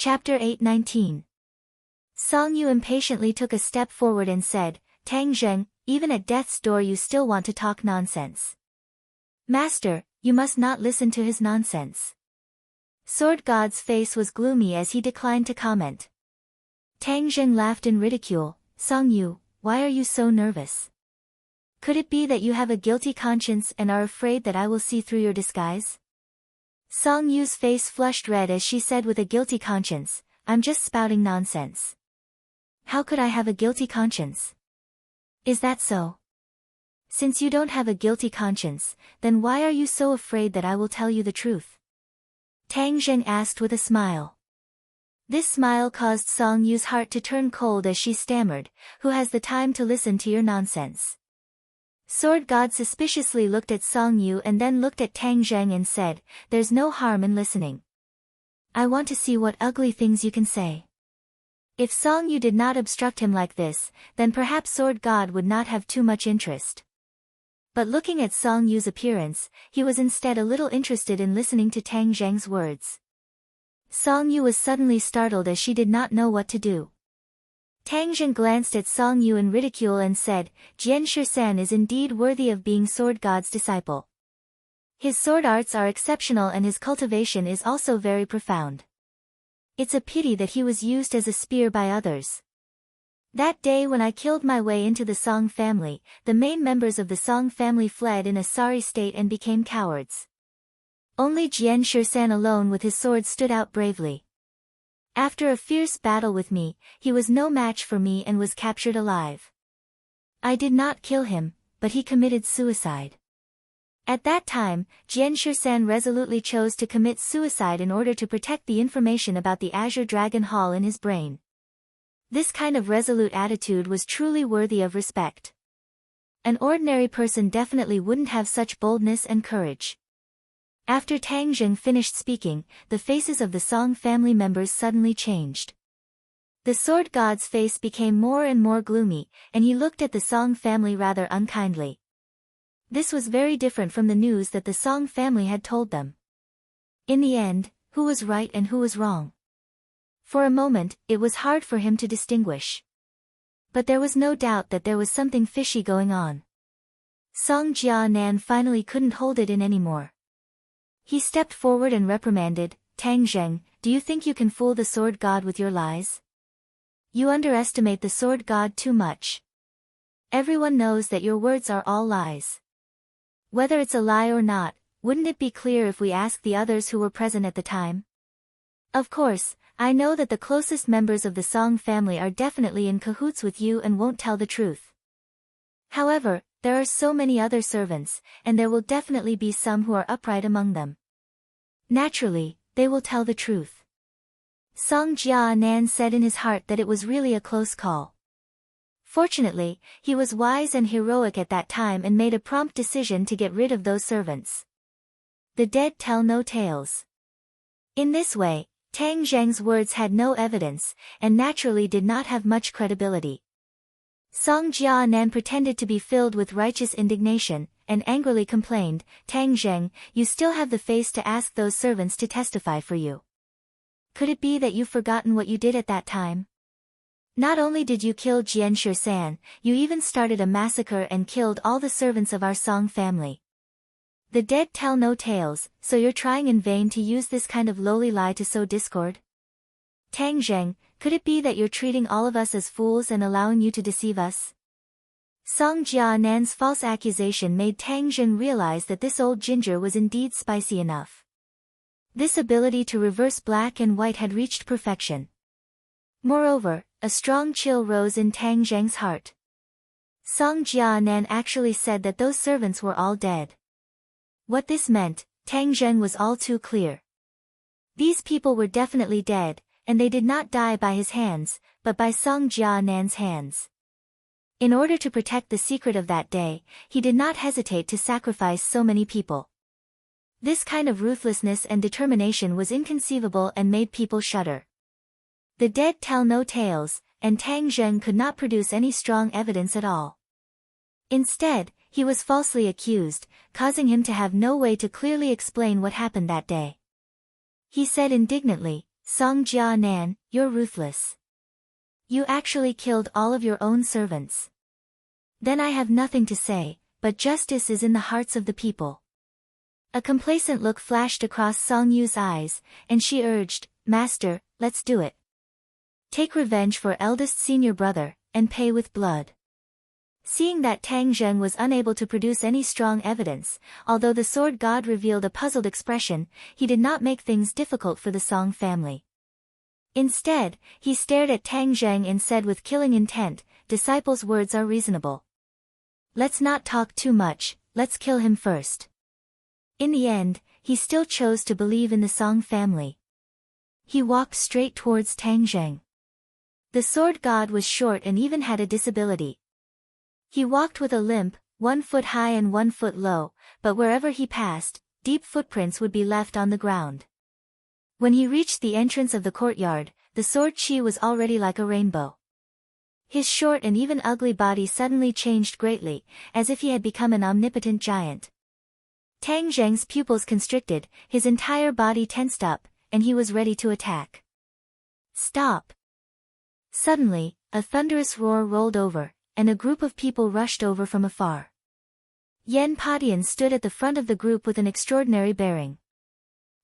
Chapter 8:19. Song Yu impatiently took a step forward and said, "Tang Zheng, even at death's door you still want to talk nonsense. Master, you must not listen to his nonsense." Sword God's face was gloomy as he declined to comment. Tang Zheng laughed in ridicule. "Song Yu, why are you so nervous? Could it be that you have a guilty conscience and are afraid that I will see through your disguise?" Song Yu's face flushed red as she said with a guilty conscience, "I'm just spouting nonsense." "How could I have a guilty conscience? Is that so? Since you don't have a guilty conscience, then why are you so afraid that I will tell you the truth?" Tang Zheng asked with a smile. This smile caused Song Yu's heart to turn cold as she stammered, "Who has the time to listen to your nonsense?" Sword God suspiciously looked at Song Yu and then looked at Tang Zheng and said, "There's no harm in listening. I want to see what ugly things you can say." If Song Yu did not obstruct him like this, then perhaps Sword God would not have too much interest. But looking at Song Yu's appearance, he was instead a little interested in listening to Tang Zheng's words. Song Yu was suddenly startled as she did not know what to do. Tang Zheng glanced at Song Yu in ridicule and said, "Jian Shisan is indeed worthy of being Sword God's disciple. His sword arts are exceptional and his cultivation is also very profound. It's a pity that he was used as a spear by others. That day when I killed my way into the Song family, the main members of the Song family fled in a sorry state and became cowards. Only Jian Shisan alone with his sword stood out bravely. After a fierce battle with me, he was no match for me and was captured alive. I did not kill him, but he committed suicide." At that time, Jian Shisan resolutely chose to commit suicide in order to protect the information about the Azure Dragon Hall in his brain. This kind of resolute attitude was truly worthy of respect. An ordinary person definitely wouldn't have such boldness and courage. After Tang Zheng finished speaking, the faces of the Song family members suddenly changed. The Sword God's face became more and more gloomy, and he looked at the Song family rather unkindly. This was very different from the news that the Song family had told them. In the end, who was right and who was wrong? For a moment, it was hard for him to distinguish. But there was no doubt that there was something fishy going on. Song Jianan finally couldn't hold it in anymore. He stepped forward and reprimanded, "Tang Zheng, do you think you can fool the Sword God with your lies? You underestimate the Sword God too much. Everyone knows that your words are all lies. Whether it's a lie or not, wouldn't it be clear if we asked the others who were present at the time? Of course, I know that the closest members of the Song family are definitely in cahoots with you and won't tell the truth. However, there are so many other servants, and there will definitely be some who are upright among them. Naturally, they will tell the truth." Song Jianan said in his heart that it was really a close call. Fortunately, he was wise and heroic at that time and made a prompt decision to get rid of those servants. The dead tell no tales. In this way, Tang Zheng's words had no evidence, and naturally did not have much credibility. Song Jianan pretended to be filled with righteous indignation, and angrily complained, "Tang Zheng, you still have the face to ask those servants to testify for you. Could it be that you've forgotten what you did at that time? Not only did you kill Jian Shisan, you even started a massacre and killed all the servants of our Song family. The dead tell no tales, so you're trying in vain to use this kind of lowly lie to sow discord? Tang Zheng, could it be that you're treating all of us as fools and allowing you to deceive us?" Song Jianan's false accusation made Tang Zheng realize that this old ginger was indeed spicy enough. This ability to reverse black and white had reached perfection. Moreover, a strong chill rose in Tang Zheng's heart. Song Jianan actually said that those servants were all dead. What this meant, Tang Zheng was all too clear. These people were definitely dead, and they did not die by his hands, but by Song Jianan's hands. In order to protect the secret of that day, he did not hesitate to sacrifice so many people. This kind of ruthlessness and determination was inconceivable and made people shudder. The dead tell no tales, and Tang Zheng could not produce any strong evidence at all. Instead, he was falsely accused, causing him to have no way to clearly explain what happened that day. He said indignantly, Song Jia Nan, you're ruthless. You actually killed all of your own servants. Then I have nothing to say, but justice is in the hearts of the people. A complacent look flashed across Song Yu's eyes, and she urged, Master, let's do it. Take revenge for eldest senior brother, and pay with blood. Seeing that Tang Zheng was unable to produce any strong evidence, although the sword god revealed a puzzled expression, he did not make things difficult for the Song family. Instead, he stared at Tang Zheng and said with killing intent, Disciples' words are reasonable. Let's not talk too much, let's kill him first. In the end, he still chose to believe in the Song family. He walked straight towards Tang Zheng. The sword god was short and even had a disability. He walked with a limp, 1 foot high and 1 foot low, but wherever he passed, deep footprints would be left on the ground. When he reached the entrance of the courtyard, the sword chi was already like a rainbow. His short and even ugly body suddenly changed greatly, as if he had become an omnipotent giant. Tang Zheng's pupils constricted, his entire body tensed up, and he was ready to attack. Stop! Suddenly, a thunderous roar rolled over, and a group of people rushed over from afar. Yan Padian stood at the front of the group with an extraordinary bearing.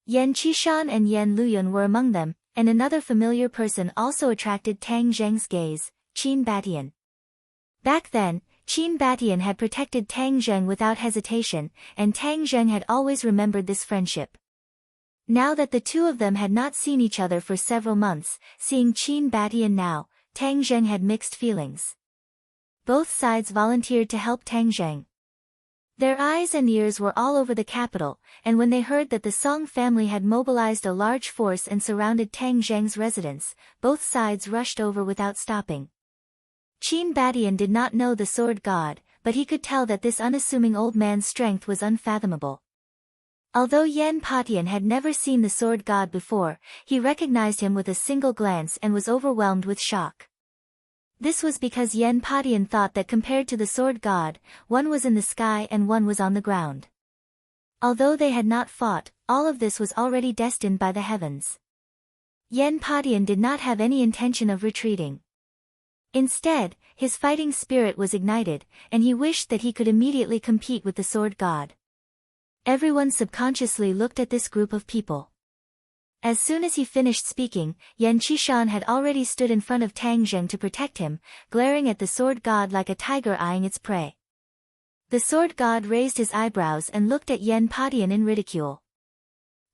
Yan Qishan and Yan Luyun were among them, and another familiar person also attracted Tang Zheng's gaze, Qin Batian. Back then, Qin Batian had protected Tang Zheng without hesitation, and Tang Zheng had always remembered this friendship. Now that the two of them had not seen each other for several months, seeing Qin Batian now, Tang Zheng had mixed feelings. Both sides volunteered to help Tang Zheng. Their eyes and ears were all over the capital, and when they heard that the Song family had mobilized a large force and surrounded Tang Zheng's residence, both sides rushed over without stopping. Qin Batian did not know the sword god, but he could tell that this unassuming old man's strength was unfathomable. Although Yan Patian had never seen the sword god before, he recognized him with a single glance and was overwhelmed with shock. This was because Yan Patian thought that compared to the sword god, one was in the sky and one was on the ground. Although they had not fought, all of this was already destined by the heavens. Yan Patian did not have any intention of retreating. Instead, his fighting spirit was ignited, and he wished that he could immediately compete with the sword god. Everyone subconsciously looked at this group of people. As soon as he finished speaking, Yan Qishan had already stood in front of Tang Zheng to protect him, glaring at the sword god like a tiger eyeing its prey. The sword god raised his eyebrows and looked at Yan Patian in ridicule.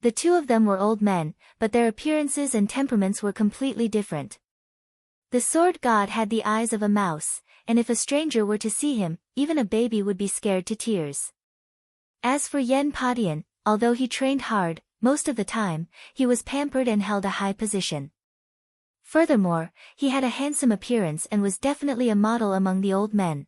The two of them were old men, but their appearances and temperaments were completely different. The sword god had the eyes of a mouse, and if a stranger were to see him, even a baby would be scared to tears. As for Yan Patian, although he trained hard, most of the time, he was pampered and held a high position. Furthermore, he had a handsome appearance and was definitely a model among the old men.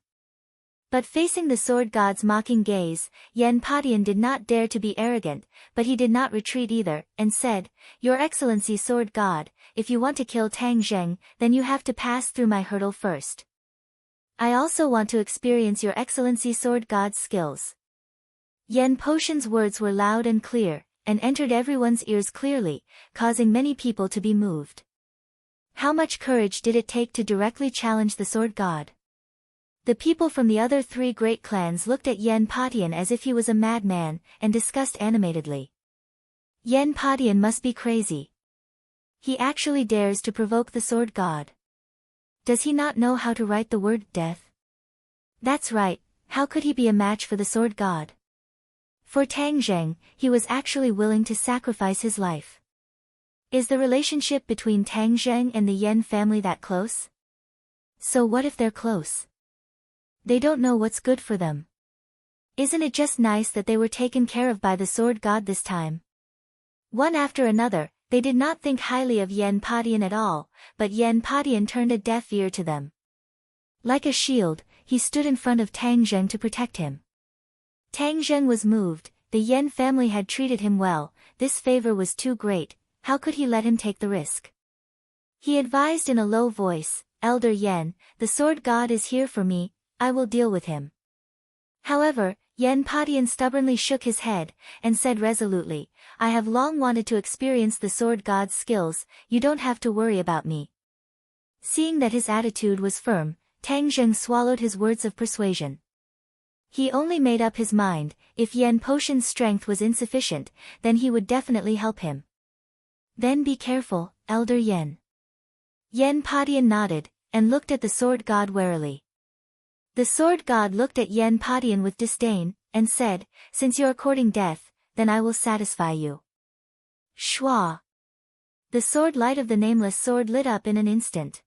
But facing the sword god's mocking gaze, Yan Patian did not dare to be arrogant, but he did not retreat either, and said, Your Excellency sword god, if you want to kill Tang Zheng, then you have to pass through my hurdle first. I also want to experience Your Excellency sword god's skills. Yan Potion's words were loud and clear, and entered everyone's ears clearly, causing many people to be moved. How much courage did it take to directly challenge the sword god? The people from the other 3 great clans looked at Yan Patian as if he was a madman, and discussed animatedly. Yan Patian must be crazy. He actually dares to provoke the sword god. Does he not know how to write the word death? That's right, how could he be a match for the sword god? For Tang Zheng, he was actually willing to sacrifice his life. Is the relationship between Tang Zheng and the Yan family that close? So what if they're close? They don't know what's good for them. Isn't it just nice that they were taken care of by the sword god this time? One after another, they did not think highly of Yan Patian at all, but Yan Patian turned a deaf ear to them. Like a shield, he stood in front of Tang Zheng to protect him. Tang Zheng was moved, the Yan family had treated him well, this favor was too great, how could he let him take the risk? He advised in a low voice, Elder Yan, the sword god is here for me, I will deal with him. However, Yen Padian stubbornly shook his head, and said resolutely, I have long wanted to experience the sword god's skills, you don't have to worry about me. Seeing that his attitude was firm, Tang Zheng swallowed his words of persuasion. He only made up his mind, if Yen Potion's strength was insufficient, then he would definitely help him. Then be careful, Elder Yen. Yen Padian nodded, and looked at the sword god warily. The sword god looked at Yen Padian with disdain, and said, since you are courting death, then I will satisfy you. Shua! The sword light of the nameless sword lit up in an instant.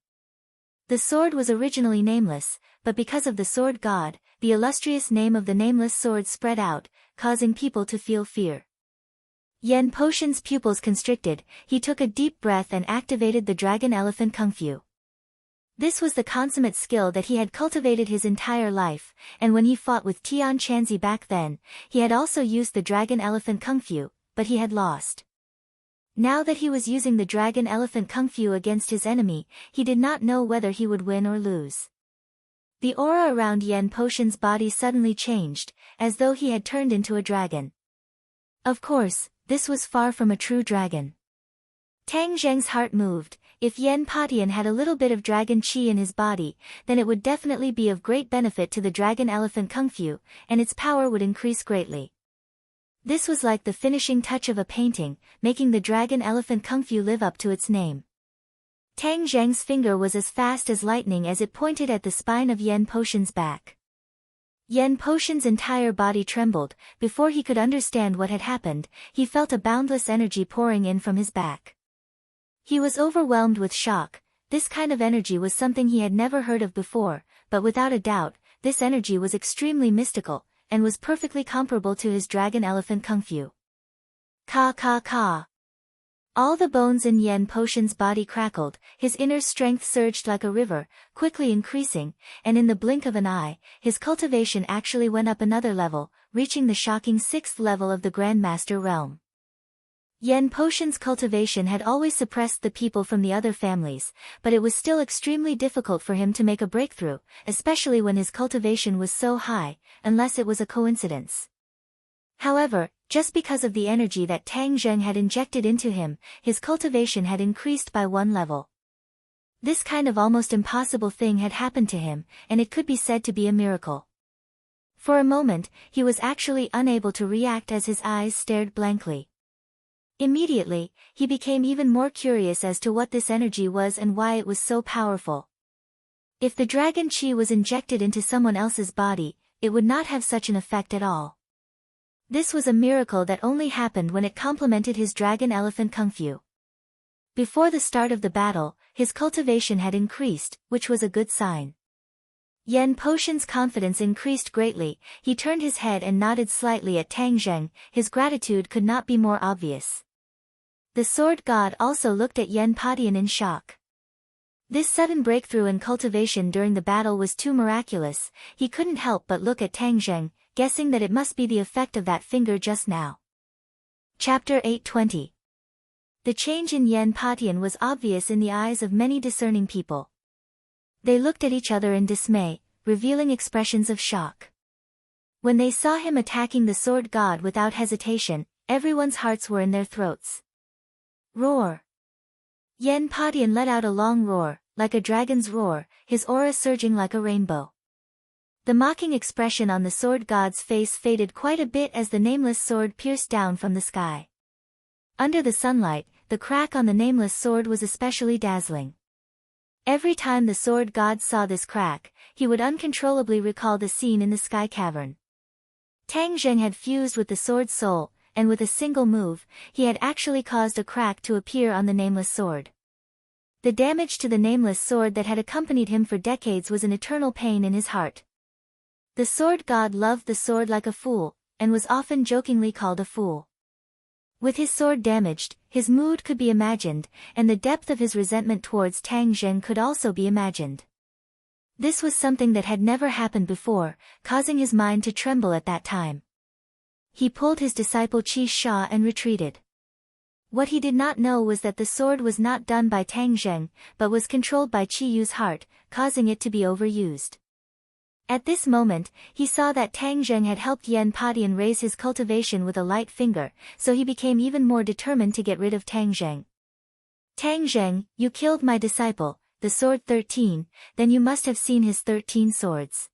The sword was originally nameless, but because of the sword god, the illustrious name of the nameless sword spread out, causing people to feel fear. Yen Potion's pupils constricted, he took a deep breath and activated the Dragon Elephant Kung Fu. This was the consummate skill that he had cultivated his entire life, and when he fought with Tian Chanzi back then, he had also used the Dragon Elephant Kung Fu, but he had lost. Now that he was using the Dragon Elephant Kung Fu against his enemy, he did not know whether he would win or lose. The aura around Yen Potion's body suddenly changed, as though he had turned into a dragon. Of course, this was far from a true dragon. Tang Zheng's heart moved. If Yen Padian had a little bit of dragon qi in his body, then it would definitely be of great benefit to the Dragon Elephant Kung Fu, and its power would increase greatly. This was like the finishing touch of a painting, making the Dragon Elephant Kung Fu live up to its name. Tang Zheng's finger was as fast as lightning as it pointed at the spine of Yen Potion's back. Yen Potion's entire body trembled. Before he could understand what had happened, he felt a boundless energy pouring in from his back. He was overwhelmed with shock. This kind of energy was something he had never heard of before, but without a doubt, this energy was extremely mystical, and was perfectly comparable to his Dragon Elephant Kung Fu. Ka ka ka. All the bones in Yen Potion's body crackled, his inner strength surged like a river, quickly increasing, and in the blink of an eye, his cultivation actually went up another level, reaching the shocking 6th level of the Grandmaster realm. Yen Potion's cultivation had always suppressed the people from the other families, but it was still extremely difficult for him to make a breakthrough, especially when his cultivation was so high, unless it was a coincidence. However, just because of the energy that Tang Zheng had injected into him, his cultivation had increased by 1 level. This kind of almost impossible thing had happened to him, and it could be said to be a miracle. For a moment, he was actually unable to react as his eyes stared blankly. Immediately, he became even more curious as to what this energy was and why it was so powerful. If the dragon qi was injected into someone else's body, it would not have such an effect at all. This was a miracle that only happened when it complemented his Dragon Elephant Kung Fu. Before the start of the battle, his cultivation had increased, which was a good sign. Yen Potion's confidence increased greatly. He turned his head and nodded slightly at Tang Zheng. His gratitude could not be more obvious. The sword god also looked at Yen Padian in shock. This sudden breakthrough in cultivation during the battle was too miraculous. He couldn't help but look at Tang Zheng, guessing that it must be the effect of that finger just now. Chapter 820. The change in Yen Padian was obvious in the eyes of many discerning people. They looked at each other in dismay, revealing expressions of shock. When they saw him attacking the sword god without hesitation, everyone's hearts were in their throats. Roar! Yen Padian let out a long roar, like a dragon's roar, his aura surging like a rainbow. The mocking expression on the sword god's face faded quite a bit as the nameless sword pierced down from the sky. Under the sunlight, the crack on the nameless sword was especially dazzling. Every time the sword god saw this crack, he would uncontrollably recall the scene in the sky cavern. Tang Zheng had fused with the sword soul, and with a single move, he had actually caused a crack to appear on the nameless sword. The damage to the nameless sword that had accompanied him for decades was an eternal pain in his heart. The sword god loved the sword like a fool, and was often jokingly called a fool. With his sword damaged, his mood could be imagined, and the depth of his resentment towards Tang Zheng could also be imagined. This was something that had never happened before, causing his mind to tremble at that time. He pulled his disciple Qi Sha and retreated. What he did not know was that the sword was not done by Tang Zheng, but was controlled by Qi Yu's heart, causing it to be overused. At this moment, he saw that Tang Zheng had helped Yan Padian raise his cultivation with a light finger, so he became even more determined to get rid of Tang Zheng. Tang Zheng, you killed my disciple, the sword 13, then you must have seen his 13 swords.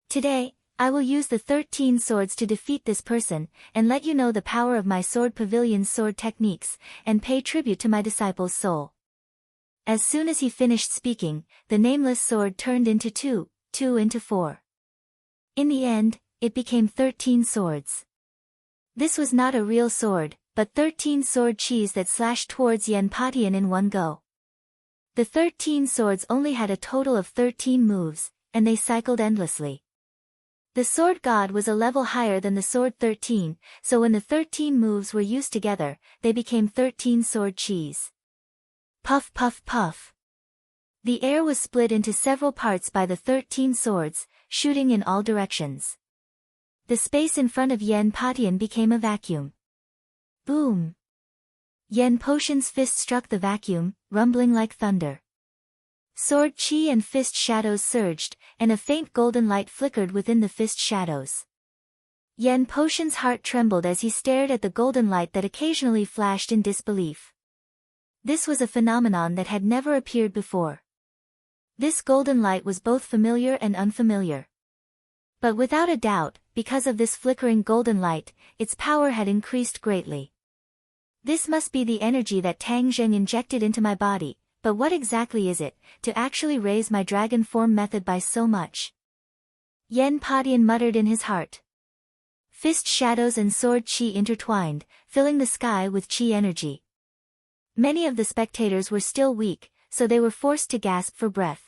Today, I will use the 13 swords to defeat this person, and let you know the power of my sword pavilion's sword techniques, and pay tribute to my disciple's soul. As soon as he finished speaking, the nameless sword turned into 2 into 4. In the end, it became 13 swords. This was not a real sword, but 13 sword cheese that slashed towards Yan Padian in one go. The 13 swords only had a total of 13 moves, and they cycled endlessly. The sword god was a level higher than the sword 13, so when the 13 moves were used together, they became 13 sword cheese. Puff puff puff. The air was split into several parts by the 13 swords, shooting in all directions. The space in front of Yan Padian became a vacuum. Boom! Yan Potion's fist struck the vacuum, rumbling like thunder. Sword chi and fist shadows surged, and a faint golden light flickered within the fist shadows. Yan Potion's heart trembled as he stared at the golden light that occasionally flashed in disbelief. This was a phenomenon that had never appeared before. This golden light was both familiar and unfamiliar. But without a doubt, because of this flickering golden light, its power had increased greatly. This must be the energy that Tang Zheng injected into my body, but what exactly is it, to actually raise my dragon form method by so much? Yan Padian muttered in his heart. Fist shadows and sword chi intertwined, filling the sky with chi energy. Many of the spectators were still weak, so they were forced to gasp for breath.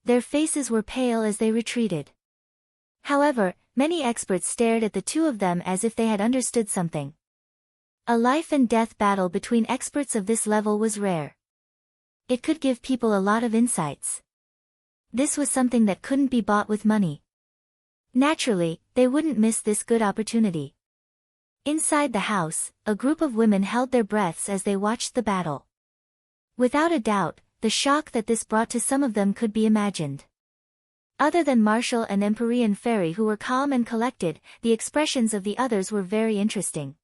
Their faces were pale as they retreated. However, many experts stared at the two of them as if they had understood something. A life and death battle between experts of this level was rare. It could give people a lot of insights. This was something that couldn't be bought with money. Naturally, they wouldn't miss this good opportunity. Inside the house, a group of women held their breaths as they watched the battle. Without a doubt, the shock that this brought to some of them could be imagined. Other than Marshall and Empyrean Fairy, who were calm and collected, the expressions of the others were very interesting.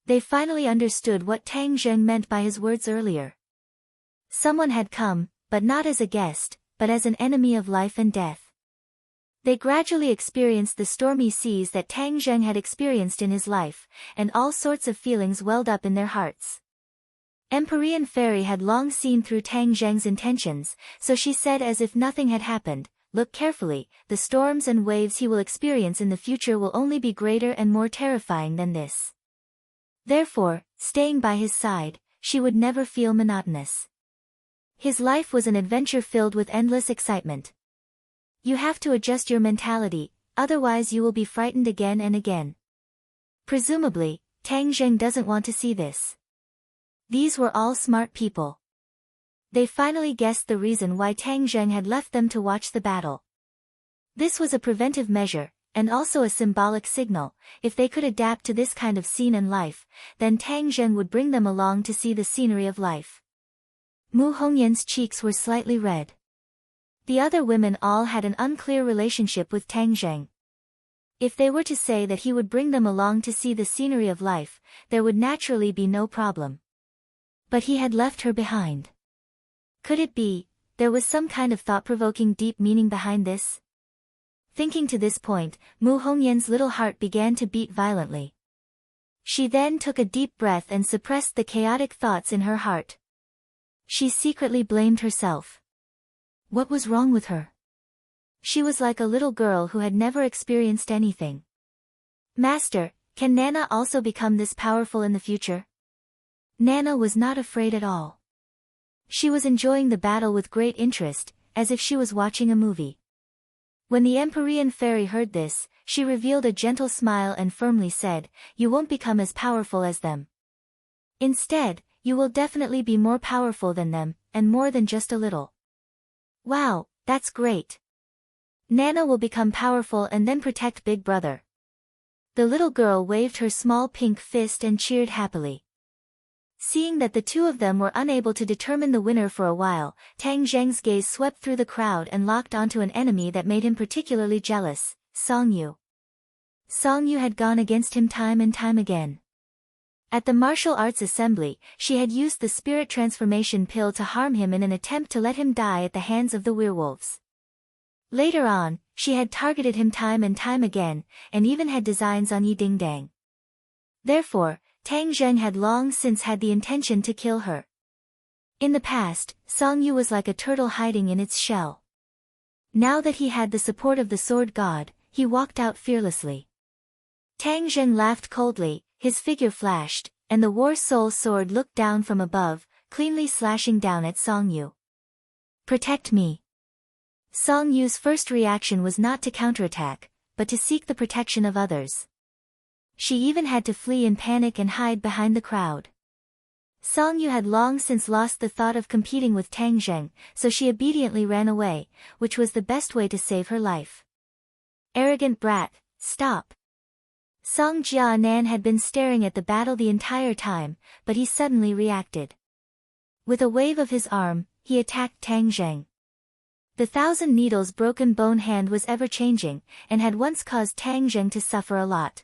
They finally understood what Tang Zheng meant by his words earlier. Someone had come, but not as a guest, but as an enemy of life and death. They gradually experienced the stormy seas that Tang Zheng had experienced in his life, and all sorts of feelings welled up in their hearts. Empyrean Fairy had long seen through Tang Zheng's intentions, so she said as if nothing had happened, "Look carefully, the storms and waves he will experience in the future will only be greater and more terrifying than this. Therefore, staying by his side, she would never feel monotonous. His life was an adventure filled with endless excitement. You have to adjust your mentality, otherwise you will be frightened again and again." Presumably, Tang Zheng doesn't want to see this. These were all smart people. They finally guessed the reason why Tang Zheng had left them to watch the battle. This was a preventive measure, and also a symbolic signal. If they could adapt to this kind of scene in life, then Tang Zheng would bring them along to see the scenery of life. Mu Hongyan's cheeks were slightly red. The other women all had an unclear relationship with Tang Zheng. If they were to say that he would bring them along to see the scenery of life, there would naturally be no problem. But he had left her behind. Could it be, there was some kind of thought-provoking deep meaning behind this? Thinking to this point, Mu Hongyan's little heart began to beat violently. She then took a deep breath and suppressed the chaotic thoughts in her heart. She secretly blamed herself. What was wrong with her? She was like a little girl who had never experienced anything. "Master, can Nana also become this powerful in the future?" Nana was not afraid at all. She was enjoying the battle with great interest, as if she was watching a movie. When the Empyrean Fairy heard this, she revealed a gentle smile and firmly said, "You won't become as powerful as them. Instead, you will definitely be more powerful than them, and more than just a little." "Wow, that's great. Nana will become powerful and then protect Big Brother." The little girl waved her small pink fist and cheered happily. Seeing that the two of them were unable to determine the winner for a while, Tang Zheng's gaze swept through the crowd and locked onto an enemy that made him particularly jealous, Song Yu. Song Yu had gone against him time and time again. At the martial arts assembly, she had used the spirit transformation pill to harm him in an attempt to let him die at the hands of the werewolves. Later on, she had targeted him time and time again, and even had designs on Yi Dingdang. Therefore, Tang Zheng had long since had the intention to kill her. In the past, Song Yu was like a turtle hiding in its shell. Now that he had the support of the sword god, he walked out fearlessly. Tang Zheng laughed coldly, his figure flashed, and the War Soul sword looked down from above, cleanly slashing down at Song Yu. Protect me. Song Yu's first reaction was not to counterattack, but to seek the protection of others. She even had to flee in panic and hide behind the crowd. Song Yu had long since lost the thought of competing with Tang Zheng, so she obediently ran away, which was the best way to save her life. Arrogant brat, stop. Song Jianan had been staring at the battle the entire time, but he suddenly reacted. With a wave of his arm, he attacked Tang Zheng. The thousand needles broken bone hand was ever-changing, and had once caused Tang Zheng to suffer a lot.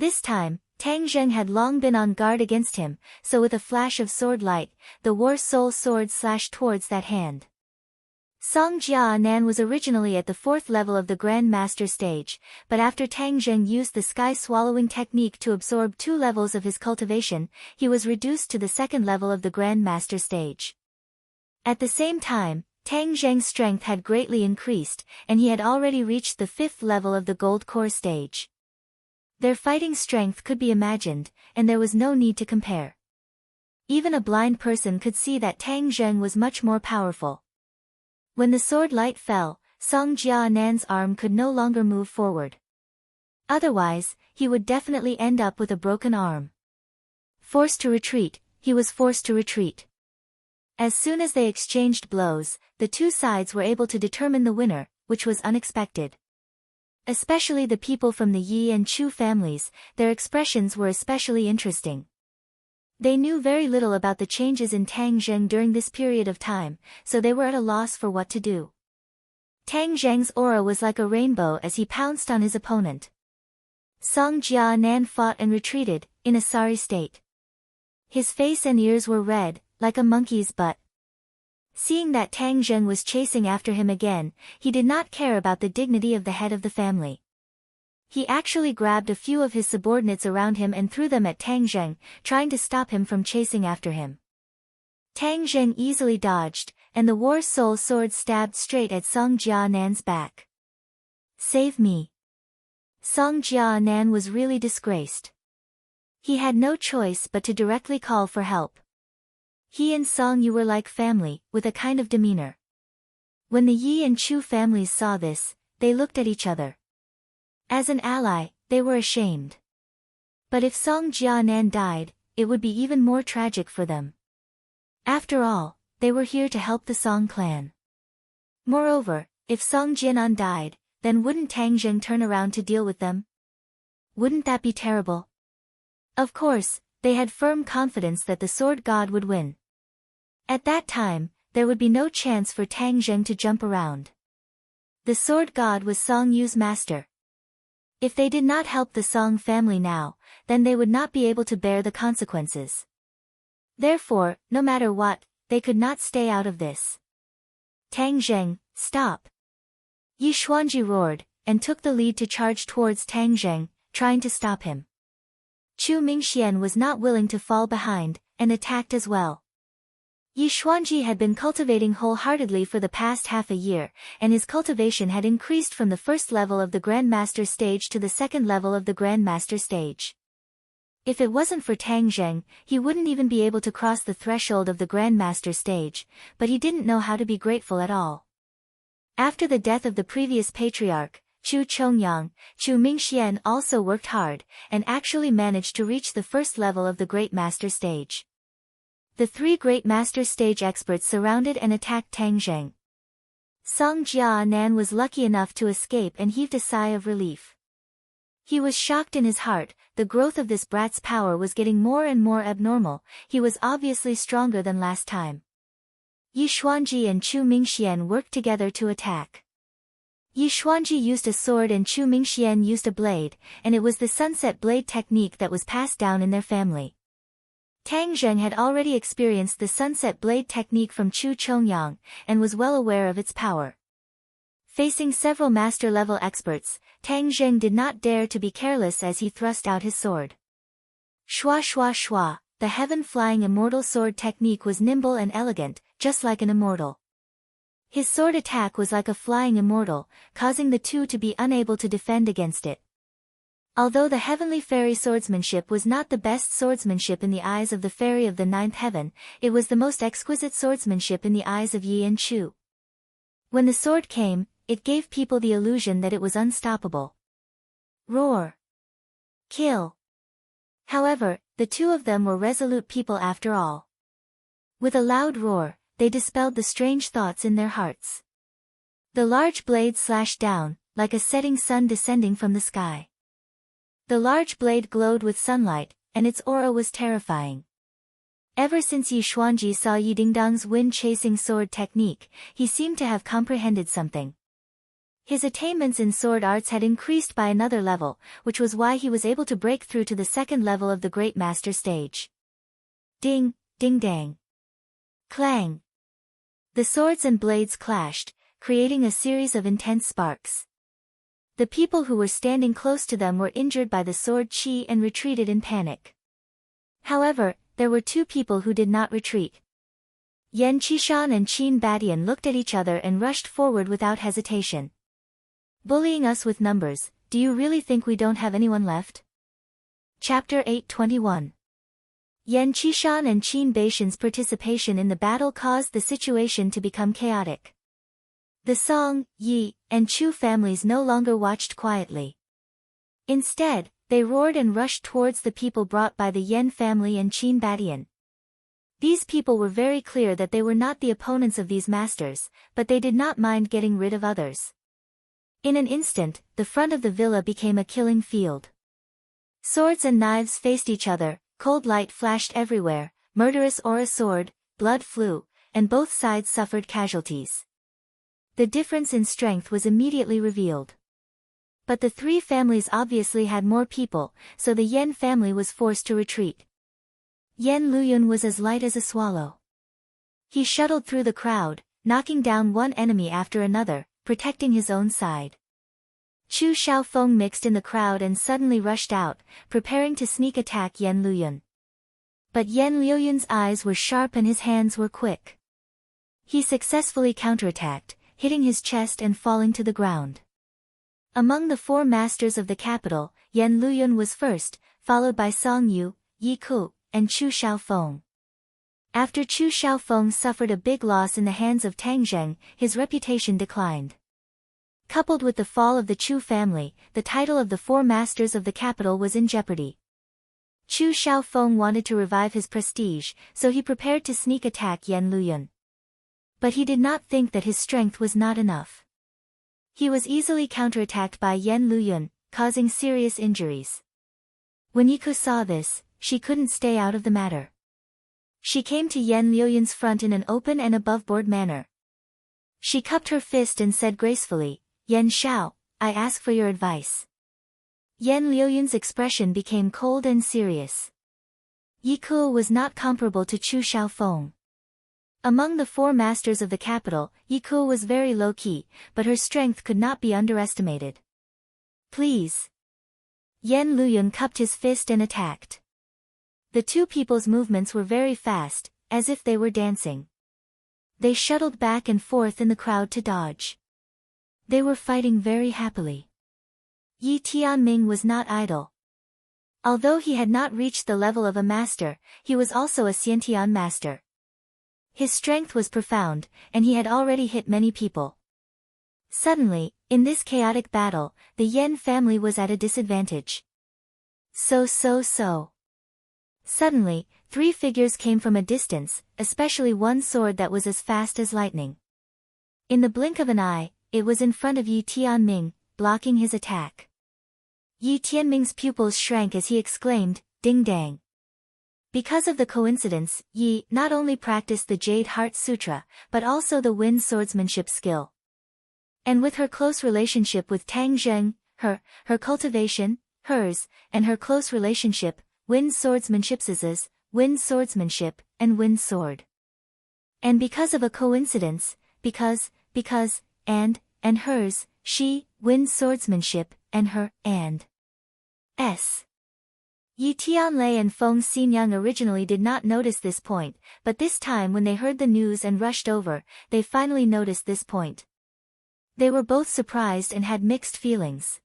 This time, Tang Zheng had long been on guard against him, so with a flash of sword light, the War Soul sword slashed towards that hand. Song Jianan was originally at the 4th level of the Grand Master stage, but after Tang Zheng used the sky-swallowing technique to absorb 2 levels of his cultivation, he was reduced to the 2nd level of the Grand Master stage. At the same time, Tang Zheng's strength had greatly increased, and he had already reached the 5th level of the Gold Core stage. Their fighting strength could be imagined, and there was no need to compare. Even a blind person could see that Tang Zheng was much more powerful. When the sword light fell, Song Jianan's arm could no longer move forward. Otherwise, he would definitely end up with a broken arm. Forced to retreat, he was forced to retreat. As soon as they exchanged blows, the two sides were able to determine the winner, which was unexpected. Especially the people from the Yi and Chu families, their expressions were especially interesting. They knew very little about the changes in Tang Zheng during this period of time, so they were at a loss for what to do. Tang Zheng's aura was like a rainbow as he pounced on his opponent. Song Jianan fought and retreated, in a sorry state. His face and ears were red, like a monkey's butt. Seeing that Tang Zheng was chasing after him again, he did not care about the dignity of the head of the family. He actually grabbed a few of his subordinates around him and threw them at Tang Zheng, trying to stop him from chasing after him. Tang Zheng easily dodged, and the War Soul sword stabbed straight at Song Jianan's back. Save me. Song Jianan was really disgraced. He had no choice but to directly call for help. He and Song Yu were like family, with a kind of demeanor. When the Yi and Chu families saw this, they looked at each other. As an ally, they were ashamed. But if Song Jianan died, it would be even more tragic for them. After all, they were here to help the Song clan. Moreover, if Song Jianan died, then wouldn't Tang Zheng turn around to deal with them? Wouldn't that be terrible? Of course, they had firm confidence that the sword god would win. At that time, there would be no chance for Tang Zheng to jump around. The sword god was Song Yu's master. If they did not help the Song family now, then they would not be able to bear the consequences. Therefore, no matter what, they could not stay out of this. Tang Zheng, stop! Yi Xuanji roared, and took the lead to charge towards Tang Zheng, trying to stop him. Chu Mingxian was not willing to fall behind, and attacked as well. Yi Xuanji had been cultivating wholeheartedly for the past half a year, and his cultivation had increased from the 1st level of the Grandmaster stage to the 2nd level of the Grandmaster stage. If it wasn't for Tang Zheng, he wouldn't even be able to cross the threshold of the Grandmaster stage, but he didn't know how to be grateful at all. After the death of the previous patriarch, Chu Chongyang, Chu Mingxian also worked hard, and actually managed to reach the 1st level of the Great Master stage. The 3 Great Master stage experts surrounded and attacked Tang Zheng. Song Jianan was lucky enough to escape and heaved a sigh of relief. He was shocked in his heart. The growth of this brat's power was getting more and more abnormal. He was obviously stronger than last time. Yi Xuanji and Chu Mingxian worked together to attack. Yi Xuanji used a sword and Chu Mingxian used a blade, and it was the sunset blade technique that was passed down in their family. Tang Zheng had already experienced the sunset blade technique from Chu Chongyang, and was well aware of its power. Facing several master-level experts, Tang Zheng did not dare to be careless as he thrust out his sword. Shua shua shua, the heaven-flying immortal sword technique was nimble and elegant, just like an immortal. His sword attack was like a flying immortal, causing the two to be unable to defend against it. Although the heavenly fairy swordsmanship was not the best swordsmanship in the eyes of the fairy of the ninth heaven, it was the most exquisite swordsmanship in the eyes of Yi and Chu. When the sword came, it gave people the illusion that it was unstoppable. Roar! Kill! However, the two of them were resolute people after all. With a loud roar, they dispelled the strange thoughts in their hearts. The large blade slashed down, like a setting sun descending from the sky. The large blade glowed with sunlight, and its aura was terrifying. Ever since Yi Xuanji saw Yi Dingdang's wind-chasing sword technique, he seemed to have comprehended something. His attainments in sword arts had increased by another level, which was why he was able to break through to the second level of the Great Master stage. Ding, ding dang. Clang. The swords and blades clashed, creating a series of intense sparks. The people who were standing close to them were injured by the sword chi and retreated in panic. However, there were two people who did not retreat. Yan Qishan and Qin Badian looked at each other and rushed forward without hesitation. Bullying us with numbers, do you really think we don't have anyone left? Chapter 821. Yan Qishan and Qin Baishan's participation in the battle caused the situation to become chaotic. The Song, Yi, and Chu families no longer watched quietly. Instead, they roared and rushed towards the people brought by the Yan family and Qin Badian. These people were very clear that they were not the opponents of these masters, but they did not mind getting rid of others. In an instant, the front of the villa became a killing field. Swords and knives faced each other, cold light flashed everywhere, murderous aura soared, blood flew, and both sides suffered casualties. The difference in strength was immediately revealed. But the three families obviously had more people, so the Yan family was forced to retreat. Yan Luyun was as light as a swallow. He shuttled through the crowd, knocking down one enemy after another, protecting his own side. Chu Xiaofeng mixed in the crowd and suddenly rushed out, preparing to sneak attack Yan Luyun. But Yan Luyun's eyes were sharp and his hands were quick. He successfully counterattacked, hitting his chest and falling to the ground. Among the four masters of the capital, Yan Luyun was first, followed by Song Yu, Yi Ku, and Chu Xiaofeng. After Chu Xiaofeng suffered a big loss in the hands of Tang Zheng, his reputation declined. Coupled with the fall of the Chu family, the title of the four masters of the capital was in jeopardy. Chu Xiaofeng wanted to revive his prestige, so he prepared to sneak attack Yan Luyun. But he did not think that his strength was not enough. He was easily counterattacked by Yan Luyun, causing serious injuries. When Yiku saw this, she couldn't stay out of the matter. She came to Yan Luyun's front in an open and above-board manner. She cupped her fist and said gracefully, "Yan Xiao, I ask for your advice." Yan Luyun's expression became cold and serious. Yi Ku was not comparable to Chu Xiaofeng. Among the four masters of the capital, Yi Ku was very low-key, but her strength could not be underestimated. "Please." Yan Luyun cupped his fist and attacked. The two people's movements were very fast, as if they were dancing. They shuttled back and forth in the crowd to dodge. They were fighting very happily. Yi Tianming was not idle. Although he had not reached the level of a master, he was also a Xiantian master. His strength was profound, and he had already hit many people. Suddenly, in this chaotic battle, the Yan family was at a disadvantage. So. Suddenly, three figures came from a distance, especially one sword that was as fast as lightning. In the blink of an eye, it was in front of Yi Tianming, blocking his attack. Yi Tianming's pupils shrank as he exclaimed, "Ding dang." Because of the coincidence, Yi not only practiced the Jade Heart Sutra, but also the wind swordsmanship skill. And with her close relationship with Tang Zheng, her cultivation, hers, and her close relationship, wind swordsmanship's, wind swordsmanship, and wind sword. And because of a coincidence, because, and hers, she, wind swordsmanship, and her, and s. Yi Tianlei and Feng Xinyang originally did not notice this point, but this time when they heard the news and rushed over, they finally noticed this point. They were both surprised and had mixed feelings.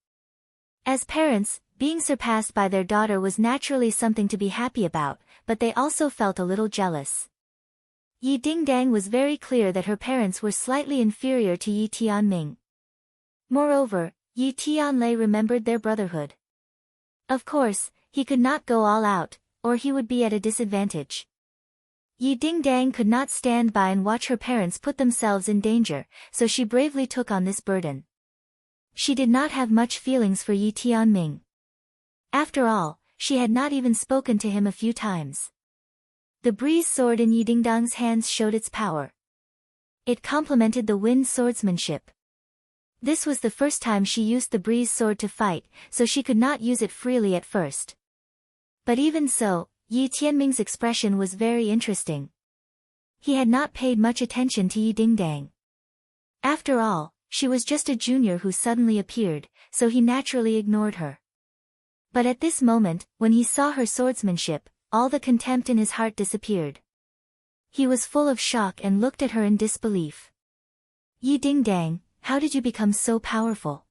As parents, being surpassed by their daughter was naturally something to be happy about, but they also felt a little jealous. Yi Dingdang was very clear that her parents were slightly inferior to Yi Tianming. Moreover, Yi Tianlei remembered their brotherhood. Of course, he could not go all out, or he would be at a disadvantage. Yi Dingdang could not stand by and watch her parents put themselves in danger, so she bravely took on this burden. She did not have much feelings for Yi Tianming. After all, she had not even spoken to him a few times. The breeze sword in Yi Dingdang's hands showed its power. It complemented the wind swordsmanship. This was the first time she used the breeze sword to fight, so she could not use it freely at first. But even so, Yi Tianming's expression was very interesting. He had not paid much attention to Yi Dingdang. After all, she was just a junior who suddenly appeared, so he naturally ignored her. But at this moment, when he saw her swordsmanship, all the contempt in his heart disappeared. He was full of shock and looked at her in disbelief. "Yi Dingdang, how did you become so powerful?"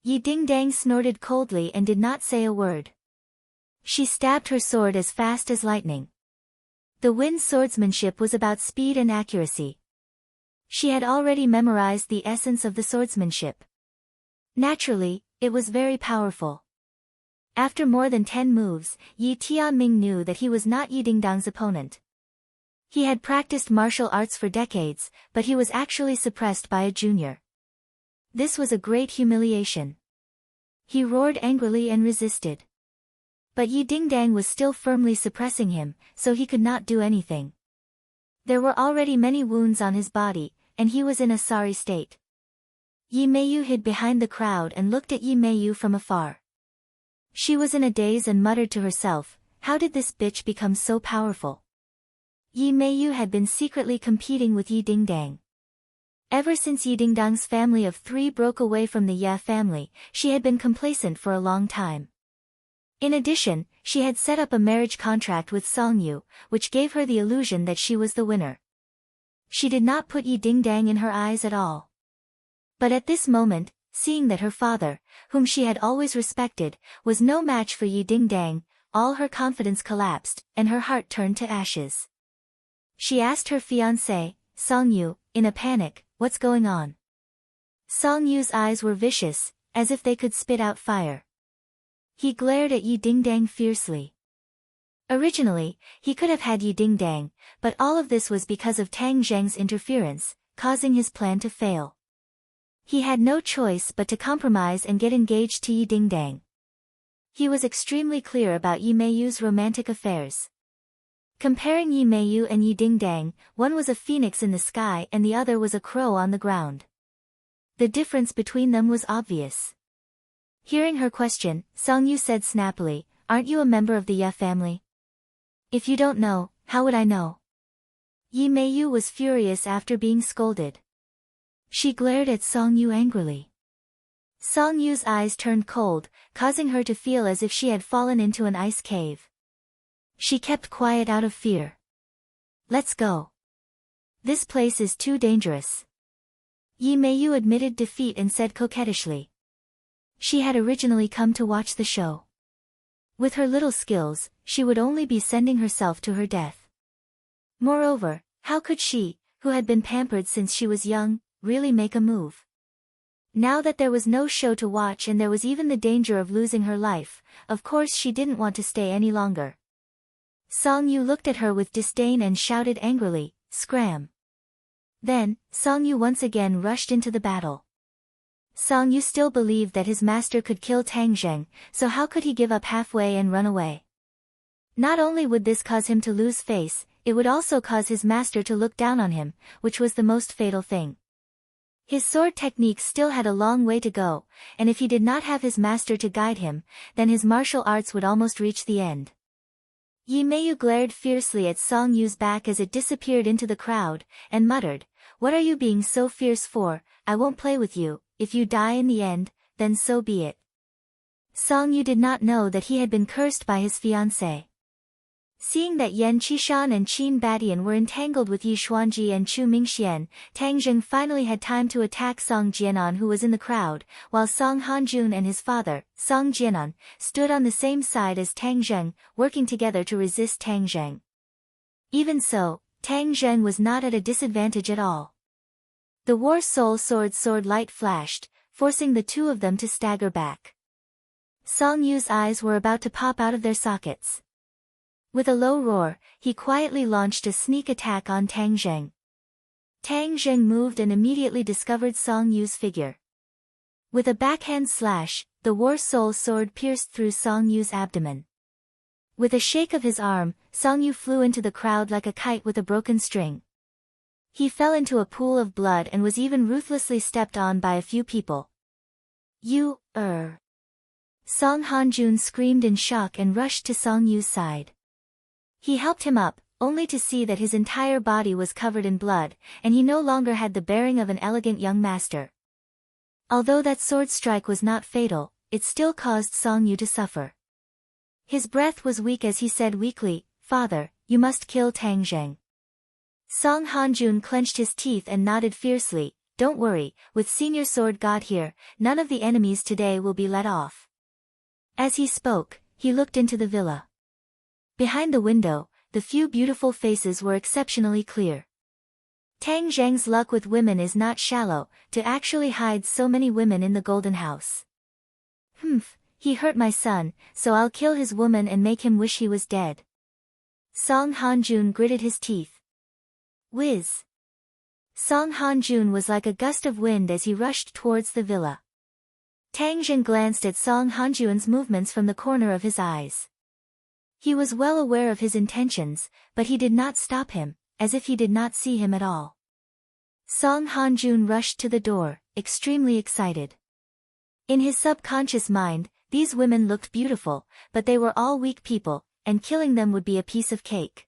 Yi Dingdang snorted coldly and did not say a word. She stabbed her sword as fast as lightning. The wind swordsmanship was about speed and accuracy. She had already memorized the essence of the swordsmanship. Naturally, it was very powerful. After more than 10 moves, Yi Tianming knew that he was not Yi Dingdang's opponent. He had practiced martial arts for decades, but he was actually suppressed by a junior. This was a great humiliation. He roared angrily and resisted. But Yi Dingdang was still firmly suppressing him, so he could not do anything. There were already many wounds on his body, and he was in a sorry state. Yi Meiyu hid behind the crowd and looked at Yi Meiyu from afar. She was in a daze and muttered to herself, "How did this bitch become so powerful?" Yi Meiyu had been secretly competing with Yi Dingdang. Ever since Yi Dingdang's family of 3 broke away from the Ye family, she had been complacent for a long time. In addition, she had set up a marriage contract with Song Yu, which gave her the illusion that she was the winner. She did not put Yi Dingdang in her eyes at all. But at this moment, seeing that her father, whom she had always respected, was no match for Yi Dingdang, all her confidence collapsed, and her heart turned to ashes. She asked her fiancé, Song Yu, in a panic, "What's going on?" Song Yu's eyes were vicious, as if they could spit out fire. He glared at Yi Dingdang fiercely. Originally, he could have had Yi Dingdang, but all of this was because of Tang Zheng's interference, causing his plan to fail. He had no choice but to compromise and get engaged to Yi Dingdang. He was extremely clear about Yi Meiyu's romantic affairs. Comparing Yi Meiyu and Yi Dingdang, one was a phoenix in the sky and the other was a crow on the ground. The difference between them was obvious. Hearing her question, Song Yu said snappily, "Aren't you a member of the Ye family? If you don't know, how would I know?" Yi Meiyu was furious after being scolded. She glared at Song Yu angrily. Song Yu's eyes turned cold, causing her to feel as if she had fallen into an ice cave. She kept quiet out of fear. "Let's go. This place is too dangerous." Yi Meiyu admitted defeat and said coquettishly. She had originally come to watch the show. With her little skills, she would only be sending herself to her death. Moreover, how could she, who had been pampered since she was young, really make a move? Now that there was no show to watch and there was even the danger of losing her life, of course she didn't want to stay any longer. Song Yu looked at her with disdain and shouted angrily, "Scram!" Then, Song Yu once again rushed into the battle. Song Yu still believed that his master could kill Tang Zheng, so how could he give up halfway and run away? Not only would this cause him to lose face, it would also cause his master to look down on him, which was the most fatal thing. His sword technique still had a long way to go, and if he did not have his master to guide him, then his martial arts would almost reach the end. Yi Meiyu glared fiercely at Song Yu's back as it disappeared into the crowd, and muttered, "What are you being so fierce for? I won't play with you. If you die in the end, then so be it." Song Yu did not know that he had been cursed by his fiancée. Seeing that Yan Qishan and Qin Badian were entangled with Yi Xuanji and Chu Mingxian, Tang Zheng finally had time to attack Song Jianan, who was in the crowd, while Song Hanjun and his father, Song Jianan, stood on the same side as Tang Zheng, working together to resist Tang Zheng. Even so, Tang Zheng was not at a disadvantage at all. The War Soul sword light flashed, forcing the two of them to stagger back. Song Yu's eyes were about to pop out of their sockets. With a low roar, he quietly launched a sneak attack on Tang Zheng. Tang Zheng moved and immediately discovered Song Yu's figure. With a backhand slash, the War Soul sword pierced through Song Yu's abdomen. With a shake of his arm, Song Yu flew into the crowd like a kite with a broken string. He fell into a pool of blood and was even ruthlessly stepped on by a few people. Song Hanjun screamed in shock and rushed to Song Yu's side. He helped him up, only to see that his entire body was covered in blood, and he no longer had the bearing of an elegant young master. Although that sword strike was not fatal, it still caused Song Yu to suffer. His breath was weak as he said weakly, "Father, you must kill Tang Zheng." Song Hanjun clenched his teeth and nodded fiercely, "Don't worry, with Senior Sword God here, none of the enemies today will be let off." As he spoke, he looked into the villa. Behind the window, the few beautiful faces were exceptionally clear. Tang Zheng's luck with women is not shallow, to actually hide so many women in the Golden House. He hurt my son, so I'll kill his woman and make him wish he was dead. Song Hanjun gritted his teeth. Whiz! Song Hanjun was like a gust of wind as he rushed towards the villa. Tang Zheng glanced at Song Hanjun's movements from the corner of his eyes. He was well aware of his intentions, but he did not stop him, as if he did not see him at all. Song Hanjun rushed to the door, extremely excited. In his subconscious mind, these women looked beautiful, but they were all weak people, and killing them would be a piece of cake.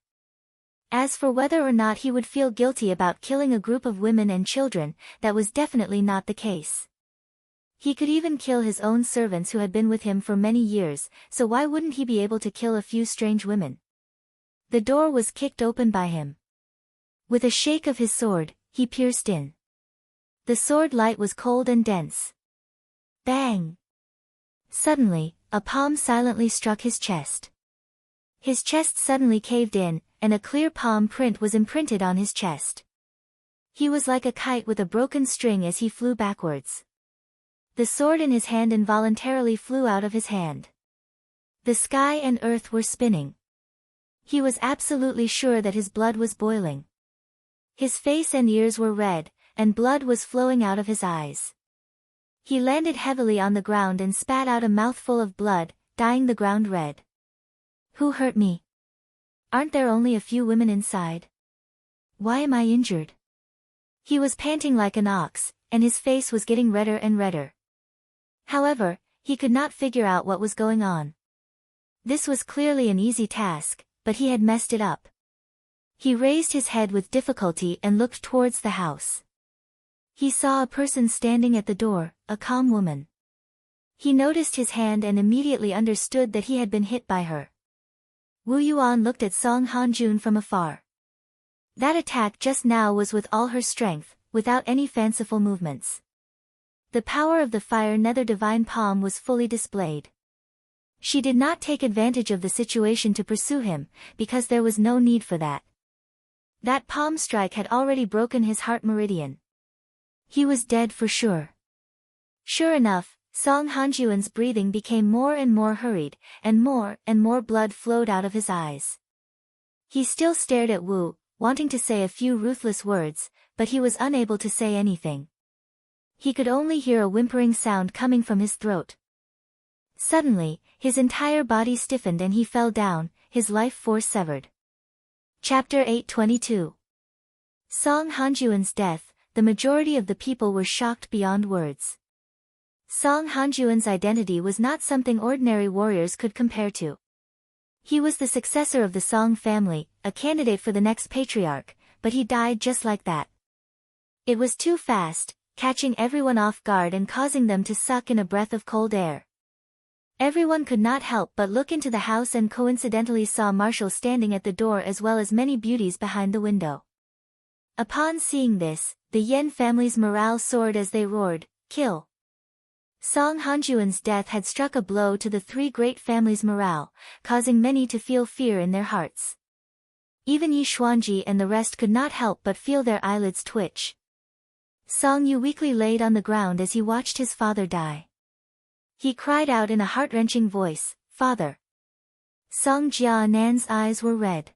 As for whether or not he would feel guilty about killing a group of women and children, that was definitely not the case. He could even kill his own servants who had been with him for many years, so why wouldn't he be able to kill a few strange women? The door was kicked open by him. With a shake of his sword, he pierced in. The sword light was cold and dense. Bang! Suddenly, a palm silently struck his chest. His chest suddenly caved in, and a clear palm print was imprinted on his chest. He was like a kite with a broken string as he flew backwards. The sword in his hand involuntarily flew out of his hand. The sky and earth were spinning. He was absolutely sure that his blood was boiling. His face and ears were red, and blood was flowing out of his eyes. He landed heavily on the ground and spat out a mouthful of blood, dyeing the ground red. Who hurt me? Aren't there only a few women inside? Why am I injured? He was panting like an ox, and his face was getting redder and redder. However, he could not figure out what was going on. This was clearly an easy task, but he had messed it up. He raised his head with difficulty and looked towards the house. He saw a person standing at the door, a calm woman. He noticed his hand and immediately understood that he had been hit by her. Wu Yuan looked at Song Hanjun from afar. That attack just now was with all her strength, without any fanciful movements. The power of the fire nether divine palm was fully displayed. She did not take advantage of the situation to pursue him, because there was no need for that. That palm strike had already broken his heart meridian. He was dead for sure. Sure enough, Song Hanjuan's breathing became more and more hurried, and more blood flowed out of his eyes. He still stared at Wu, wanting to say a few ruthless words, but he was unable to say anything. He could only hear a whimpering sound coming from his throat. Suddenly, his entire body stiffened and he fell down, his life force severed. Chapter 822. Song Hanjuan's death. The majority of the people were shocked beyond words. Song Hanjuan's identity was not something ordinary warriors could compare to. He was the successor of the Song family, a candidate for the next patriarch, but he died just like that. It was too fast, catching everyone off guard and causing them to suck in a breath of cold air. Everyone could not help but look into the house and coincidentally saw Marshall standing at the door as well as many beauties behind the window. Upon seeing this, the Yen family's morale soared as they roared, "Kill!" Song Hanjuan's death had struck a blow to the three great families' morale, causing many to feel fear in their hearts. Even Yi Xuanji and the rest could not help but feel their eyelids twitch. Song Yu weakly laid on the ground as he watched his father die. He cried out in a heart-wrenching voice, "Father!" Song Jianan's eyes were red.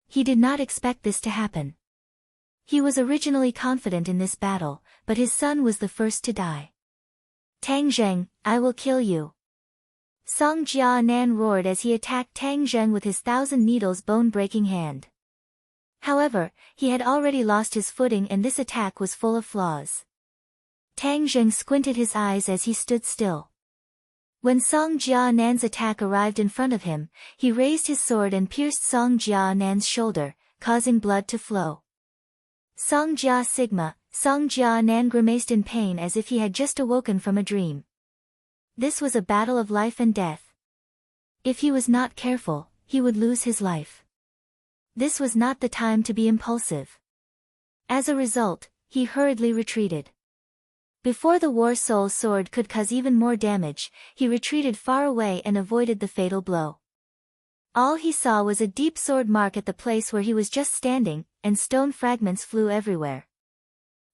He did not expect this to happen. He was originally confident in this battle, but his son was the first to die. "Tang Zheng, I will kill you!" Song Jianan roared as he attacked Tang Zheng with his 1,000 needles bone-breaking hand. However, he had already lost his footing and this attack was full of flaws. Tang Zheng squinted his eyes as he stood still. When Song Jianan's attack arrived in front of him, he raised his sword and pierced Song Jianan's shoulder, causing blood to flow. Song Jianan grimaced in pain as if he had just awoken from a dream. This was a battle of life and death. If he was not careful, he would lose his life. This was not the time to be impulsive. As a result, he hurriedly retreated. Before the War Soul sword could cause even more damage, he retreated far away and avoided the fatal blow. All he saw was a deep sword mark at the place where he was just standing, and stone fragments flew everywhere.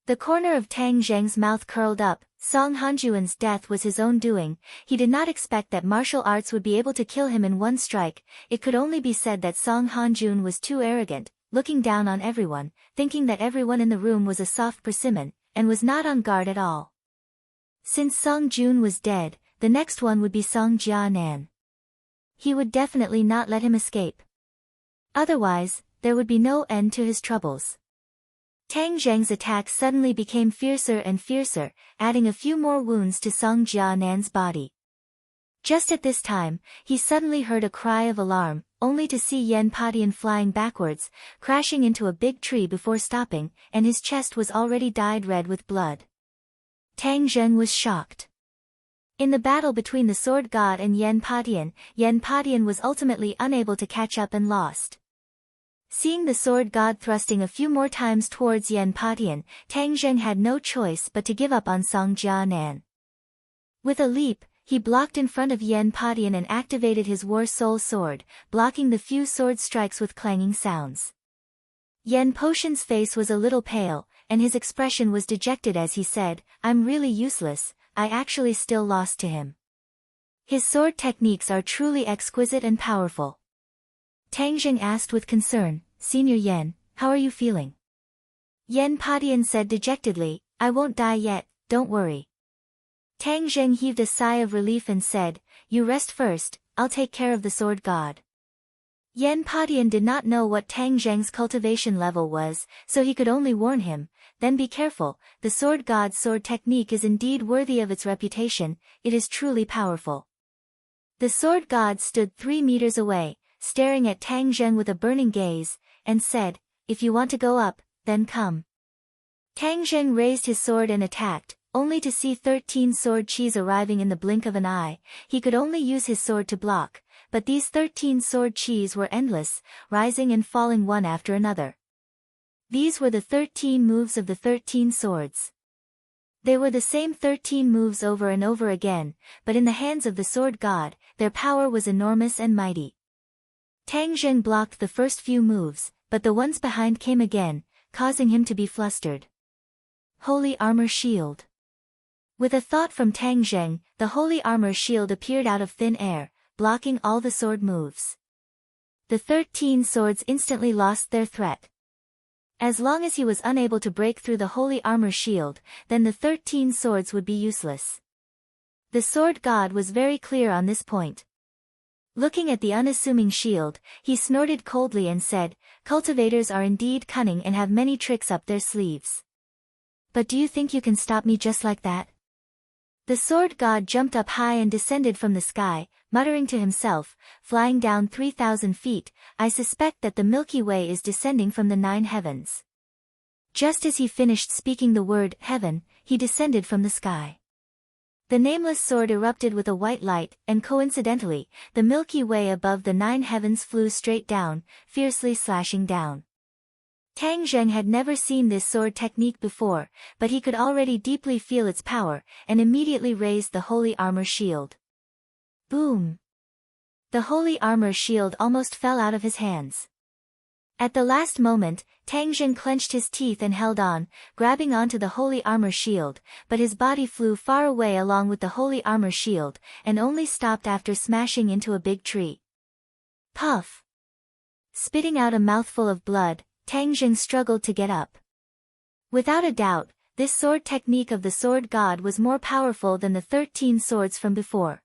The corner of Tang Zheng's mouth curled up. Song Hanjuan's death was his own doing. He did not expect that martial arts would be able to kill him in one strike. It could only be said that Song Hanjun was too arrogant, looking down on everyone, thinking that everyone in the room was a soft persimmon, and was not on guard at all. Since Song Jun was dead, the next one would be Song Jianan. He would definitely not let him escape. Otherwise, there would be no end to his troubles. Tang Zheng's attack suddenly became fiercer and fiercer, adding a few more wounds to Song Jianan's body. Just at this time, he suddenly heard a cry of alarm, only to see Yen Padian flying backwards, crashing into a big tree before stopping, and his chest was already dyed red with blood. Tang Zheng was shocked. In the battle between the Sword God and Yen Padian was ultimately unable to catch up and lost. Seeing the Sword God thrusting a few more times towards Yen Padian, Tang Zheng had no choice but to give up on Song Jianan. With a leap, he blocked in front of Yen Padian and activated his War Soul sword, blocking the few sword strikes with clanging sounds. Yen Potion's face was a little pale, and his expression was dejected as he said, "I'm really useless, I actually still lost to him." His sword techniques are truly exquisite and powerful. Tang Zheng asked with concern, "Senior Yen, how are you feeling?" Yen Padian said dejectedly, "I won't die yet, don't worry." Tang Zheng heaved a sigh of relief and said, "You rest first, I'll take care of the Sword God." Yen Padian did not know what Tang Zheng's cultivation level was, so he could only warn him, "Then be careful, the Sword God's sword technique is indeed worthy of its reputation, it is truly powerful." The Sword God stood 3 meters away, staring at Tang Zheng with a burning gaze, and said, "If you want to go up, then come." Tang Zheng raised his sword and attacked, only to see 13 sword chis arriving in the blink of an eye. He could only use his sword to block, but these 13 sword chis were endless, rising and falling one after another. These were the 13 moves of the 13 swords. They were the same 13 moves over and over again, but in the hands of the Sword God, their power was enormous and mighty. Tang Zheng blocked the first few moves, but the ones behind came again, causing him to be flustered. Holy Armor Shield. With a thought from Tang Zheng, the Holy Armor Shield appeared out of thin air, blocking all the sword moves. The 13 swords instantly lost their threat. As long as he was unable to break through the holy armor shield, then the 13 swords would be useless. The sword god was very clear on this point. Looking at the unassuming shield, he snorted coldly and said, "Cultivators are indeed cunning and have many tricks up their sleeves. But do you think you can stop me just like that?" The sword god jumped up high and descended from the sky, muttering to himself, flying down 3,000 feet, "I suspect that the Milky Way is descending from the 9 heavens." Just as he finished speaking the word, heaven, he descended from the sky. The nameless sword erupted with a white light, and coincidentally, the Milky Way above the 9 heavens flew straight down, fiercely slashing down. Tang Zheng had never seen this sword technique before, but he could already deeply feel its power, and immediately raised the holy armor shield. Boom! The holy armor shield almost fell out of his hands. At the last moment, Tang Zheng clenched his teeth and held on, grabbing onto the holy armor shield, but his body flew far away along with the holy armor shield, and only stopped after smashing into a big tree. Puff! Spitting out a mouthful of blood, Tang Zheng struggled to get up. Without a doubt, this sword technique of the sword god was more powerful than the 13 swords from before.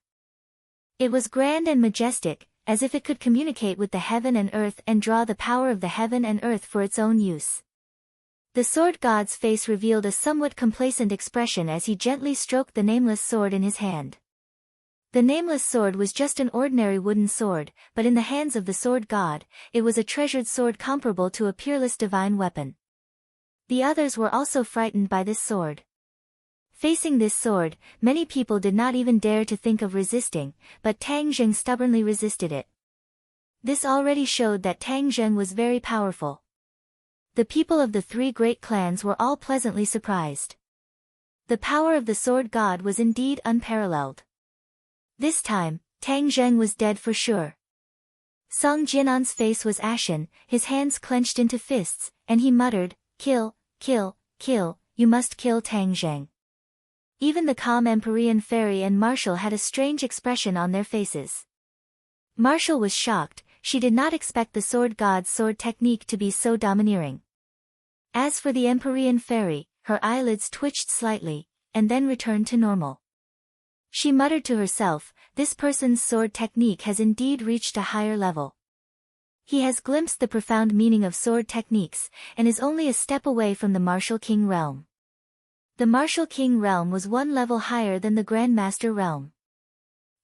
It was grand and majestic, as if it could communicate with the heaven and earth and draw the power of the heaven and earth for its own use. The sword god's face revealed a somewhat complacent expression as he gently stroked the nameless sword in his hand. The nameless sword was just an ordinary wooden sword, but in the hands of the sword god, it was a treasured sword comparable to a peerless divine weapon. The others were also frightened by this sword. Facing this sword, many people did not even dare to think of resisting, but Tang Zheng stubbornly resisted it. This already showed that Tang Zheng was very powerful. The people of the 3 great clans were all pleasantly surprised. The power of the sword god was indeed unparalleled. This time, Tang Zheng was dead for sure. Song Jianan's face was ashen, his hands clenched into fists, and he muttered, "Kill, kill, kill, you must kill Tang Zheng." Even the calm Empyrean fairy and Marshall had a strange expression on their faces. Marshall was shocked, she did not expect the sword god's sword technique to be so domineering. As for the Empyrean fairy, her eyelids twitched slightly, and then returned to normal. She muttered to herself, "This person's sword technique has indeed reached a higher level. He has glimpsed the profound meaning of sword techniques, and is only a step away from the Martial King realm." The Martial King realm was 1 level higher than the Grandmaster realm.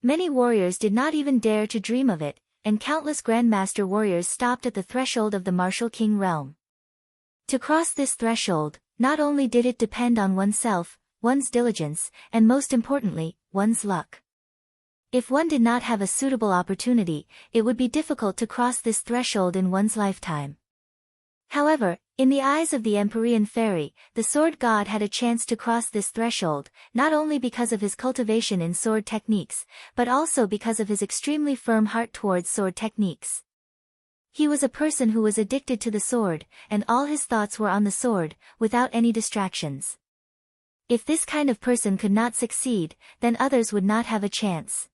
Many warriors did not even dare to dream of it, and countless Grandmaster warriors stopped at the threshold of the Martial King realm. To cross this threshold, not only did it depend on oneself, one's diligence, and most importantly, one's luck. If one did not have a suitable opportunity, it would be difficult to cross this threshold in one's lifetime. However, in the eyes of the Empyrean fairy, the sword god had a chance to cross this threshold, not only because of his cultivation in sword techniques, but also because of his extremely firm heart towards sword techniques. He was a person who was addicted to the sword, and all his thoughts were on the sword, without any distractions. If this kind of person could not succeed, then others would not have a chance.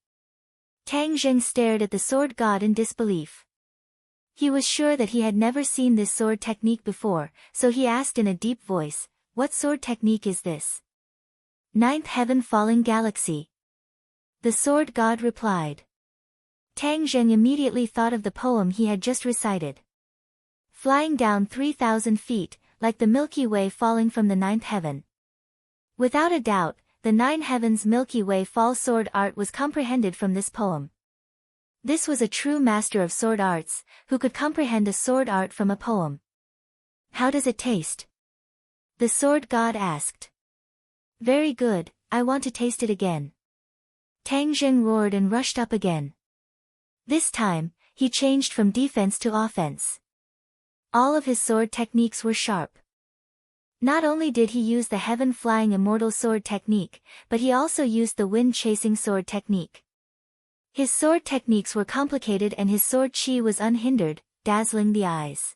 Tang Zheng stared at the sword god in disbelief. He was sure that he had never seen this sword technique before, so he asked in a deep voice, "What sword technique is this?" "Ninth heaven falling galaxy." The sword god replied. Tang Zheng immediately thought of the poem he had just recited. Flying down 3,000 feet, like the Milky Way falling from the 9th heaven. Without a doubt, the 9 heavens Milky Way fall sword art was comprehended from this poem. This was a true master of sword arts, who could comprehend a sword art from a poem. "How does it taste?" the sword god asked. "Very good, I want to taste it again." Tang Zheng roared and rushed up again. This time, he changed from defense to offense. All of his sword techniques were sharp. Not only did he use the heaven-flying immortal sword technique, but he also used the wind-chasing sword technique. His sword techniques were complicated and his sword chi was unhindered, dazzling the eyes.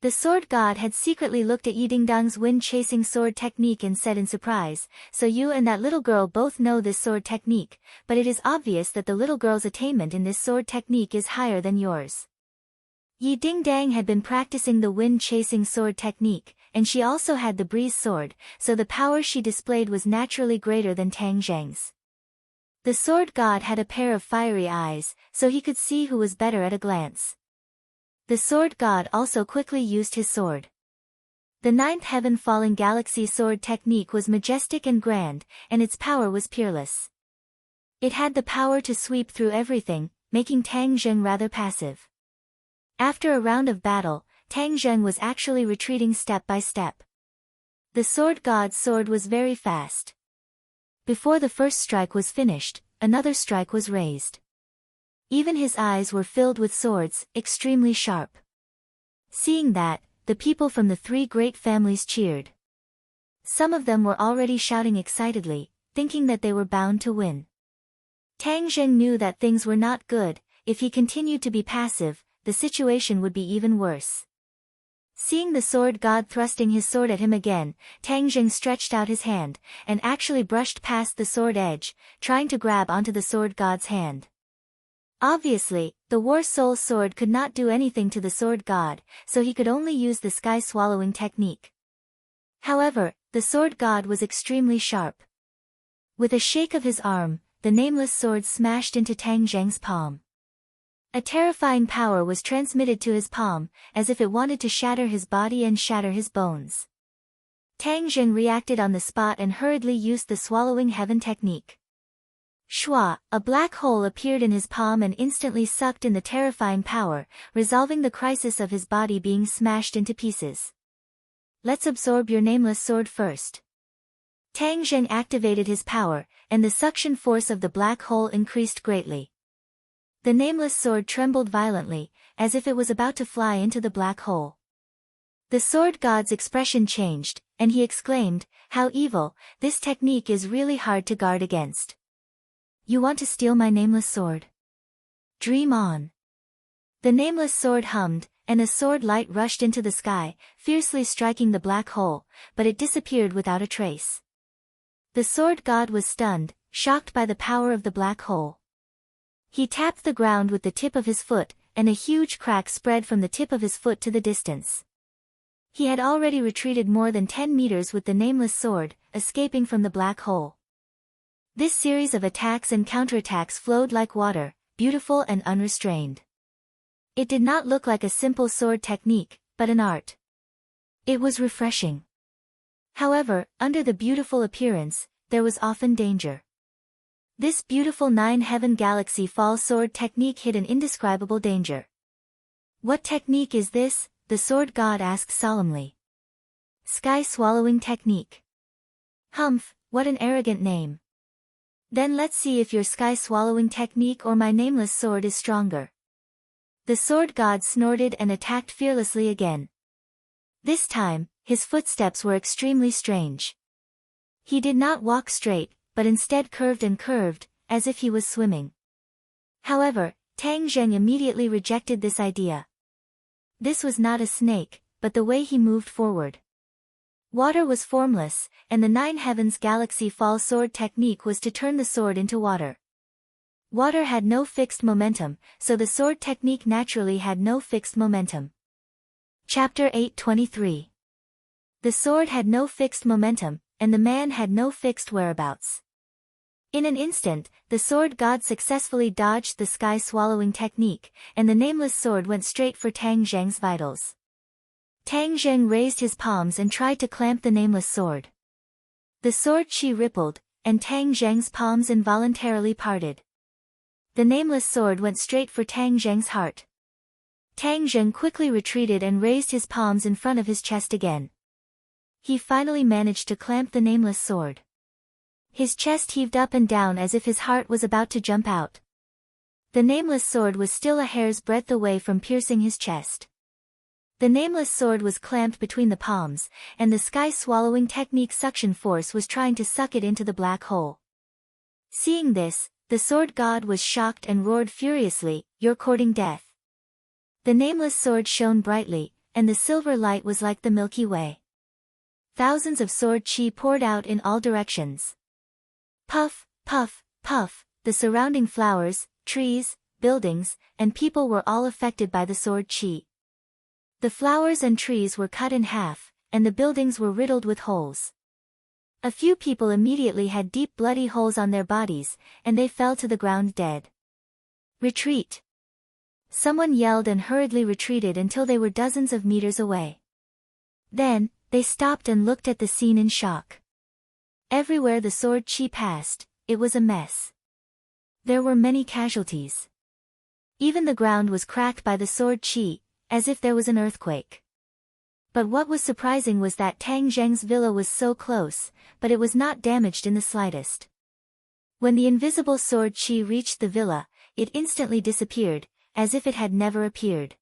The sword god had secretly looked at Yidingdang's wind-chasing sword technique and said in surprise, "So you and that little girl both know this sword technique, but it is obvious that the little girl's attainment in this sword technique is higher than yours." Yi Dingdang had been practicing the wind-chasing sword technique, and she also had the breeze sword, so the power she displayed was naturally greater than Tang Zheng's. The sword god had a pair of fiery eyes, so he could see who was better at a glance. The sword god also quickly used his sword. The ninth heaven falling galaxy sword technique was majestic and grand, and its power was peerless. It had the power to sweep through everything, making Tang Zheng rather passive. After a round of battle, Tang Zheng was actually retreating step by step. The sword god's sword was very fast. Before the first strike was finished, another strike was raised. Even his eyes were filled with swords, extremely sharp. Seeing that, the people from the three great families cheered. Some of them were already shouting excitedly, thinking that they were bound to win. Tang Zheng knew that things were not good. If he continued to be passive, the situation would be even worse. Seeing the sword god thrusting his sword at him again, Tang Zheng stretched out his hand, and actually brushed past the sword edge, trying to grab onto the sword god's hand. Obviously, the War Soul sword could not do anything to the sword god, so he could only use the sky swallowing technique. However, the sword god was extremely sharp. With a shake of his arm, the nameless sword smashed into Tang Zheng's palm. A terrifying power was transmitted to his palm, as if it wanted to shatter his body and shatter his bones. Tang Zheng reacted on the spot and hurriedly used the swallowing heaven technique. Shua, a black hole appeared in his palm and instantly sucked in the terrifying power, resolving the crisis of his body being smashed into pieces. Let's absorb your nameless sword first. Tang Zheng activated his power, and the suction force of the black hole increased greatly. The nameless sword trembled violently, as if it was about to fly into the black hole. The sword god's expression changed, and he exclaimed, "How evil, this technique is really hard to guard against. You want to steal my nameless sword? Dream on." The nameless sword hummed, and a sword light rushed into the sky, fiercely striking the black hole, but it disappeared without a trace. The sword god was stunned, shocked by the power of the black hole. He tapped the ground with the tip of his foot, and a huge crack spread from the tip of his foot to the distance. He had already retreated more than 10 meters with the nameless sword, escaping from the black hole. This series of attacks and counterattacks flowed like water, beautiful and unrestrained. It did not look like a simple sword technique, but an art. It was refreshing. However, under the beautiful appearance, there was often danger. This beautiful nine-heaven galaxy fall sword technique hid an indescribable danger. "What technique is this?" the sword god asked solemnly. "Sky swallowing technique." "Humph, what an arrogant name. Then let's see if your sky swallowing technique or my nameless sword is stronger." The sword god snorted and attacked fearlessly again. This time, his footsteps were extremely strange. He did not walk straight, but instead curved and curved, as if he was swimming. However, Tang Zheng immediately rejected this idea. This was not a snake, but the way he moved forward. Water was formless, and the nine heavens galaxy fall sword technique was to turn the sword into water. Water had no fixed momentum, so the sword technique naturally had no fixed momentum. Chapter 8:23. The sword had no fixed momentum, and the man had no fixed whereabouts. In an instant, the sword god successfully dodged the sky swallowing technique, and the nameless sword went straight for Tang Zheng's vitals. Tang Zheng raised his palms and tried to clamp the nameless sword. The sword chi rippled, and Tang Zheng's palms involuntarily parted. The nameless sword went straight for Tang Zheng's heart. Tang Zheng quickly retreated and raised his palms in front of his chest again. He finally managed to clamp the nameless sword. His chest heaved up and down as if his heart was about to jump out. The nameless sword was still a hair's breadth away from piercing his chest. The nameless sword was clamped between the palms, and the sky-swallowing technique suction force was trying to suck it into the black hole. Seeing this, the sword god was shocked and roared furiously, "You're courting death." The nameless sword shone brightly, and the silver light was like the Milky Way. Thousands of sword chi poured out in all directions. Puff, puff, puff, the surrounding flowers, trees, buildings, and people were all affected by the sword chi. The flowers and trees were cut in half, and the buildings were riddled with holes. A few people immediately had deep bloody holes on their bodies, and they fell to the ground dead. Retreat! Someone yelled and hurriedly retreated until they were dozens of meters away. Then, they stopped and looked at the scene in shock. Everywhere the sword chi passed, it was a mess. There were many casualties. Even the ground was cracked by the sword chi, as if there was an earthquake. But what was surprising was that Tang Zheng's villa was so close, but it was not damaged in the slightest. When the invisible sword chi reached the villa, it instantly disappeared, as if it had never appeared.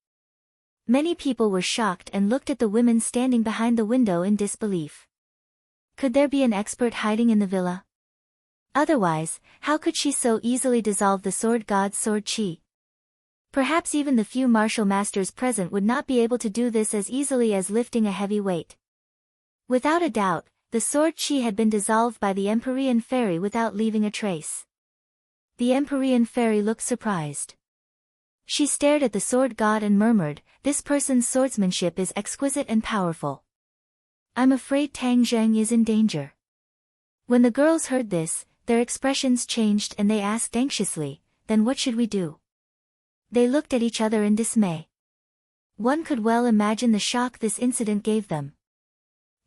Many people were shocked and looked at the women standing behind the window in disbelief. Could there be an expert hiding in the villa? Otherwise, how could she so easily dissolve the sword god's sword chi? Perhaps even the few martial masters present would not be able to do this as easily as lifting a heavy weight. Without a doubt, the sword chi had been dissolved by the Empyrean fairy without leaving a trace. The Empyrean fairy looked surprised. She stared at the sword god and murmured, "This person's swordsmanship is exquisite and powerful. I'm afraid Tang Zheng is in danger." When the girls heard this, their expressions changed and they asked anxiously, "Then what should we do?" They looked at each other in dismay. One could well imagine the shock this incident gave them.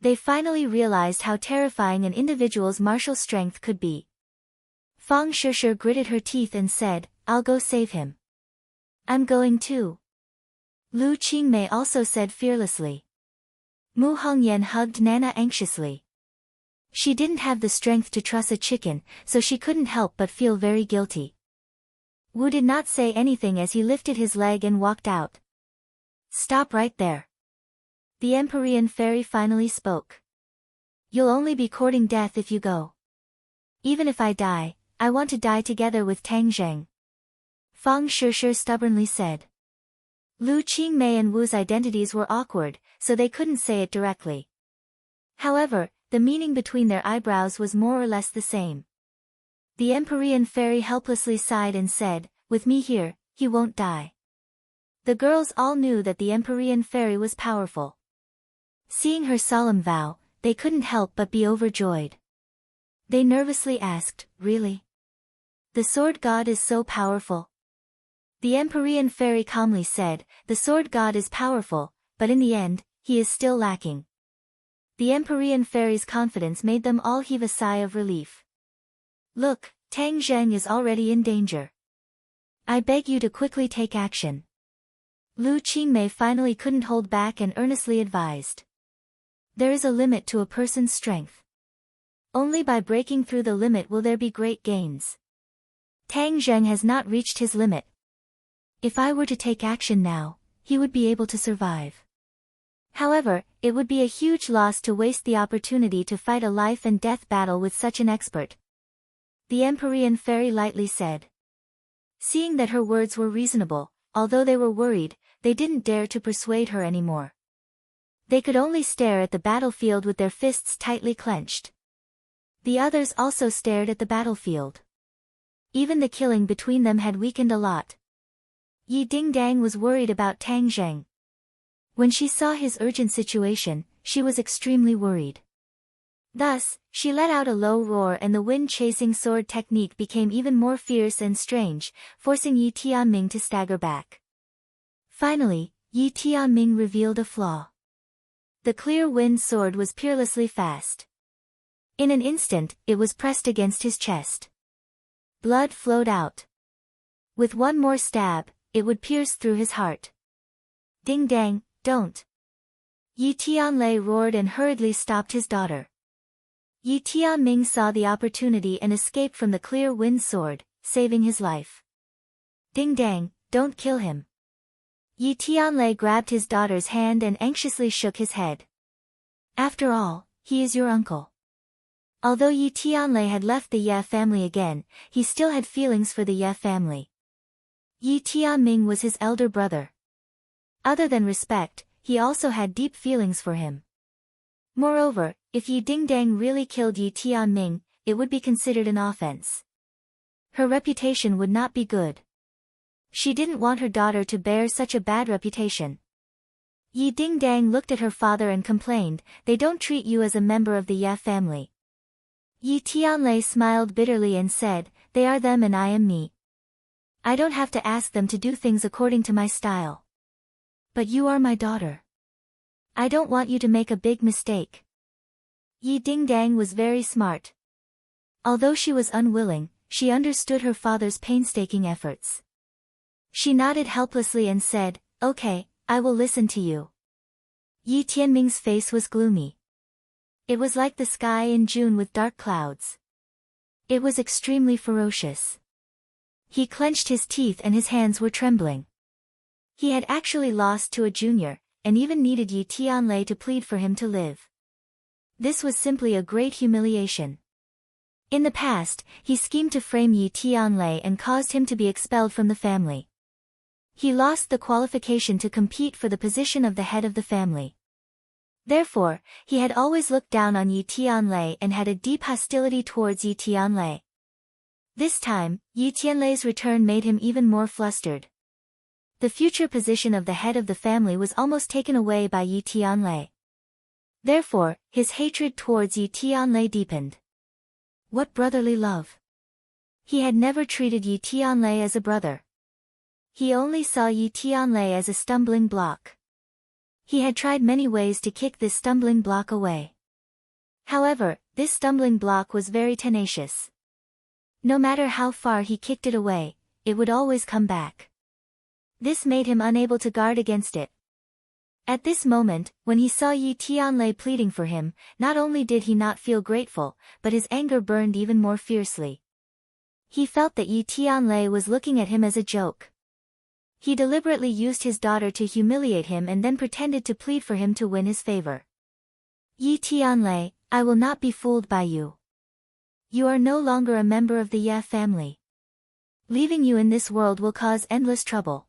They finally realized how terrifying an individual's martial strength could be. Fang Shishir gritted her teeth and said, "I'll go save him." "I'm going too." Lu Qingmei also said fearlessly. Mu Hongyan hugged Nana anxiously. She didn't have the strength to truss a chicken, so she couldn't help but feel very guilty. Wu did not say anything as he lifted his leg and walked out. "Stop right there." The Empyrean fairy finally spoke. "You'll only be courting death if you go. Even if I die, I want to die together with Tang Zheng." Fang Shishir stubbornly said. Lu Qingmei and Wu's identities were awkward, so they couldn't say it directly. However, the meaning between their eyebrows was more or less the same. The Empyrean fairy helplessly sighed and said, "With me here, he won't die." The girls all knew that the Empyrean fairy was powerful. Seeing her solemn vow, they couldn't help but be overjoyed. They nervously asked, "Really? The sword god is so powerful?" The Empyrean fairy calmly said, "The sword god is powerful, but in the end, he is still lacking." The Empyrean fairy's confidence made them all heave a sigh of relief. "Look, Tang Zheng is already in danger. I beg you to quickly take action." Lu Qingmei finally couldn't hold back and earnestly advised. "There is a limit to a person's strength. Only by breaking through the limit will there be great gains. Tang Zheng has not reached his limit. If I were to take action now, he would be able to survive. However, it would be a huge loss to waste the opportunity to fight a life and death battle with such an expert." The Empyrean fairy lightly said. Seeing that her words were reasonable, although they were worried, they didn't dare to persuade her anymore. They could only stare at the battlefield with their fists tightly clenched. The others also stared at the battlefield. Even the killing between them had weakened a lot. Yi Dingdang was worried about Tang Zheng. When she saw his urgent situation, she was extremely worried. Thus, she let out a low roar and the wind-chasing sword technique became even more fierce and strange, forcing Yi Tianming to stagger back. Finally, Yi Tianming revealed a flaw. The clear wind sword was peerlessly fast. In an instant, it was pressed against his chest. Blood flowed out. With one more stab, it would pierce through his heart. "Ding Dang, don't!" Yi Tianlei roared and hurriedly stopped his daughter. Yi Tianming saw the opportunity and escaped from the clear wind sword, saving his life. "Ding Dang, don't kill him." Yi Tianlei grabbed his daughter's hand and anxiously shook his head. "After all, he is your uncle." Although Yi Tianlei had left the Ye family again, he still had feelings for the Ye family. Yi Tianming was his elder brother. Other than respect, he also had deep feelings for him. Moreover, if Yi Dingdang really killed Yi Tianming, it would be considered an offense. Her reputation would not be good. She didn't want her daughter to bear such a bad reputation. Yi Dingdang looked at her father and complained, "They don't treat you as a member of the Ye family." Yi Tianlei smiled bitterly and said, "They are them and I am me. I don't have to ask them to do things according to my style. But you are my daughter. I don't want you to make a big mistake." Yi Dingdang was very smart. Although she was unwilling, she understood her father's painstaking efforts. She nodded helplessly and said, "Okay, I will listen to you." Yi Tianming's face was gloomy. It was like the sky in June with dark clouds. It was extremely ferocious. He clenched his teeth and his hands were trembling. He had actually lost to a junior, and even needed Yi Tianlei to plead for him to live. This was simply a great humiliation. In the past, he schemed to frame Yi Tianlei and caused him to be expelled from the family. He lost the qualification to compete for the position of the head of the family. Therefore, he had always looked down on Yi Tianlei and had a deep hostility towards Yi Tianlei. This time, Yi Tianlei's return made him even more flustered. The future position of the head of the family was almost taken away by Yi Tianlei. Therefore, his hatred towards Yi Tianlei deepened. What brotherly love! He had never treated Yi Tianlei as a brother. He only saw Yi Tianlei as a stumbling block. He had tried many ways to kick this stumbling block away. However, this stumbling block was very tenacious. No matter how far he kicked it away, it would always come back. This made him unable to guard against it. At this moment, when he saw Yi Tianlei pleading for him, not only did he not feel grateful, but his anger burned even more fiercely. He felt that Yi Tianlei was looking at him as a joke. He deliberately used his daughter to humiliate him and then pretended to plead for him to win his favor. Yi Tianlei, I will not be fooled by you. You are no longer a member of the Ye family. Leaving you in this world will cause endless trouble.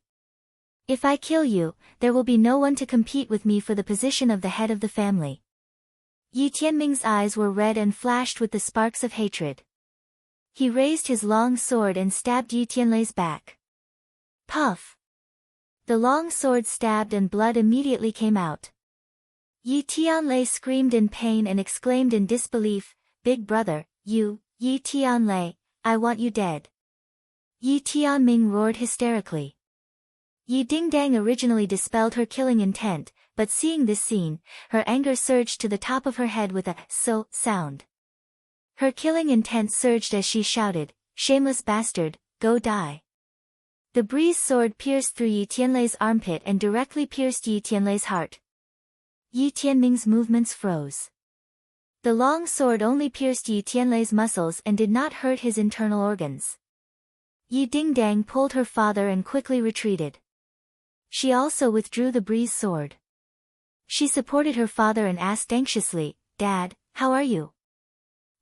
If I kill you, there will be no one to compete with me for the position of the head of the family. Yi Tianming's eyes were red and flashed with the sparks of hatred. He raised his long sword and stabbed Yi Tianlei's back. Puff! The long sword stabbed and blood immediately came out. Yi Tianlei screamed in pain and exclaimed in disbelief, "Big brother, you, Yi Tianlei, I want you dead." Yi Tianming roared hysterically. Yi Dingdang originally dispelled her killing intent, but seeing this scene, her anger surged to the top of her head with a "so" sound. Her killing intent surged as she shouted, "Shameless bastard, go die." The breeze sword pierced through Yi Tianlei's armpit and directly pierced Yi Tianlei's heart. Yi Tianming's movements froze. The long sword only pierced Yi Tianlei's muscles and did not hurt his internal organs. Yi Dingdang pulled her father and quickly retreated. She also withdrew the breeze sword. She supported her father and asked anxiously, "Dad, how are you?"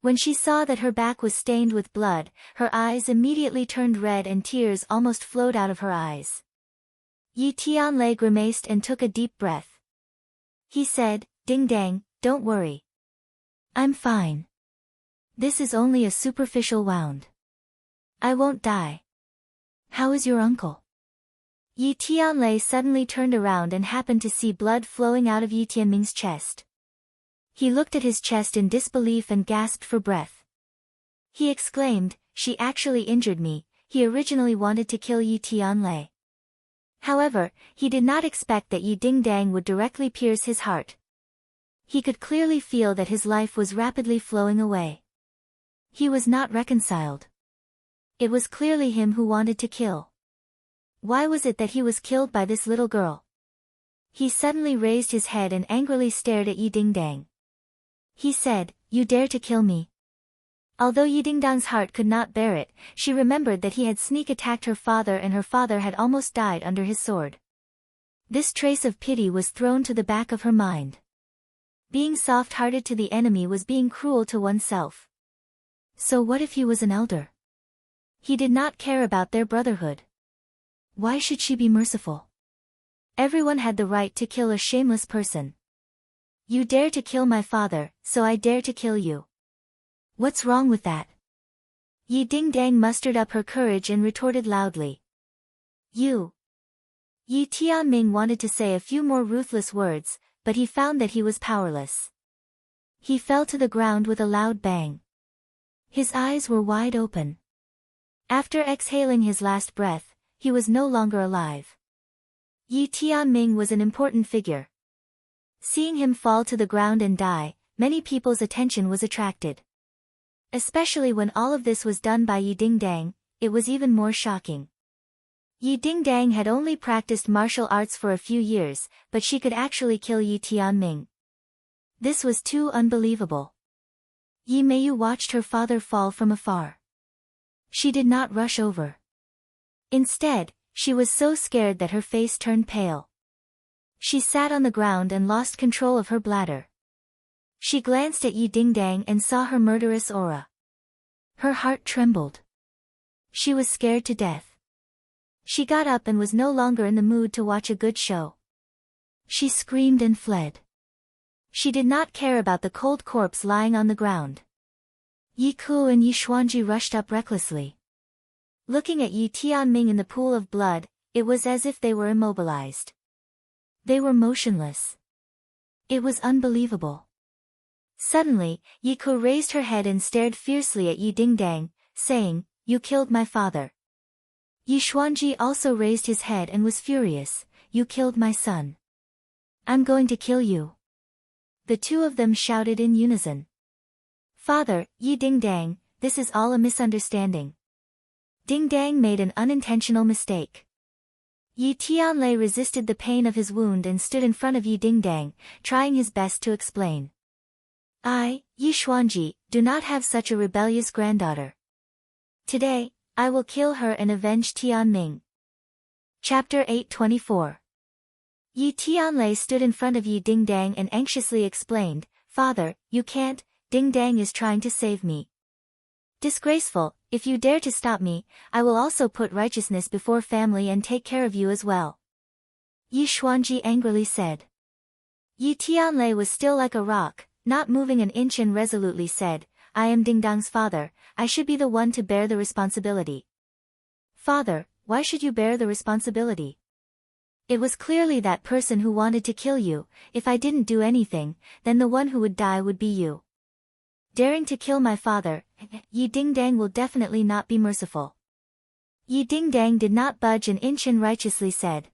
When she saw that her back was stained with blood, her eyes immediately turned red and tears almost flowed out of her eyes. Yi Tianlei grimaced and took a deep breath. He said, "Dingdang, don't worry. I'm fine. This is only a superficial wound. I won't die. How is your uncle?" Yi Tianlei suddenly turned around and happened to see blood flowing out of Yi Tianming's chest. He looked at his chest in disbelief and gasped for breath. He exclaimed, "She actually injured me." He originally wanted to kill Yi Tianlei. However, he did not expect that Yi Dingdang would directly pierce his heart. He could clearly feel that his life was rapidly flowing away. He was not reconciled. It was clearly him who wanted to kill. Why was it that he was killed by this little girl? He suddenly raised his head and angrily stared at Yi Dingdang. He said, "You dare to kill me?" Although Yi Dingdang's heart could not bear it, she remembered that he had sneak attacked her father and her father had almost died under his sword. This trace of pity was thrown to the back of her mind. Being soft-hearted to the enemy was being cruel to oneself. So what if he was an elder? He did not care about their brotherhood. Why should she be merciful? Everyone had the right to kill a shameless person. You dare to kill my father, so I dare to kill you. What's wrong with that? Yi Dingdang mustered up her courage and retorted loudly. You Yi Tianming wanted to say a few more ruthless words, but he found that he was powerless. He fell to the ground with a loud bang. His eyes were wide open. After exhaling his last breath, he was no longer alive. Yi Tianming was an important figure. Seeing him fall to the ground and die, many people's attention was attracted. Especially when all of this was done by Yi Dingdang, it was even more shocking. Yi Dingdang had only practiced martial arts for a few years, but she could actually kill Yi Tianming. This was too unbelievable. Yi Meiyu watched her father fall from afar. She did not rush over. Instead, she was so scared that her face turned pale. She sat on the ground and lost control of her bladder. She glanced at Yi Dingdang and saw her murderous aura. Her heart trembled. She was scared to death. She got up and was no longer in the mood to watch a good show. She screamed and fled. She did not care about the cold corpse lying on the ground. Yi Ku and Yi Xuanji rushed up recklessly. Looking at Yi Tianming in the pool of blood, it was as if they were immobilized. They were motionless. It was unbelievable. Suddenly, Yi Ku raised her head and stared fiercely at Yi Dingdang, saying, "You killed my father." Yi Xuanji also raised his head and was furious, "You killed my son. I'm going to kill you." The two of them shouted in unison. "Father, Yi Dingdang, this is all a misunderstanding." Dingdang made an unintentional mistake. Yi Tianlei resisted the pain of his wound and stood in front of Yi Dingdang, trying his best to explain. "I, Yi Xuanji, do not have such a rebellious granddaughter. Today, I will kill her and avenge Tianming." Chapter 824. Yi Tianlei stood in front of Yi Dingdang and anxiously explained, "Father, you can't, Dingdang is trying to save me. Disgraceful, if you dare to stop me, I will also put righteousness before family and take care of you as well." Yi Xuanji angrily said. Yi Tianlei was still like a rock, not moving an inch, and resolutely said, "I am Dingdang's father, I should be the one to bear the responsibility." "Father, why should you bear the responsibility? It was clearly that person who wanted to kill you. If I didn't do anything, then the one who would die would be you. Daring to kill my father, Yi Dingdang will definitely not be merciful." Yi Dingdang did not budge an inch and righteously said,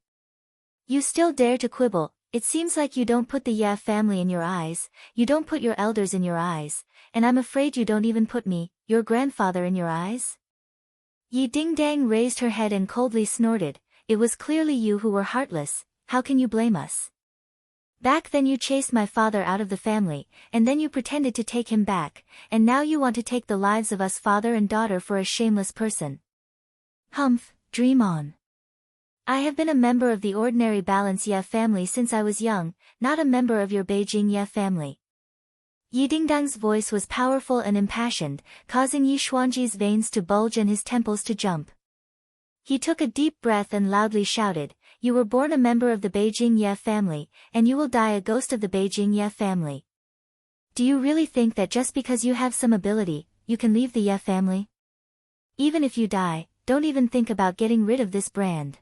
"You still dare to quibble. It seems like you don't put the Ye family in your eyes, you don't put your elders in your eyes, and I'm afraid you don't even put me, your grandfather, in your eyes?" Yi Dingdang raised her head and coldly snorted, "It was clearly you who were heartless, how can you blame us? Back then you chased my father out of the family, and then you pretended to take him back, and now you want to take the lives of us father and daughter for a shameless person. Humph, dream on. I have been a member of the ordinary Balance Ye family since I was young, not a member of your Beijing Ye family." Yi Dingdang's voice was powerful and impassioned, causing Yi Xuanji's veins to bulge and his temples to jump. He took a deep breath and loudly shouted, "You were born a member of the Beijing Ye family, and you will die a ghost of the Beijing Ye family. Do you really think that just because you have some ability, you can leave the Ye family? Even if you die, don't even think about getting rid of this brand.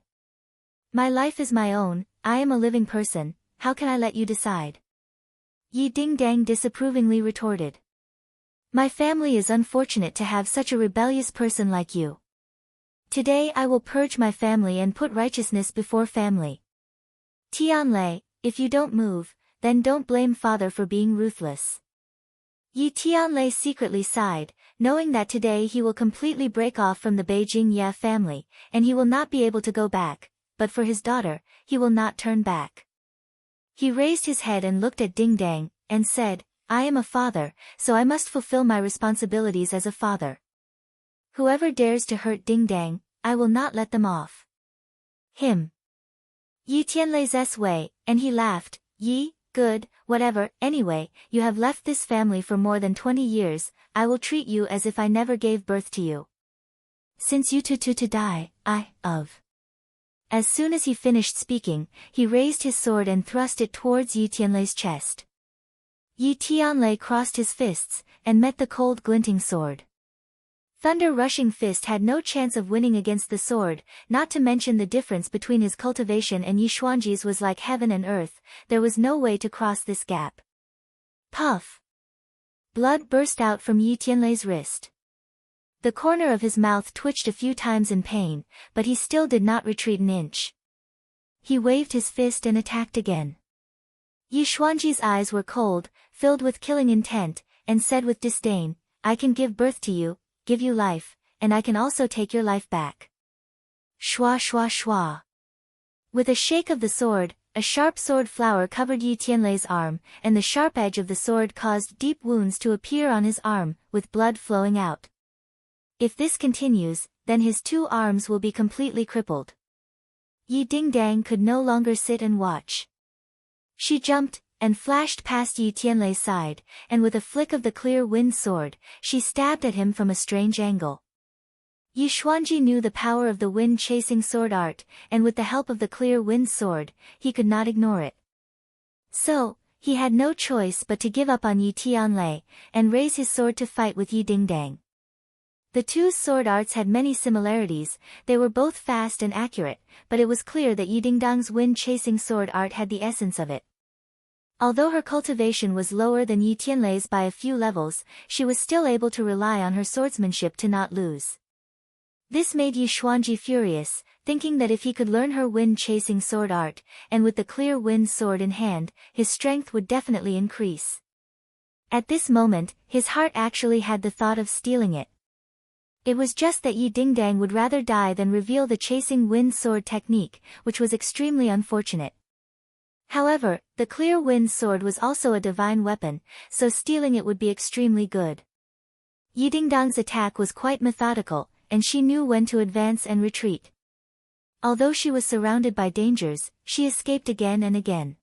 My life is my own, I am a living person, how can I let you decide?" Yi Dingdang disapprovingly retorted. "My family is unfortunate to have such a rebellious person like you. Today I will purge my family and put righteousness before family. Tianlei, if you don't move, then don't blame father for being ruthless." Yi Tianlei secretly sighed, knowing that today he will completely break off from the Beijing Ye family, and he will not be able to go back, but for his daughter, he will not turn back. He raised his head and looked at Dingdang, and said, "I am a father, so I must fulfill my responsibilities as a father. Whoever dares to hurt Dingdang, I will not let them off." Him. Yi Tianlei's way, and he laughed, "Yi, good, whatever, anyway, you have left this family for more than 20 years, I will treat you as if I never gave birth to you. Since you two to die, of." As soon as he finished speaking, he raised his sword and thrust it towards Yi Tianlei's chest. Yi Tianlei crossed his fists, and met the cold glinting sword. Thunder-rushing fist had no chance of winning against the sword, not to mention the difference between his cultivation and Yi Xuanji's was like heaven and earth, there was no way to cross this gap. Puff! Blood burst out from Yi Tianlei's wrist. The corner of his mouth twitched a few times in pain, but he still did not retreat an inch. He waved his fist and attacked again. Yi Xuanji's eyes were cold, filled with killing intent, and said with disdain, "I can give birth to you, give you life, and I can also take your life back." Shua shua shua. With a shake of the sword, a sharp sword flower covered Yi Tianlei's arm, and the sharp edge of the sword caused deep wounds to appear on his arm, with blood flowing out. If this continues, then his 2 arms will be completely crippled. Yi Dingdang could no longer sit and watch. She jumped, and flashed past Yi Tianlei's side, and with a flick of the clear wind sword, she stabbed at him from a strange angle. Yi Xuanji knew the power of the wind-chasing sword art, and with the help of the clear wind sword, he could not ignore it. So, he had no choice but to give up on Yi Tianlei, and raise his sword to fight with Yi Dingdang. The two sword arts had many similarities, they were both fast and accurate, but it was clear that Yi Dingdang's wind-chasing sword art had the essence of it. Although her cultivation was lower than Yi Tianlei's by a few levels, she was still able to rely on her swordsmanship to not lose. This made Yi Xuanji furious, thinking that if he could learn her wind-chasing sword art, and with the clear wind sword in hand, his strength would definitely increase. At this moment, his heart actually had the thought of stealing it. It was just that Yi Dingdang would rather die than reveal the chasing wind sword technique, which was extremely unfortunate. However, the clear wind sword was also a divine weapon, so stealing it would be extremely good. Yi Dingdang's attack was quite methodical, and she knew when to advance and retreat. Although she was surrounded by dangers, she escaped again and again.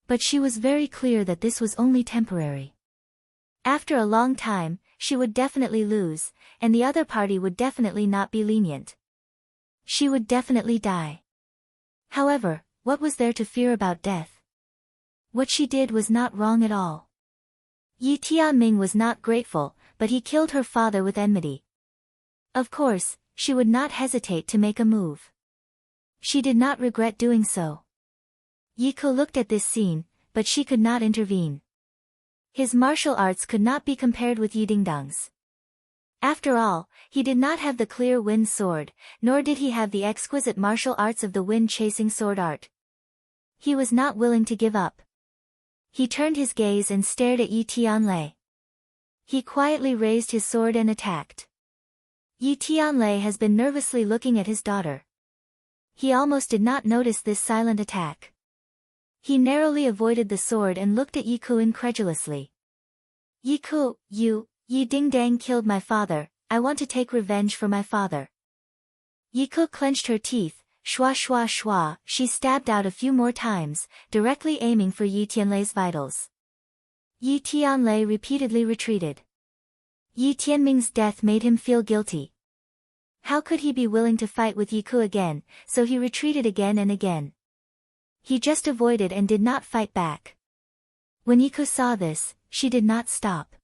But she was very clear that this was only temporary. After a long time, she would definitely lose, and the other party would definitely not be lenient. She would definitely die. However, what was there to fear about death? What she did was not wrong at all. Yi Tianming was not grateful, but he killed her father with enmity. Of course, she would not hesitate to make a move. She did not regret doing so. Yi Ke looked at this scene, but she could not intervene. His martial arts could not be compared with Yi Dingdang's. After all, he did not have the clear wind sword, nor did he have the exquisite martial arts of the wind-chasing sword art. He was not willing to give up. He turned his gaze and stared at Yi Tianlei. He quietly raised his sword and attacked. Yi Tianlei has been nervously looking at his daughter. He almost did not notice this silent attack. He narrowly avoided the sword and looked at Yi Ke incredulously. Yi Ke, Yi Dingdang killed my father, I want to take revenge for my father. Yi Ke clenched her teeth, shua shua shua, she stabbed out a few more times, directly aiming for Yi Tianlei's vitals. Yi Tianlei repeatedly retreated. Yi Tianming's death made him feel guilty. How could he be willing to fight with Yi Ke again, so he retreated again and again. He just avoided and did not fight back. When Yi Ke saw this, she did not stop.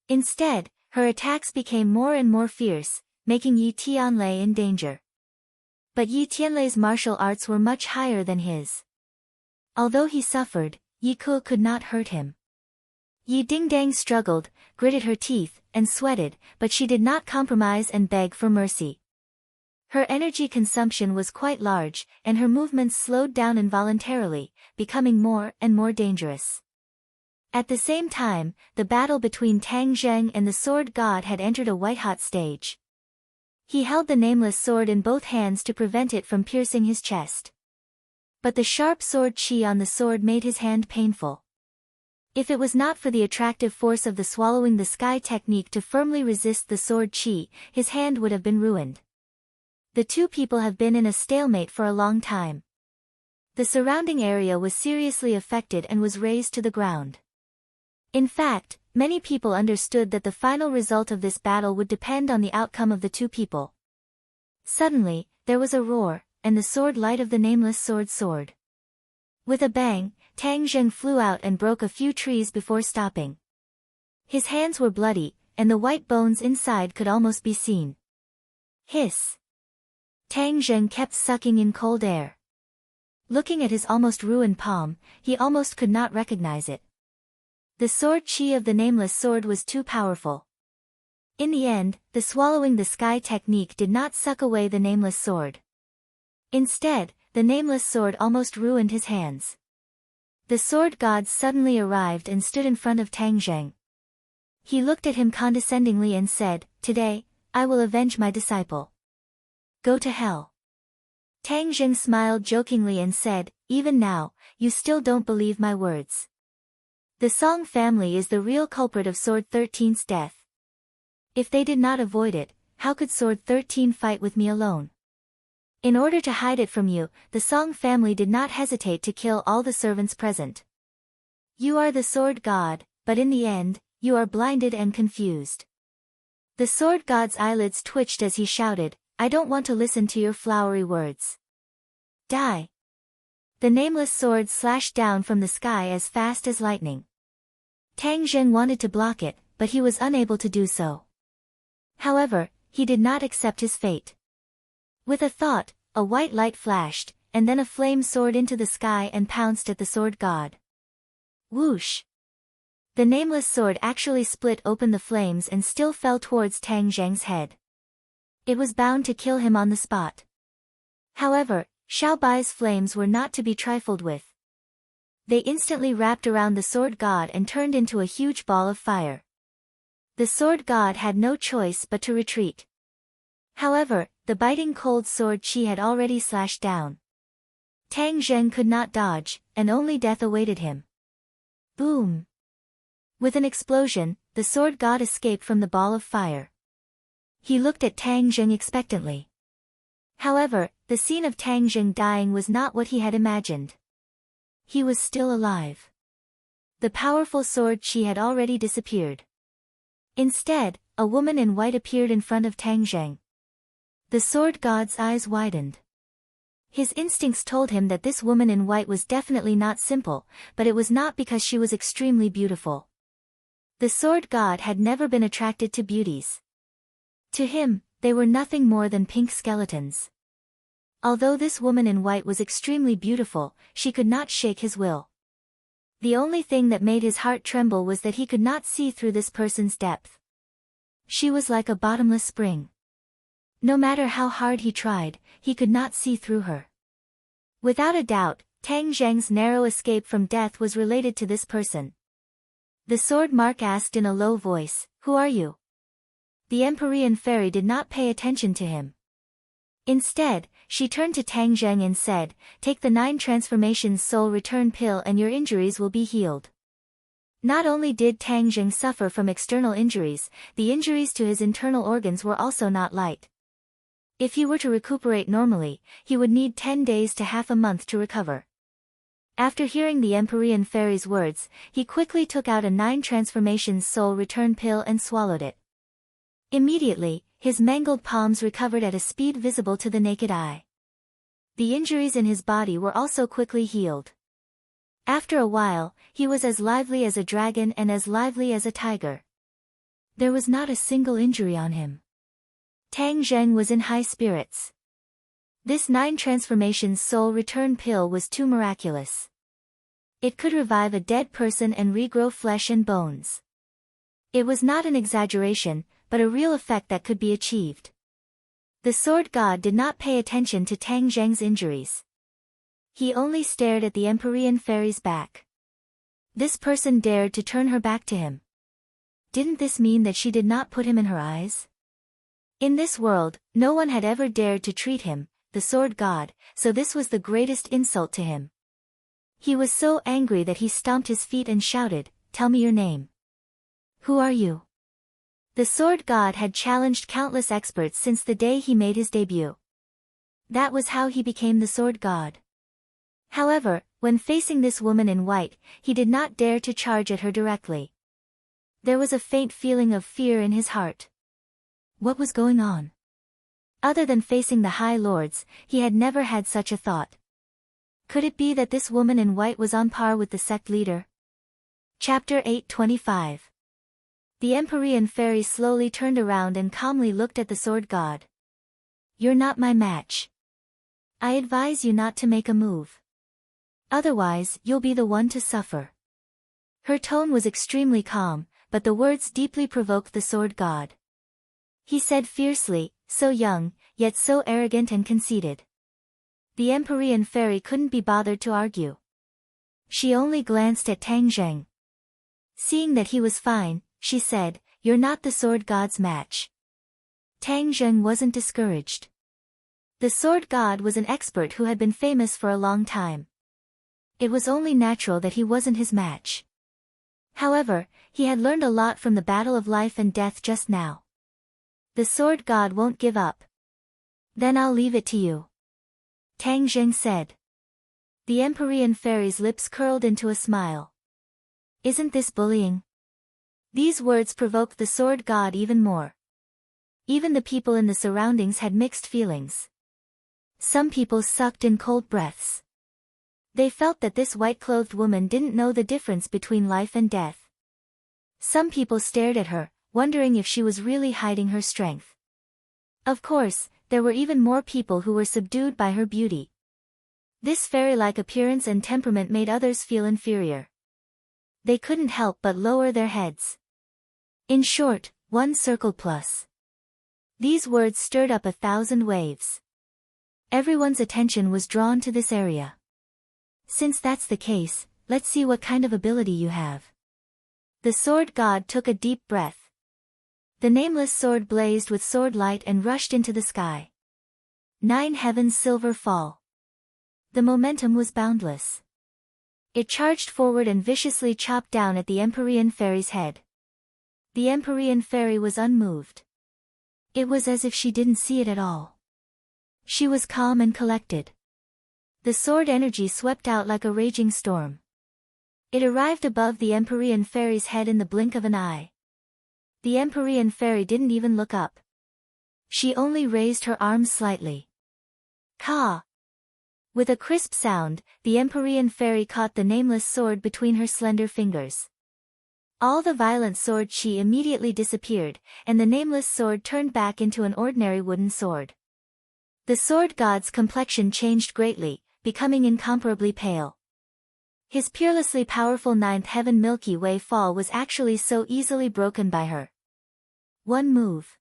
Instead, her attacks became more and more fierce, making Yi Tianlei in danger. But Yi Tianlei's martial arts were much higher than his. Although he suffered, Yi Ke could not hurt him. Yi Dingdang struggled, gritted her teeth, and sweated, but she did not compromise and beg for mercy. Her energy consumption was quite large, and her movements slowed down involuntarily, becoming more and more dangerous. At the same time, the battle between Tang Zheng and the sword god had entered a white-hot stage. He held the nameless sword in both hands to prevent it from piercing his chest. But the sharp sword chi on the sword made his hand painful. If it was not for the attractive force of the swallowing the sky technique to firmly resist the sword chi, his hand would have been ruined. The two people have been in a stalemate for a long time. The surrounding area was seriously affected and was razed to the ground. In fact, many people understood that the final result of this battle would depend on the outcome of the two people. Suddenly, there was a roar, and the sword light of the nameless sword. With a bang, Tang Zheng flew out and broke a few trees before stopping. His hands were bloody, and the white bones inside could almost be seen. Hiss! Tang Zheng kept sucking in cold air. Looking at his almost ruined palm, he almost could not recognize it. The sword chi of the nameless sword was too powerful. In the end, the swallowing the sky technique did not suck away the nameless sword. Instead, the nameless sword almost ruined his hands. The sword god suddenly arrived and stood in front of Tang Zheng. He looked at him condescendingly and said, "Today, I will avenge my disciple. Go to hell." Tang Zheng smiled jokingly and said, "Even now, you still don't believe my words. The Song family is the real culprit of Sword 13's death. If they did not avoid it, how could Sword 13 fight with me alone? In order to hide it from you, the Song family did not hesitate to kill all the servants present. You are the sword god, but in the end, you are blinded and confused." The sword god's eyelids twitched as he shouted, "I don't want to listen to your flowery words. Die!" The nameless sword slashed down from the sky as fast as lightning. Tang Zheng wanted to block it, but he was unable to do so. However, he did not accept his fate. With a thought, a white light flashed, and then a flame soared into the sky and pounced at the sword god. Whoosh! The nameless sword actually split open the flames and still fell towards Tang Zheng's head. It was bound to kill him on the spot. However, Xiao Bai's flames were not to be trifled with. They instantly wrapped around the sword god and turned into a huge ball of fire. The sword god had no choice but to retreat. However, the biting cold sword chi had already slashed down. Tang Zheng could not dodge, and only death awaited him. Boom! With an explosion, the sword god escaped from the ball of fire. He looked at Tang Zheng expectantly. However, the scene of Tang Zheng dying was not what he had imagined. He was still alive. The powerful sword chi had already disappeared. Instead, a woman in white appeared in front of Tang Zheng. The sword god's eyes widened. His instincts told him that this woman in white was definitely not simple, but it was not because she was extremely beautiful. The sword god had never been attracted to beauties. To him, they were nothing more than pink skeletons. Although this woman in white was extremely beautiful, she could not shake his will. The only thing that made his heart tremble was that he could not see through this person's depth. She was like a bottomless spring. No matter how hard he tried, he could not see through her. Without a doubt, Tang Zheng's narrow escape from death was related to this person. The sword mark asked in a low voice, "Who are you?" The Empyrean fairy did not pay attention to him. Instead, she turned to Tang Zheng and said, "Take the 9 transformations soul return pill and your injuries will be healed." Not only did Tang Zheng suffer from external injuries, the injuries to his internal organs were also not light. If he were to recuperate normally, he would need 10 days to half a month to recover. After hearing the Empyrean fairy's words, he quickly took out a 9 transformations soul return pill and swallowed it. Immediately, his mangled palms recovered at a speed visible to the naked eye. The injuries in his body were also quickly healed. After a while, he was as lively as a dragon and as lively as a tiger. There was not a single injury on him. Tang Zheng was in high spirits. This 9 transformations soul return pill was too miraculous. It could revive a dead person and regrow flesh and bones. It was not an exaggeration, but a real effect that could be achieved. The sword god did not pay attention to Tang Zheng's injuries. He only stared at the Empyrean fairy's back. This person dared to turn her back to him. Didn't this mean that she did not put him in her eyes? In this world, no one had ever dared to treat him, the sword god, so this was the greatest insult to him. He was so angry that he stomped his feet and shouted, "Tell me your name. Who are you?" The sword god had challenged countless experts since the day he made his debut. That was how he became the sword god. However, when facing this woman in white, he did not dare to charge at her directly. There was a faint feeling of fear in his heart. What was going on? Other than facing the High Lords, he had never had such a thought. Could it be that this woman in white was on par with the sect leader? Chapter 825. The Empyrean fairy slowly turned around and calmly looked at the sword god. You're not my match. I advise you not to make a move. Otherwise, you'll be the one to suffer. Her tone was extremely calm, but the words deeply provoked the sword god. He said fiercely, so young, yet so arrogant and conceited. The Empyrean fairy couldn't be bothered to argue. She only glanced at Tang Zheng. Seeing that he was fine, she said, "You're not the sword god's match." Tang Zheng wasn't discouraged. The sword god was an expert who had been famous for a long time. It was only natural that he wasn't his match. However, he had learned a lot from the battle of life and death just now. The sword god won't give up. Then I'll leave it to you. Tang Zheng said. The Empyrean fairy's lips curled into a smile. Isn't this bullying? These words provoked the sword god even more. Even the people in the surroundings had mixed feelings. Some people sucked in cold breaths. They felt that this white-clothed woman didn't know the difference between life and death. Some people stared at her, wondering if she was really hiding her strength. Of course, there were even more people who were subdued by her beauty. This fairy-like appearance and temperament made others feel inferior. They couldn't help but lower their heads. In short, one circle plus. These words stirred up 1,000 waves. Everyone's attention was drawn to this area. Since that's the case, let's see what kind of ability you have. The sword god took a deep breath. The nameless sword blazed with sword light and rushed into the sky. 9 heavens silver fall. The momentum was boundless. It charged forward and viciously chopped down at the Empyrean fairy's head. The Empyrean fairy was unmoved. It was as if she didn't see it at all. She was calm and collected. The sword energy swept out like a raging storm. It arrived above the Empyrean fairy's head in the blink of an eye. The Empyrean fairy didn't even look up. She only raised her arms slightly. Ka! With a crisp sound, the Empyrean fairy caught the nameless sword between her slender fingers. All the violent sword chi immediately disappeared, and the nameless sword turned back into an ordinary wooden sword. The sword god's complexion changed greatly, becoming incomparably pale. His peerlessly powerful 9th heaven Milky Way fall was actually so easily broken by her. One move.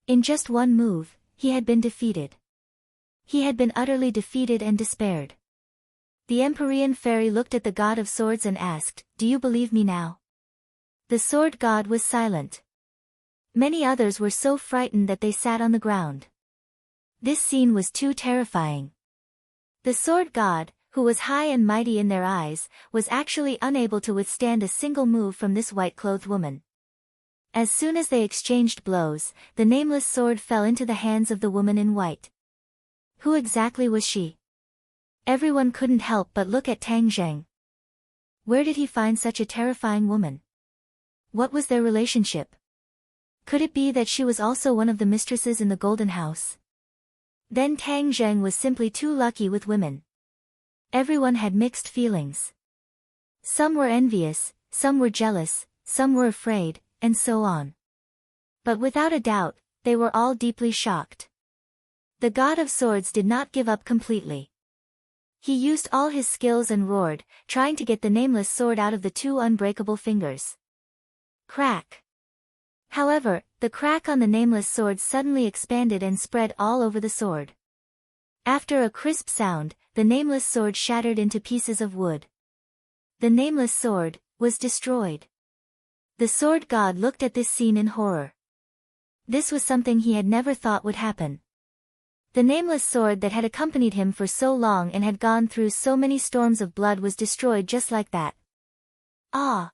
In just one move, he had been defeated. He had been utterly defeated and despaired. The Empyrean fairy looked at the god of swords and asked, "Do you believe me now?" The sword god was silent. Many others were so frightened that they sat on the ground. This scene was too terrifying. The sword god, who was high and mighty in their eyes, was actually unable to withstand a single move from this white-clothed woman. As soon as they exchanged blows, the nameless sword fell into the hands of the woman in white. Who exactly was she? Everyone couldn't help but look at Tang Zheng. Where did he find such a terrifying woman? What was their relationship? Could it be that she was also one of the mistresses in the Golden House? Then Tang Zheng was simply too lucky with women. Everyone had mixed feelings. Some were envious, some were jealous, some were afraid, and so on. But without a doubt, they were all deeply shocked. The god of swords did not give up completely. He used all his skills and roared, trying to get the nameless sword out of the 2 unbreakable fingers. Crack! However, the crack on the nameless sword suddenly expanded and spread all over the sword. After a crisp sound, the nameless sword shattered into pieces of wood. The nameless sword was destroyed. The sword god looked at this scene in horror. This was something he had never thought would happen. The nameless sword that had accompanied him for so long and had gone through so many storms of blood was destroyed just like that. Ah!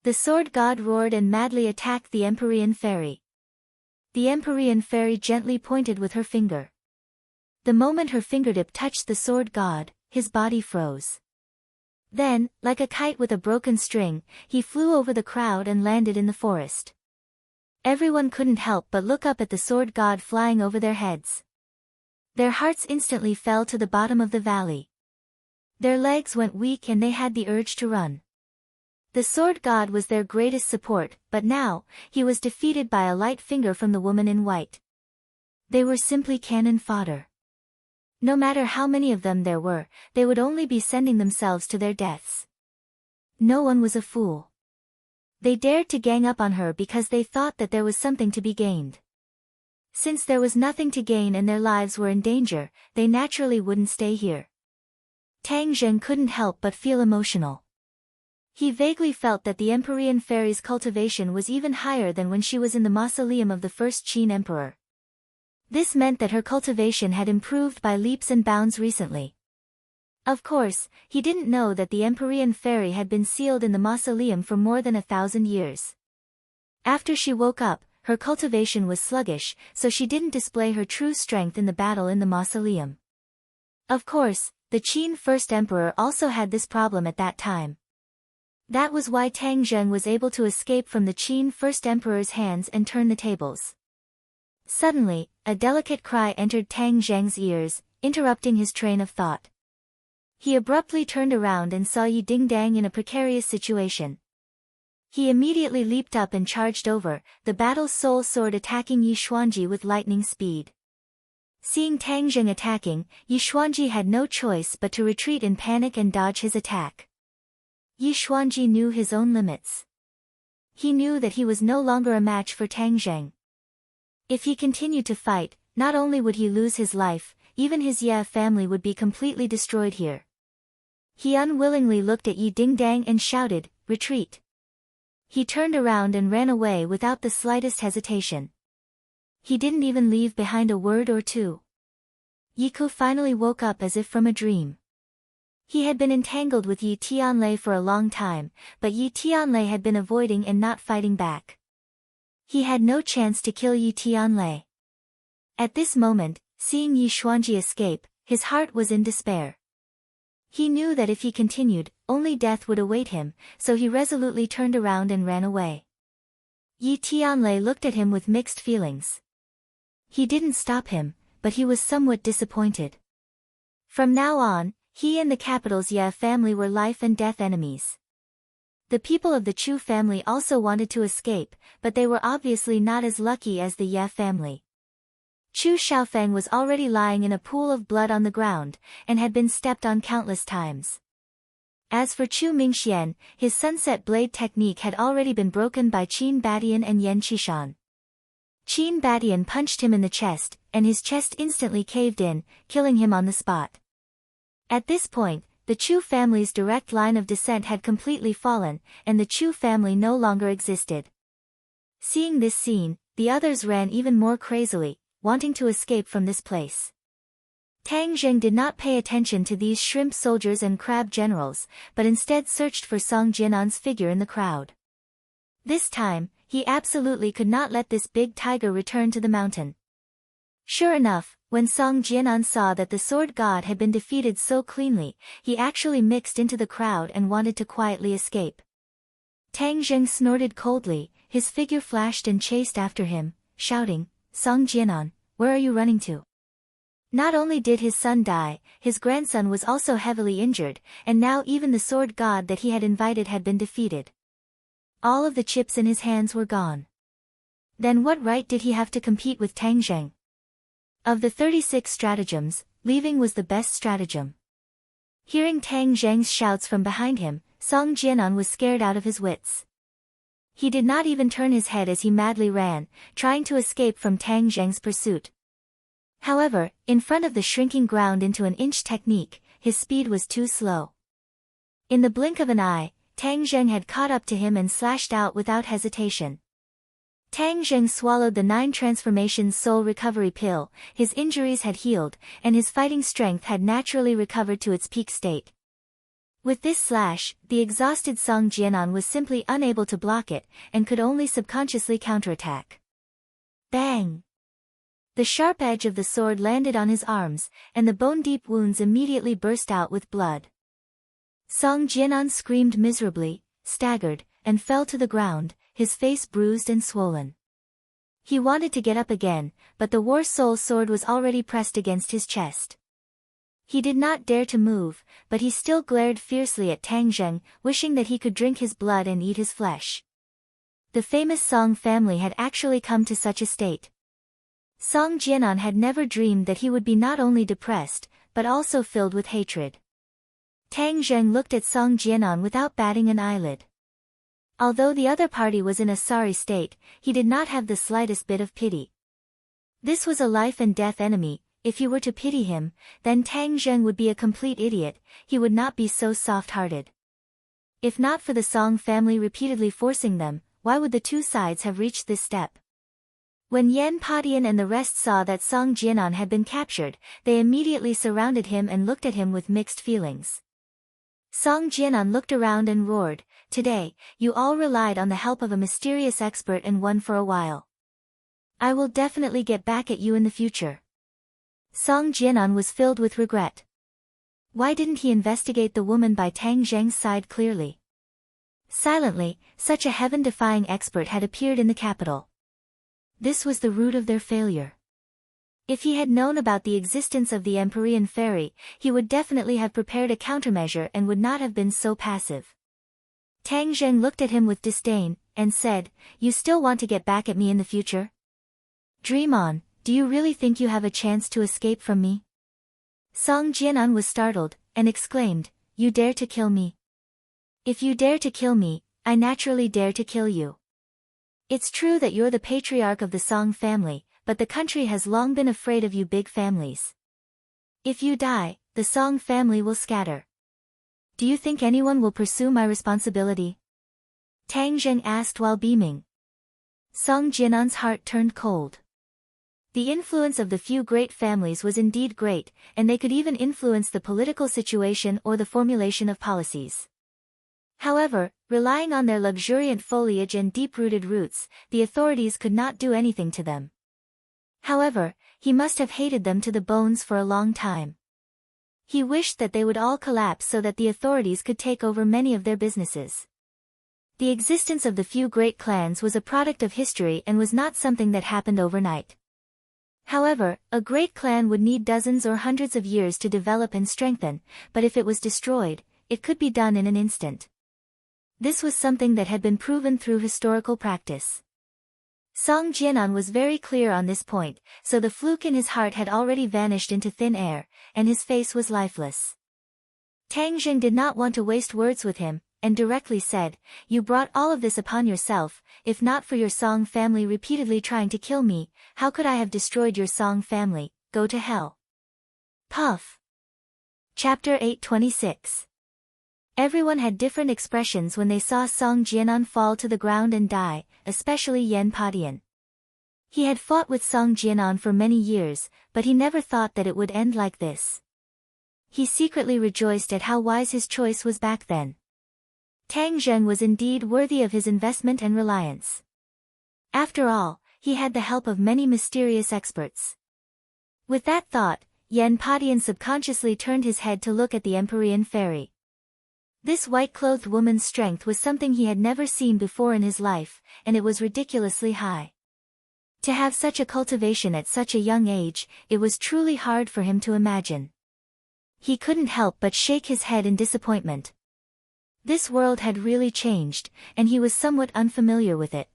The sword god roared and madly attacked the Empyrean fairy. The Empyrean fairy gently pointed with her finger. The moment her fingertip touched the sword god, his body froze. Then, like a kite with a broken string, he flew over the crowd and landed in the forest. Everyone couldn't help but look up at the sword god flying over their heads. Their hearts instantly fell to the bottom of the valley. Their legs went weak and they had the urge to run. The sword god was their greatest support, but now, he was defeated by a light finger from the woman in white. They were simply cannon fodder. No matter how many of them there were, they would only be sending themselves to their deaths. No one was a fool. They dared to gang up on her because they thought that there was something to be gained. Since there was nothing to gain and their lives were in danger, they naturally wouldn't stay here. Tang Zheng couldn't help but feel emotional. He vaguely felt that the Empyrean fairy's cultivation was even higher than when she was in the mausoleum of the first Qin emperor. This meant that her cultivation had improved by leaps and bounds recently. Of course, he didn't know that the Empyrean fairy had been sealed in the mausoleum for more than 1,000 years. After she woke up, her cultivation was sluggish, so she didn't display her true strength in the battle in the mausoleum. Of course, the Qin first emperor also had this problem at that time. That was why Tang Zheng was able to escape from the Qin first emperor's hands and turn the tables. Suddenly, a delicate cry entered Tang Zheng's ears, interrupting his train of thought. He abruptly turned around and saw Yi Dingdang in a precarious situation. He immediately leaped up and charged over, the battle's soul sword attacking Yi Xuanji with lightning speed. Seeing Tang Zheng attacking, Yi Xuanji had no choice but to retreat in panic and dodge his attack. Yi Xuanji knew his own limits. He knew that he was no longer a match for Tang Zheng. If he continued to fight, not only would he lose his life, even his Ye family would be completely destroyed here. He unwillingly looked at Yi Dingdang and shouted, "Retreat!" He turned around and ran away without the slightest hesitation. He didn't even leave behind a word or two. Yi Ku finally woke up as if from a dream. He had been entangled with Yi Tianlei for a long time, but Yi Tianlei had been avoiding and not fighting back. He had no chance to kill Yi Tianlei. At this moment, seeing Yi Xuanji escape, his heart was in despair. He knew that if he continued, only death would await him, so he resolutely turned around and ran away. Yi Tianlei looked at him with mixed feelings. He didn't stop him, but he was somewhat disappointed. From now on, he and the capital's Ye family were life and death enemies. The people of the Chu family also wanted to escape, but they were obviously not as lucky as the Ye family. Chu Xiaofeng was already lying in a pool of blood on the ground, and had been stepped on countless times. As for Chu Mingxian, his sunset blade technique had already been broken by Qin Badian and Yan Qishan. Qin Badian punched him in the chest, and his chest instantly caved in, killing him on the spot. At this point, the Chu family's direct line of descent had completely fallen, and the Chu family no longer existed. Seeing this scene, the others ran even more crazily, wanting to escape from this place. Tang Zheng did not pay attention to these shrimp soldiers and crab generals, but instead searched for Song Jianan's figure in the crowd. This time, he absolutely could not let this big tiger return to the mountain. Sure enough, when Song Jianan saw that the sword god had been defeated so cleanly, he actually mixed into the crowd and wanted to quietly escape. Tang Zheng snorted coldly, his figure flashed and chased after him, shouting, "Song Jianan, where are you running to?" Not only did his son die, his grandson was also heavily injured, and now even the sword god that he had invited had been defeated. All of the chips in his hands were gone. Then what right did he have to compete with Tang Zheng? Of the 36 stratagems, leaving was the best stratagem. Hearing Tang Zheng's shouts from behind him, Song Jianan was scared out of his wits. He did not even turn his head as he madly ran, trying to escape from Tang Zheng's pursuit. However, in front of the shrinking ground into an inch technique, his speed was too slow. In the blink of an eye, Tang Zheng had caught up to him and slashed out without hesitation. Tang Zheng swallowed the 9 transformations soul recovery pill, his injuries had healed, and his fighting strength had naturally recovered to its peak state. With this slash, the exhausted Song Jianan was simply unable to block it, and could only subconsciously counterattack. Bang! The sharp edge of the sword landed on his arms, and the bone-deep wounds immediately burst out with blood. Song Jianan screamed miserably, staggered, and fell to the ground, his face bruised and swollen. He wanted to get up again, but the War Soul sword was already pressed against his chest. He did not dare to move, but he still glared fiercely at Tang Zheng, wishing that he could drink his blood and eat his flesh. The famous Song family had actually come to such a state. Song Jianan had never dreamed that he would be not only depressed, but also filled with hatred. Tang Zheng looked at Song Jianan without batting an eyelid. Although the other party was in a sorry state, he did not have the slightest bit of pity. This was a life-and-death enemy. If he were to pity him, then Tang Zheng would be a complete idiot. He would not be so soft-hearted. If not for the Song family repeatedly forcing them, why would the two sides have reached this step? When Yan Padian and the rest saw that Song Jianan had been captured, they immediately surrounded him and looked at him with mixed feelings. Song Jianan looked around and roared, "Today, you all relied on the help of a mysterious expert and won for a while. I will definitely get back at you in the future." Song Jianan was filled with regret. Why didn't he investigate the woman by Tang Zheng's side clearly? Silently, such a heaven-defying expert had appeared in the capital. This was the root of their failure. If he had known about the existence of the Empyrean Fairy, he would definitely have prepared a countermeasure and would not have been so passive. Tang Zheng looked at him with disdain, and said, "You still want to get back at me in the future? Dream on. Do you really think you have a chance to escape from me?" Song Jianan was startled, and exclaimed, "You dare to kill me? If you dare to kill me, I naturally dare to kill you. It's true that you're the patriarch of the Song family, but the country has long been afraid of you big families. If you die, the Song family will scatter. Do you think anyone will pursue my responsibility?" Tang Zheng asked while beaming. Song Jianan's heart turned cold. The influence of the few great families was indeed great, and they could even influence the political situation or the formulation of policies. However, relying on their luxuriant foliage and deep-rooted roots, the authorities could not do anything to them. However, he must have hated them to the bones for a long time. He wished that they would all collapse so that the authorities could take over many of their businesses. The existence of the few great clans was a product of history and was not something that happened overnight. However, a great clan would need dozens or hundreds of years to develop and strengthen, but if it was destroyed, it could be done in an instant. This was something that had been proven through historical practice. Song Jianan was very clear on this point, so the fluke in his heart had already vanished into thin air, and his face was lifeless. Tang Zheng did not want to waste words with him, and directly said, "You brought all of this upon yourself. If not for your Song family repeatedly trying to kill me, how could I have destroyed your Song family? Go to hell." Puff. Chapter 826. Everyone had different expressions when they saw Song Jianan fall to the ground and die, especially Yan Padian. He had fought with Song Jianan for many years, but he never thought that it would end like this. He secretly rejoiced at how wise his choice was back then. Tang Zheng was indeed worthy of his investment and reliance. After all, he had the help of many mysterious experts. With that thought, Yan Padian subconsciously turned his head to look at the Empyrean Fairy. This white-clothed woman's strength was something he had never seen before in his life, and it was ridiculously high. To have such a cultivation at such a young age, it was truly hard for him to imagine. He couldn't help but shake his head in disappointment. This world had really changed, and he was somewhat unfamiliar with it.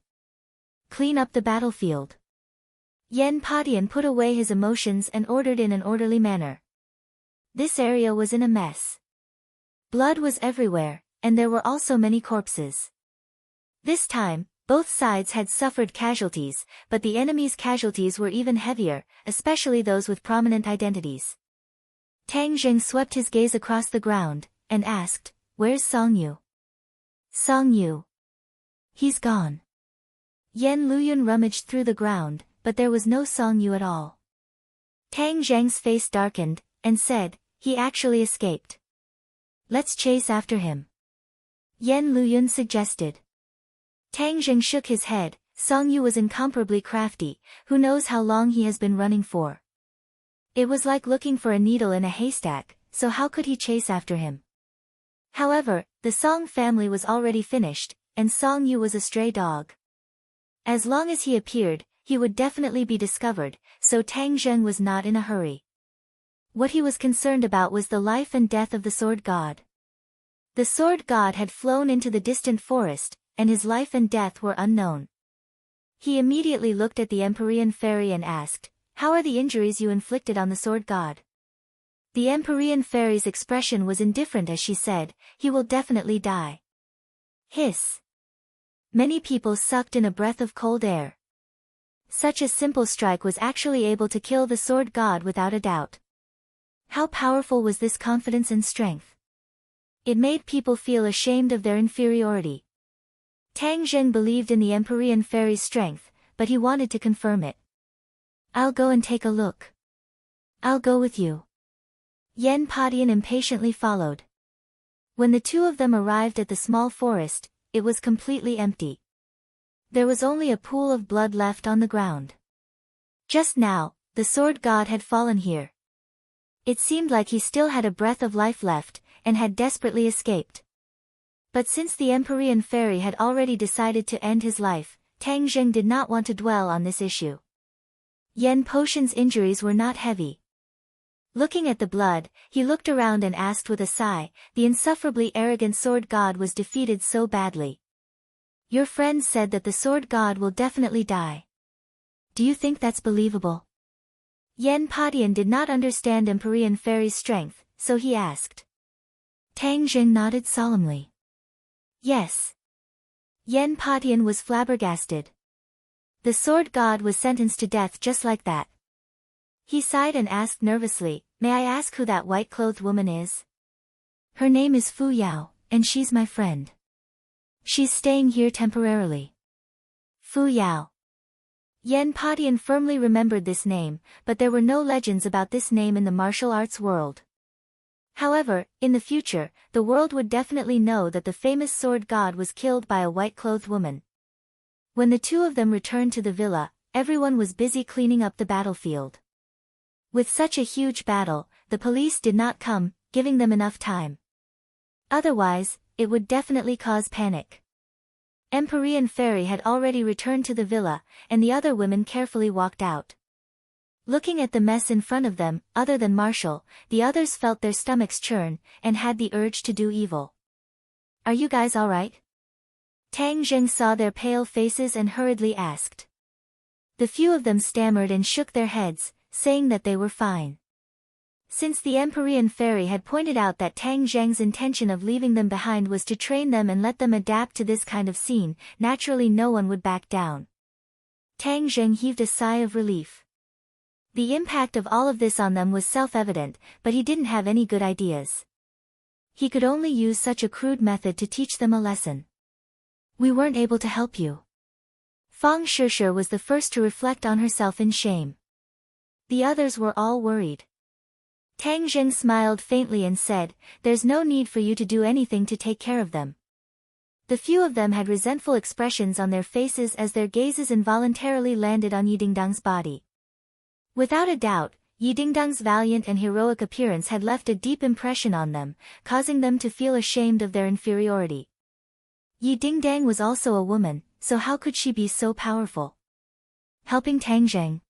Clean up the battlefield. Yan Padian put away his emotions and ordered in an orderly manner. This area was in a mess. Blood was everywhere, and there were also many corpses. This time, both sides had suffered casualties, but the enemy's casualties were even heavier, especially those with prominent identities. Tang Zheng swept his gaze across the ground, and asked, "Where's Song Yu?" "Song Yu? He's gone." Yan Luyun rummaged through the ground, but there was no Song Yu at all. Tang Zheng's face darkened, and said, "He actually escaped. Let's chase after him," Yan Luyun suggested. Tang Zheng shook his head. Song Yu was incomparably crafty, who knows how long he has been running for. It was like looking for a needle in a haystack, so how could he chase after him? However, the Song family was already finished, and Song Yu was a stray dog. As long as he appeared, he would definitely be discovered, so Tang Zheng was not in a hurry. What he was concerned about was the life and death of the sword god. The sword god had flown into the distant forest, and his life and death were unknown. He immediately looked at the Empyrean fairy and asked, "How are the injuries you inflicted on the sword god?" The Empyrean fairy's expression was indifferent as she said, "He will definitely die." Hiss. Many people sucked in a breath of cold air. Such a simple strike was actually able to kill the sword god without a doubt. How powerful was this confidence and strength? It made people feel ashamed of their inferiority. Tang Zheng believed in the Empyrean fairy's strength, but he wanted to confirm it. "I'll go and take a look." "I'll go with you." Yen Padian impatiently followed. When the two of them arrived at the small forest, it was completely empty. There was only a pool of blood left on the ground. Just now, the sword god had fallen here. It seemed like he still had a breath of life left, and had desperately escaped. But since the Empyrean fairy had already decided to end his life, Tang Zheng did not want to dwell on this issue. Yen Potion's injuries were not heavy. Looking at the blood, he looked around and asked with a sigh, the insufferably arrogant sword god was defeated so badly. "Your friend said that the sword god will definitely die. Do you think that's believable?" Yen Padian did not understand Empyrean fairy's strength, so he asked. Tang Zheng nodded solemnly. "Yes." Yen Padian was flabbergasted. The sword god was sentenced to death just like that. He sighed and asked nervously, "May I ask who that white-clothed woman is?" "Her name is Fu Yao, and she's my friend. She's staying here temporarily." Fu Yao. Yen Padian firmly remembered this name, but there were no legends about this name in the martial arts world. However, in the future, the world would definitely know that the famous sword god was killed by a white-clothed woman. When the two of them returned to the villa, everyone was busy cleaning up the battlefield. With such a huge battle, the police did not come, giving them enough time. Otherwise, it would definitely cause panic. Empyrean fairy had already returned to the villa, and the other women carefully walked out. Looking at the mess in front of them, other than Marshall, the others felt their stomachs churn, and had the urge to do evil. "Are you guys alright?" Tang Zheng saw their pale faces and hurriedly asked. The few of them stammered and shook their heads, saying that they were fine. Since the Empyrean fairy had pointed out that Tang Zheng's intention of leaving them behind was to train them and let them adapt to this kind of scene, naturally no one would back down. Tang Zheng heaved a sigh of relief. The impact of all of this on them was self-evident, but he didn't have any good ideas. He could only use such a crude method to teach them a lesson. "We weren't able to help you." Fang Shishir was the first to reflect on herself in shame. The others were all worried. Tang Zheng smiled faintly and said, "There's no need for you to do anything to take care of them." The few of them had resentful expressions on their faces as their gazes involuntarily landed on Yidingdang's body. Without a doubt, Yidingdang's valiant and heroic appearance had left a deep impression on them, causing them to feel ashamed of their inferiority. Yidingdang was also a woman, so how could she be so powerful? Helping Tang Zheng?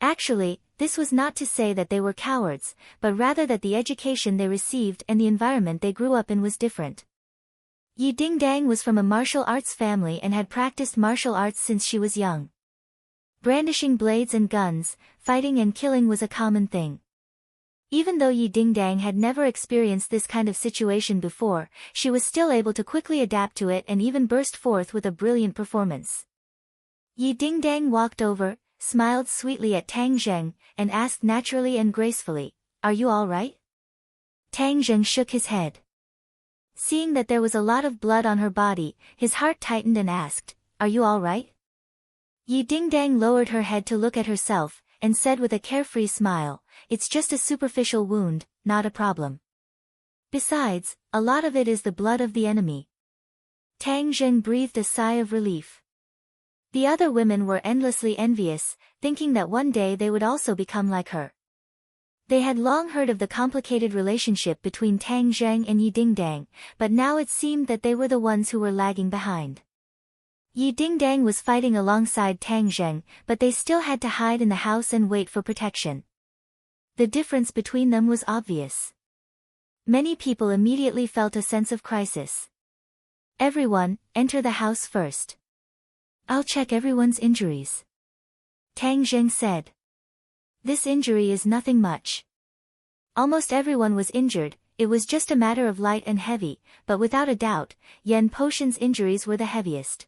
Actually, this was not to say that they were cowards, but rather that the education they received and the environment they grew up in was different. Yidingdang was from a martial arts family and had practiced martial arts since she was young. Brandishing blades and guns, fighting and killing was a common thing. Even though Yidingdang had never experienced this kind of situation before, she was still able to quickly adapt to it and even burst forth with a brilliant performance. Yidingdang walked over, smiled sweetly at Tang Zheng, and asked naturally and gracefully, "Are you all right?" Tang Zheng shook his head. Seeing that there was a lot of blood on her body, his heart tightened and asked, "Are you all right?" Yidingdang lowered her head to look at herself, and said with a carefree smile, "It's just a superficial wound, not a problem. Besides, a lot of it is the blood of the enemy." Tang Zheng breathed a sigh of relief. The other women were endlessly envious, thinking that one day they would also become like her. They had long heard of the complicated relationship between Tang Zheng and Yidingdang, but now it seemed that they were the ones who were lagging behind. Yidingdang was fighting alongside Tang Zheng, but they still had to hide in the house and wait for protection. The difference between them was obvious. Many people immediately felt a sense of crisis. Everyone, enter the house first. I'll check everyone's injuries. Tang Zheng said. This injury is nothing much. Almost everyone was injured, it was just a matter of light and heavy, but without a doubt, Yan Potion's injuries were the heaviest.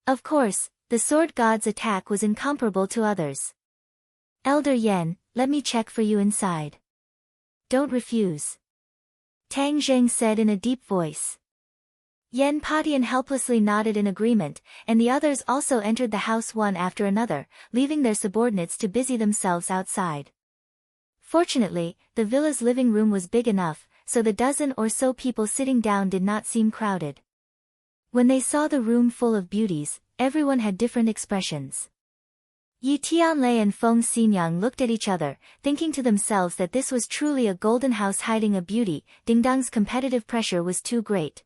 Of course, the sword god's attack was incomparable to others. Elder Yan, let me check for you inside. Don't refuse. Tang Zheng said in a deep voice. Yan Patian helplessly nodded in agreement, and the others also entered the house one after another, leaving their subordinates to busy themselves outside. Fortunately, the villa's living room was big enough, so the dozen or so people sitting down did not seem crowded. When they saw the room full of beauties, everyone had different expressions. Yi Tianlei and Feng Xinyang looked at each other, thinking to themselves that this was truly a golden house hiding a beauty. Dingdang's competitive pressure was too great.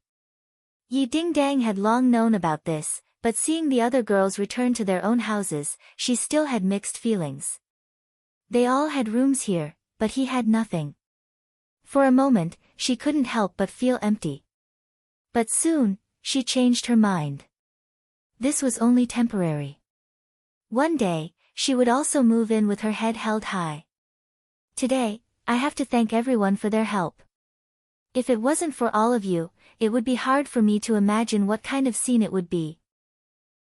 Yi Dingdang had long known about this, but seeing the other girls return to their own houses, she still had mixed feelings. They all had rooms here, but he had nothing. For a moment, she couldn't help but feel empty. But soon, she changed her mind. This was only temporary. One day, she would also move in with her head held high. Today, I have to thank everyone for their help. If it wasn't for all of you, it would be hard for me to imagine what kind of scene it would be.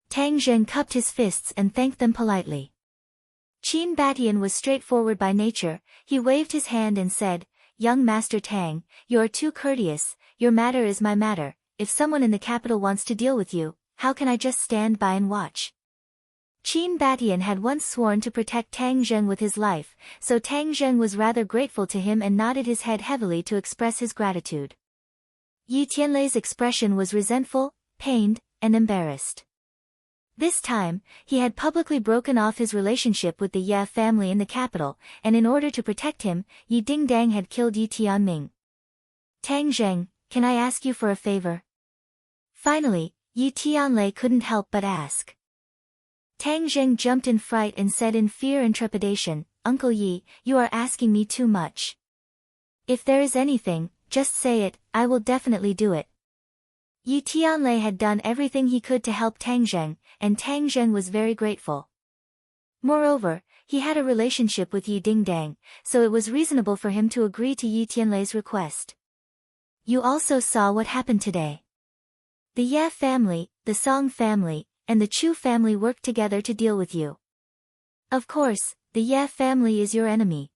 Tang Zheng cupped his fists and thanked them politely. Qin Batian was straightforward by nature, he waved his hand and said, Young Master Tang, you are too courteous, your matter is my matter, if someone in the capital wants to deal with you, how can I just stand by and watch? Qin Batian had once sworn to protect Tang Zheng with his life, so Tang Zheng was rather grateful to him and nodded his head heavily to express his gratitude. Yi Tianlei's expression was resentful, pained, and embarrassed. This time, he had publicly broken off his relationship with the Ye family in the capital, and in order to protect him, Yi Dingdang had killed Yi Tianming. Tang Zheng, can I ask you for a favor? Finally, Yi Tianlei couldn't help but ask. Tang Zheng jumped in fright and said in fear and trepidation, Uncle Yi, you are asking me too much. If there is anything, just say it, I will definitely do it. Yi Tianlei had done everything he could to help Tang Zheng, and Tang Zheng was very grateful. Moreover, he had a relationship with Yi Dingdang, so it was reasonable for him to agree to Yi Tianlei's request. You also saw what happened today. The Ye family, the Song family, and the Chu family worked together to deal with you. Of course, the Ye family is your enemy.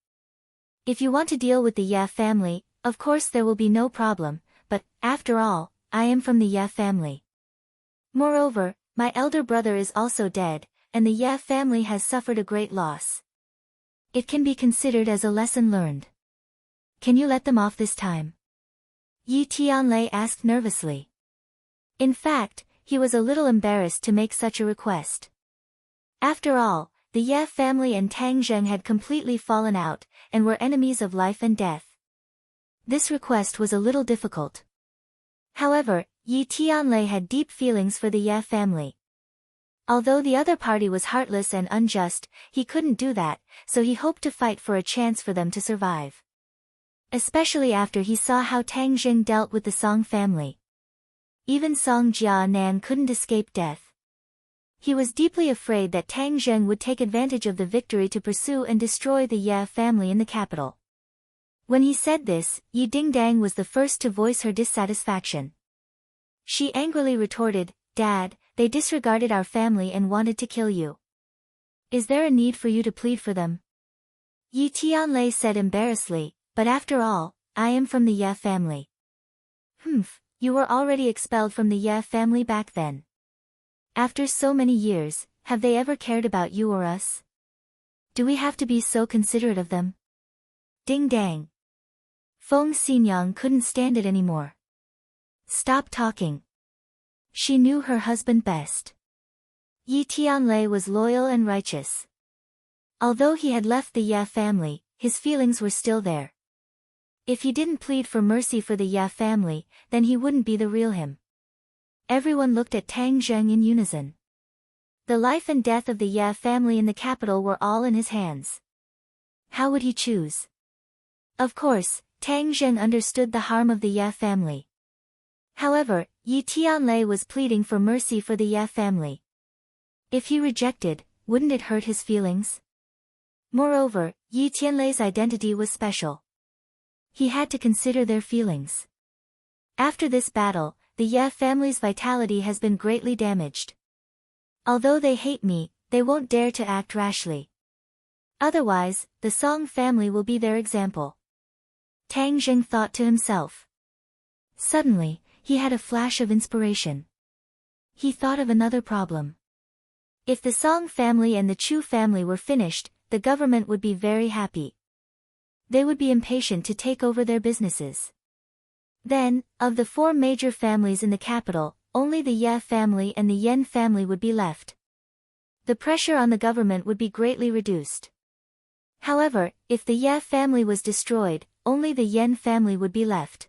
If you want to deal with the Ye family, of course there will be no problem, but, after all, I am from the Ye family. Moreover, my elder brother is also dead, and the Ye family has suffered a great loss. It can be considered as a lesson learned. Can you let them off this time? Yi Tianlei asked nervously. In fact, he was a little embarrassed to make such a request. After all, the Ye family and Tang Zheng had completely fallen out, and were enemies of life and death. This request was a little difficult. However, Yi Tianlei had deep feelings for the Ye family. Although the other party was heartless and unjust, he couldn't do that, so he hoped to fight for a chance for them to survive. Especially after he saw how Tang Zheng dealt with the Song family. Even Song Jia Nan couldn't escape death. He was deeply afraid that Tang Zheng would take advantage of the victory to pursue and destroy the Ye family in the capital. When he said this, Yi Dingdang was the first to voice her dissatisfaction. She angrily retorted, Dad, they disregarded our family and wanted to kill you. Is there a need for you to plead for them? Yi Tianlei said embarrassedly, but after all, I am from the Ye family. You were already expelled from the Ye family back then. After so many years, have they ever cared about you or us? Do we have to be so considerate of them? Ding dang. Feng Xinyang couldn't stand it anymore. Stop talking. She knew her husband best. Yi Tianlei was loyal and righteous. Although he had left the Ye family, his feelings were still there. If he didn't plead for mercy for the Ye family, then he wouldn't be the real him. Everyone looked at Tang Zheng in unison. The life and death of the Ye family in the capital were all in his hands. How would he choose? Of course, Tang Zheng understood the harm of the Ye family. However, Yi Tianlei was pleading for mercy for the Ye family. If he rejected, wouldn't it hurt his feelings? Moreover, Yi Tianlei's identity was special. He had to consider their feelings. After this battle, the Ye family's vitality has been greatly damaged. Although they hate me, they won't dare to act rashly. Otherwise, the Song family will be their example. Tang Zheng thought to himself. Suddenly, he had a flash of inspiration. He thought of another problem. If the Song family and the Chu family were finished, the government would be very happy. They would be impatient to take over their businesses. Then, of the 4 major families in the capital, only the Ye family and the Yen family would be left. The pressure on the government would be greatly reduced. However, if the Ye family was destroyed, only the Yen family would be left.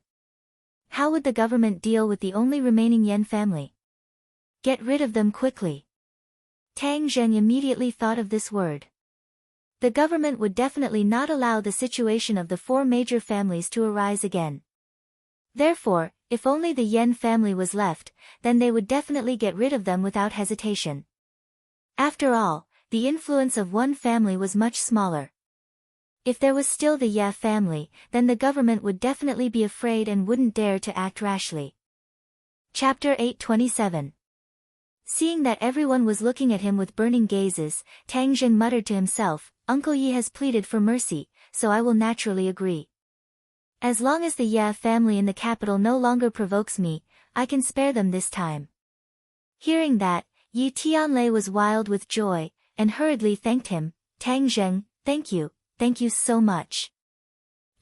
How would the government deal with the only remaining Yen family? Get rid of them quickly. Tang Zheng immediately thought of this word. The government would definitely not allow the situation of the 4 major families to arise again. Therefore, if only the Yen family was left, then they would definitely get rid of them without hesitation. After all, the influence of one family was much smaller. If there was still the Ye family, then the government would definitely be afraid and wouldn't dare to act rashly. Chapter 827. Seeing that everyone was looking at him with burning gazes, Tang Zheng muttered to himself, Uncle Yi has pleaded for mercy, so I will naturally agree. As long as the Ye family in the capital no longer provokes me, I can spare them this time. Hearing that, Yi Tianlei was wild with joy, and hurriedly thanked him. Tang Zheng, thank you so much.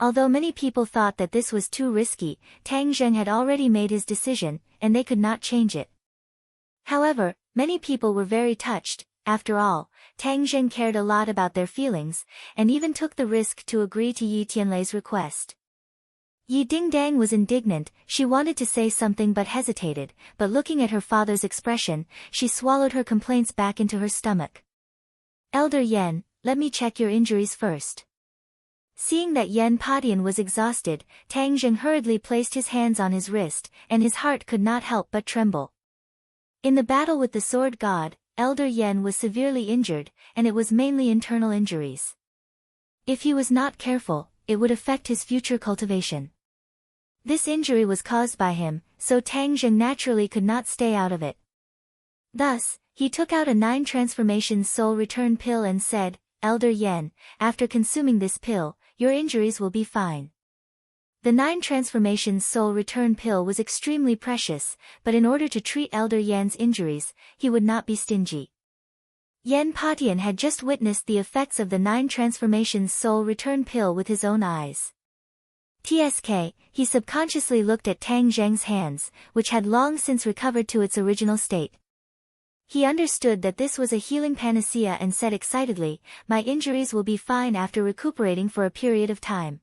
Although many people thought that this was too risky, Tang Zheng had already made his decision, and they could not change it. However, many people were very touched. After all, Tang Zheng cared a lot about their feelings, and even took the risk to agree to Yi Tianlei's request. Yi Dingdang was indignant. She wanted to say something but hesitated, but looking at her father's expression, she swallowed her complaints back into her stomach. Elder Yen, let me check your injuries first. Seeing that Yen Padian was exhausted, Tang Zheng hurriedly placed his hands on his wrist, and his heart could not help but tremble. In the battle with the sword god, Elder Yen was severely injured, and it was mainly internal injuries. If he was not careful, it would affect his future cultivation. This injury was caused by him, so Tang Zheng naturally could not stay out of it. Thus, he took out a 9 transformations soul return pill and said, Elder Yen, after consuming this pill, your injuries will be fine. The 9 transformations soul return pill was extremely precious, but in order to treat Elder Yan's injuries, he would not be stingy. Yen Patian had just witnessed the effects of the 9 transformations soul return pill with his own eyes. TSK, he subconsciously looked at Tang Zheng's hands, which had long since recovered to its original state. He understood that this was a healing panacea and said excitedly, my injuries will be fine after recuperating for a period of time.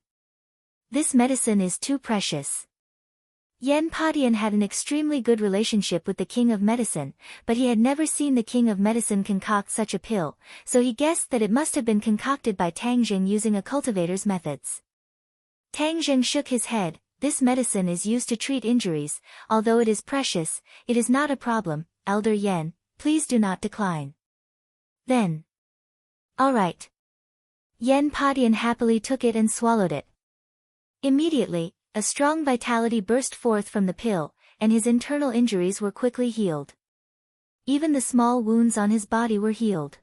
This medicine is too precious. Yen Padian had an extremely good relationship with the King of Medicine, but he had never seen the King of Medicine concoct such a pill, so he guessed that it must have been concocted by Tang Zheng using a cultivator's methods. Tang Zheng shook his head. This medicine is used to treat injuries, although it is precious, it is not a problem, Elder Yen, please do not decline. Then. All right. Yen Padian happily took it and swallowed it. Immediately, a strong vitality burst forth from the pill, and his internal injuries were quickly healed. Even the small wounds on his body were healed.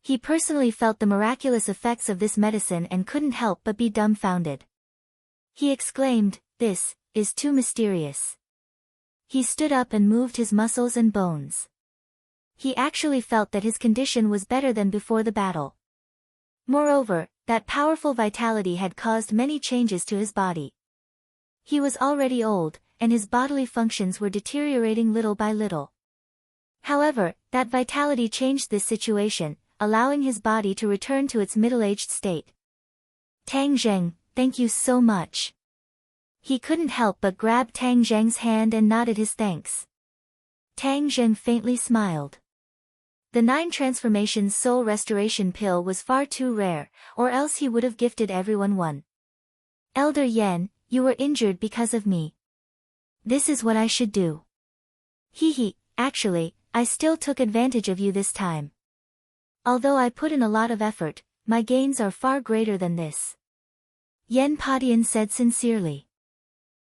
He personally felt the miraculous effects of this medicine and couldn't help but be dumbfounded. He exclaimed, this is too mysterious. He stood up and moved his muscles and bones. He actually felt that his condition was better than before the battle. Moreover, that powerful vitality had caused many changes to his body. He was already old, and his bodily functions were deteriorating little by little. However, that vitality changed this situation, allowing his body to return to its middle-aged state. Tang Zheng, thank you so much. He couldn't help but grab Tang Zheng's hand and nodded his thanks. Tang Zheng faintly smiled. The 9 transformations soul restoration pill was far too rare, or else he would have gifted everyone one. Elder Yen, you were injured because of me. This is what I should do. Hee, actually, I still took advantage of you this time. Although I put in a lot of effort, my gains are far greater than this. Yen Padian said sincerely.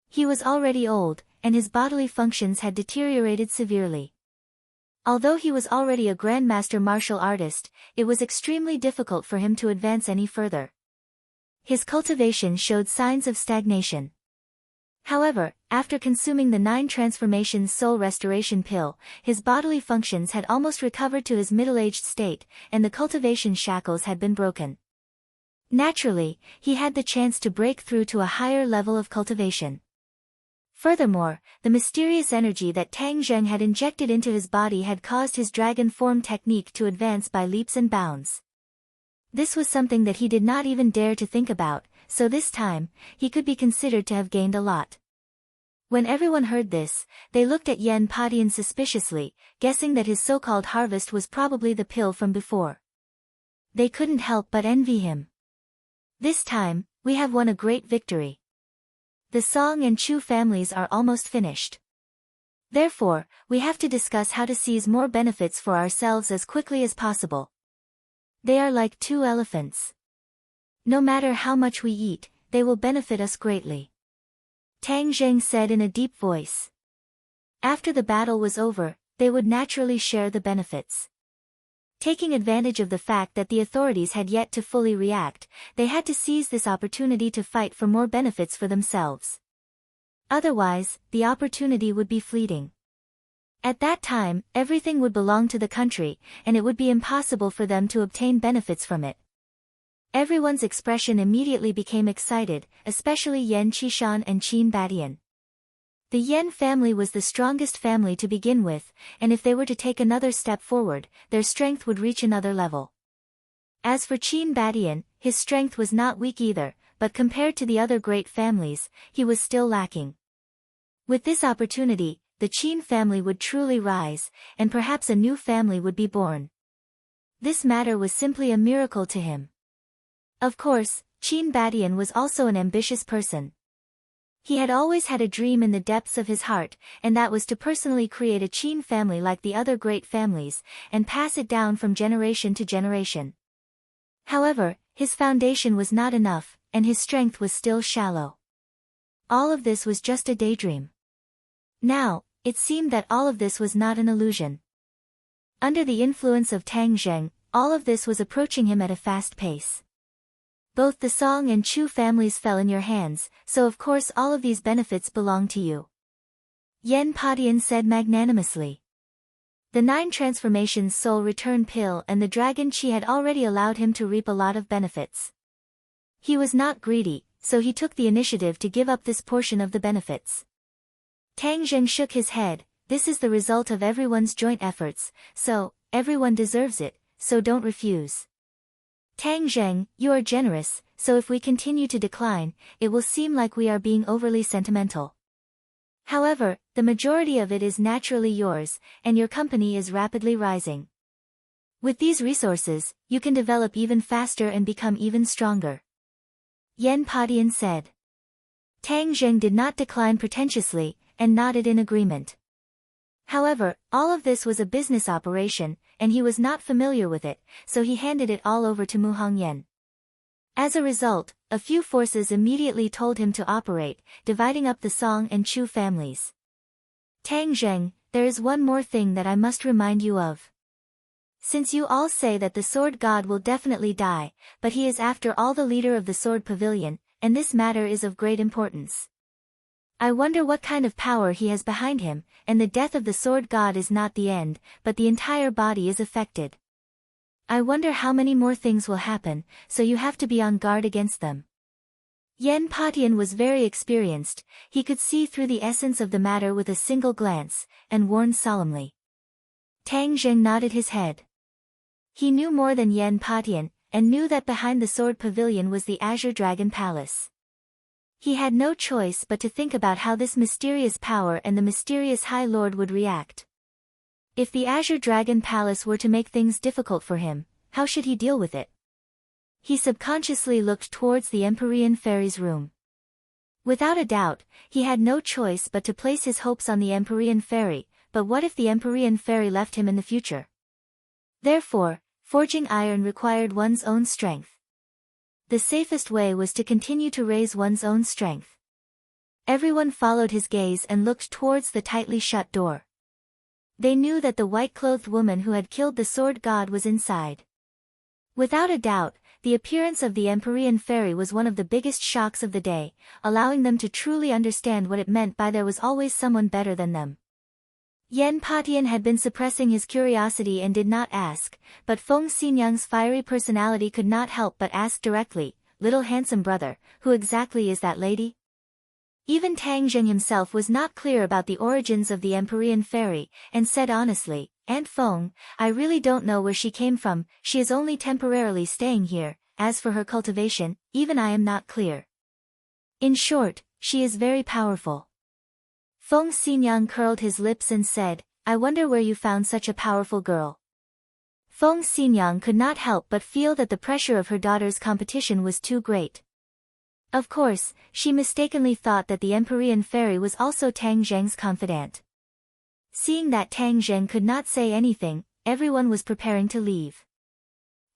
He was already old, and his bodily functions had deteriorated severely. Although he was already a grandmaster martial artist, it was extremely difficult for him to advance any further. His cultivation showed signs of stagnation. However, after consuming the 9 transformations soul restoration pill, his bodily functions had almost recovered to his middle-aged state, and the cultivation shackles had been broken. Naturally, he had the chance to break through to a higher level of cultivation. Furthermore, the mysterious energy that Tang Zheng had injected into his body had caused his dragon form technique to advance by leaps and bounds. This was something that he did not even dare to think about, so this time, he could be considered to have gained a lot. When everyone heard this, they looked at Yen Padian suspiciously, guessing that his so-called harvest was probably the pill from before. They couldn't help but envy him. This time, we have won a great victory. The Song and Chu families are almost finished. Therefore, we have to discuss how to seize more benefits for ourselves as quickly as possible. They are like 2 elephants. No matter how much we eat, they will benefit us greatly. Tang Zheng said in a deep voice. After the battle was over, they would naturally share the benefits. Taking advantage of the fact that the authorities had yet to fully react, they had to seize this opportunity to fight for more benefits for themselves. Otherwise, the opportunity would be fleeting. At that time, everything would belong to the country, and it would be impossible for them to obtain benefits from it. Everyone's expression immediately became excited, especially Yen Qishan and Qin Badian. The Yen family was the strongest family to begin with, and if they were to take another step forward, their strength would reach another level. As for Qin Badian, his strength was not weak either, but compared to the other great families, he was still lacking. With this opportunity, the Qin family would truly rise, and perhaps a new family would be born. This matter was simply a miracle to him. Of course, Qin Badian was also an ambitious person. He had always had a dream in the depths of his heart, and that was to personally create a Qin family like the other great families, and pass it down from generation to generation. However, his foundation was not enough, and his strength was still shallow. All of this was just a daydream. Now, it seemed that all of this was not an illusion. Under the influence of Tang Zheng, all of this was approaching him at a fast pace. Both the Song and Chu families fell in your hands, so of course all of these benefits belong to you. Yen Padian said magnanimously. The 9 transformations soul return pill and the dragon chi had already allowed him to reap a lot of benefits. He was not greedy, so he took the initiative to give up this portion of the benefits. Tang Zheng shook his head. This is the result of everyone's joint efforts, so, everyone deserves it, so don't refuse. Tang Zheng, you are generous, so if we continue to decline, it will seem like we are being overly sentimental. However, the majority of it is naturally yours, and your company is rapidly rising. With these resources, you can develop even faster and become even stronger. Yen Padian said. Tang Zheng did not decline pretentiously, and nodded in agreement. However, all of this was a business operation, and he was not familiar with it, so he handed it all over to Mu Hongyan. As a result, a few forces immediately told him to operate, dividing up the Song and Chu families. Tang Zheng, there is one more thing that I must remind you of. Since you all say that the sword god will definitely die, but he is after all the leader of the sword pavilion, and this matter is of great importance. I wonder what kind of power he has behind him, and the death of the sword god is not the end, but the entire body is affected. I wonder how many more things will happen, so you have to be on guard against them. Yen Padian was very experienced, he could see through the essence of the matter with a single glance, and warned solemnly. Tang Zheng nodded his head. He knew more than Yen Padian, and knew that behind the sword pavilion was the Azure Dragon Palace. He had no choice but to think about how this mysterious power and the mysterious High Lord would react. If the Azure Dragon Palace were to make things difficult for him, how should he deal with it? He subconsciously looked towards the Empyrean Fairy's room. Without a doubt, he had no choice but to place his hopes on the Empyrean Fairy, but what if the Empyrean Fairy left him in the future? Therefore, forging iron required one's own strength. The safest way was to continue to raise one's own strength. Everyone followed his gaze and looked towards the tightly shut door. They knew that the white-clothed woman who had killed the sword god was inside. Without a doubt, the appearance of the Empyrean Fairy was one of the biggest shocks of the day, allowing them to truly understand what it meant by there was always someone better than them. Yen Patian had been suppressing his curiosity and did not ask, but Feng Xinyang's fiery personality could not help but ask directly, "Little handsome brother, who exactly is that lady?" Even Tang Zheng himself was not clear about the origins of the Empyrean Fairy, and said honestly, "Aunt Feng, I really don't know where she came from, she is only temporarily staying here, as for her cultivation, even I am not clear. In short, she is very powerful." Feng Xinyang curled his lips and said, "I wonder where you found such a powerful girl." Feng Xinyang could not help but feel that the pressure of her daughter's competition was too great. Of course, she mistakenly thought that the Empyrean Fairy was also Tang Zheng's confidant. Seeing that Tang Zheng could not say anything, everyone was preparing to leave.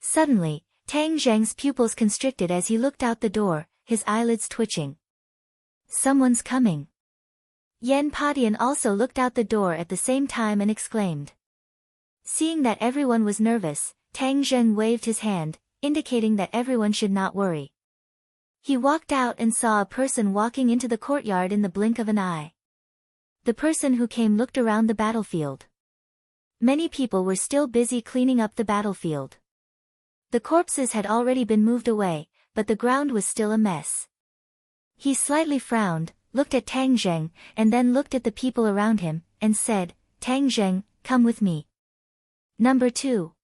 Suddenly, Tang Zheng's pupils constricted as he looked out the door, his eyelids twitching. "Someone's coming." Yen Patian also looked out the door at the same time and exclaimed. Seeing that everyone was nervous, Tang Zheng waved his hand, indicating that everyone should not worry. He walked out and saw a person walking into the courtyard in the blink of an eye. The person who came looked around the battlefield. Many people were still busy cleaning up the battlefield. The corpses had already been moved away, but the ground was still a mess. He slightly frowned, looked at Tang Zheng, and then looked at the people around him, and said, "Tang Zheng, come with me." Number 2.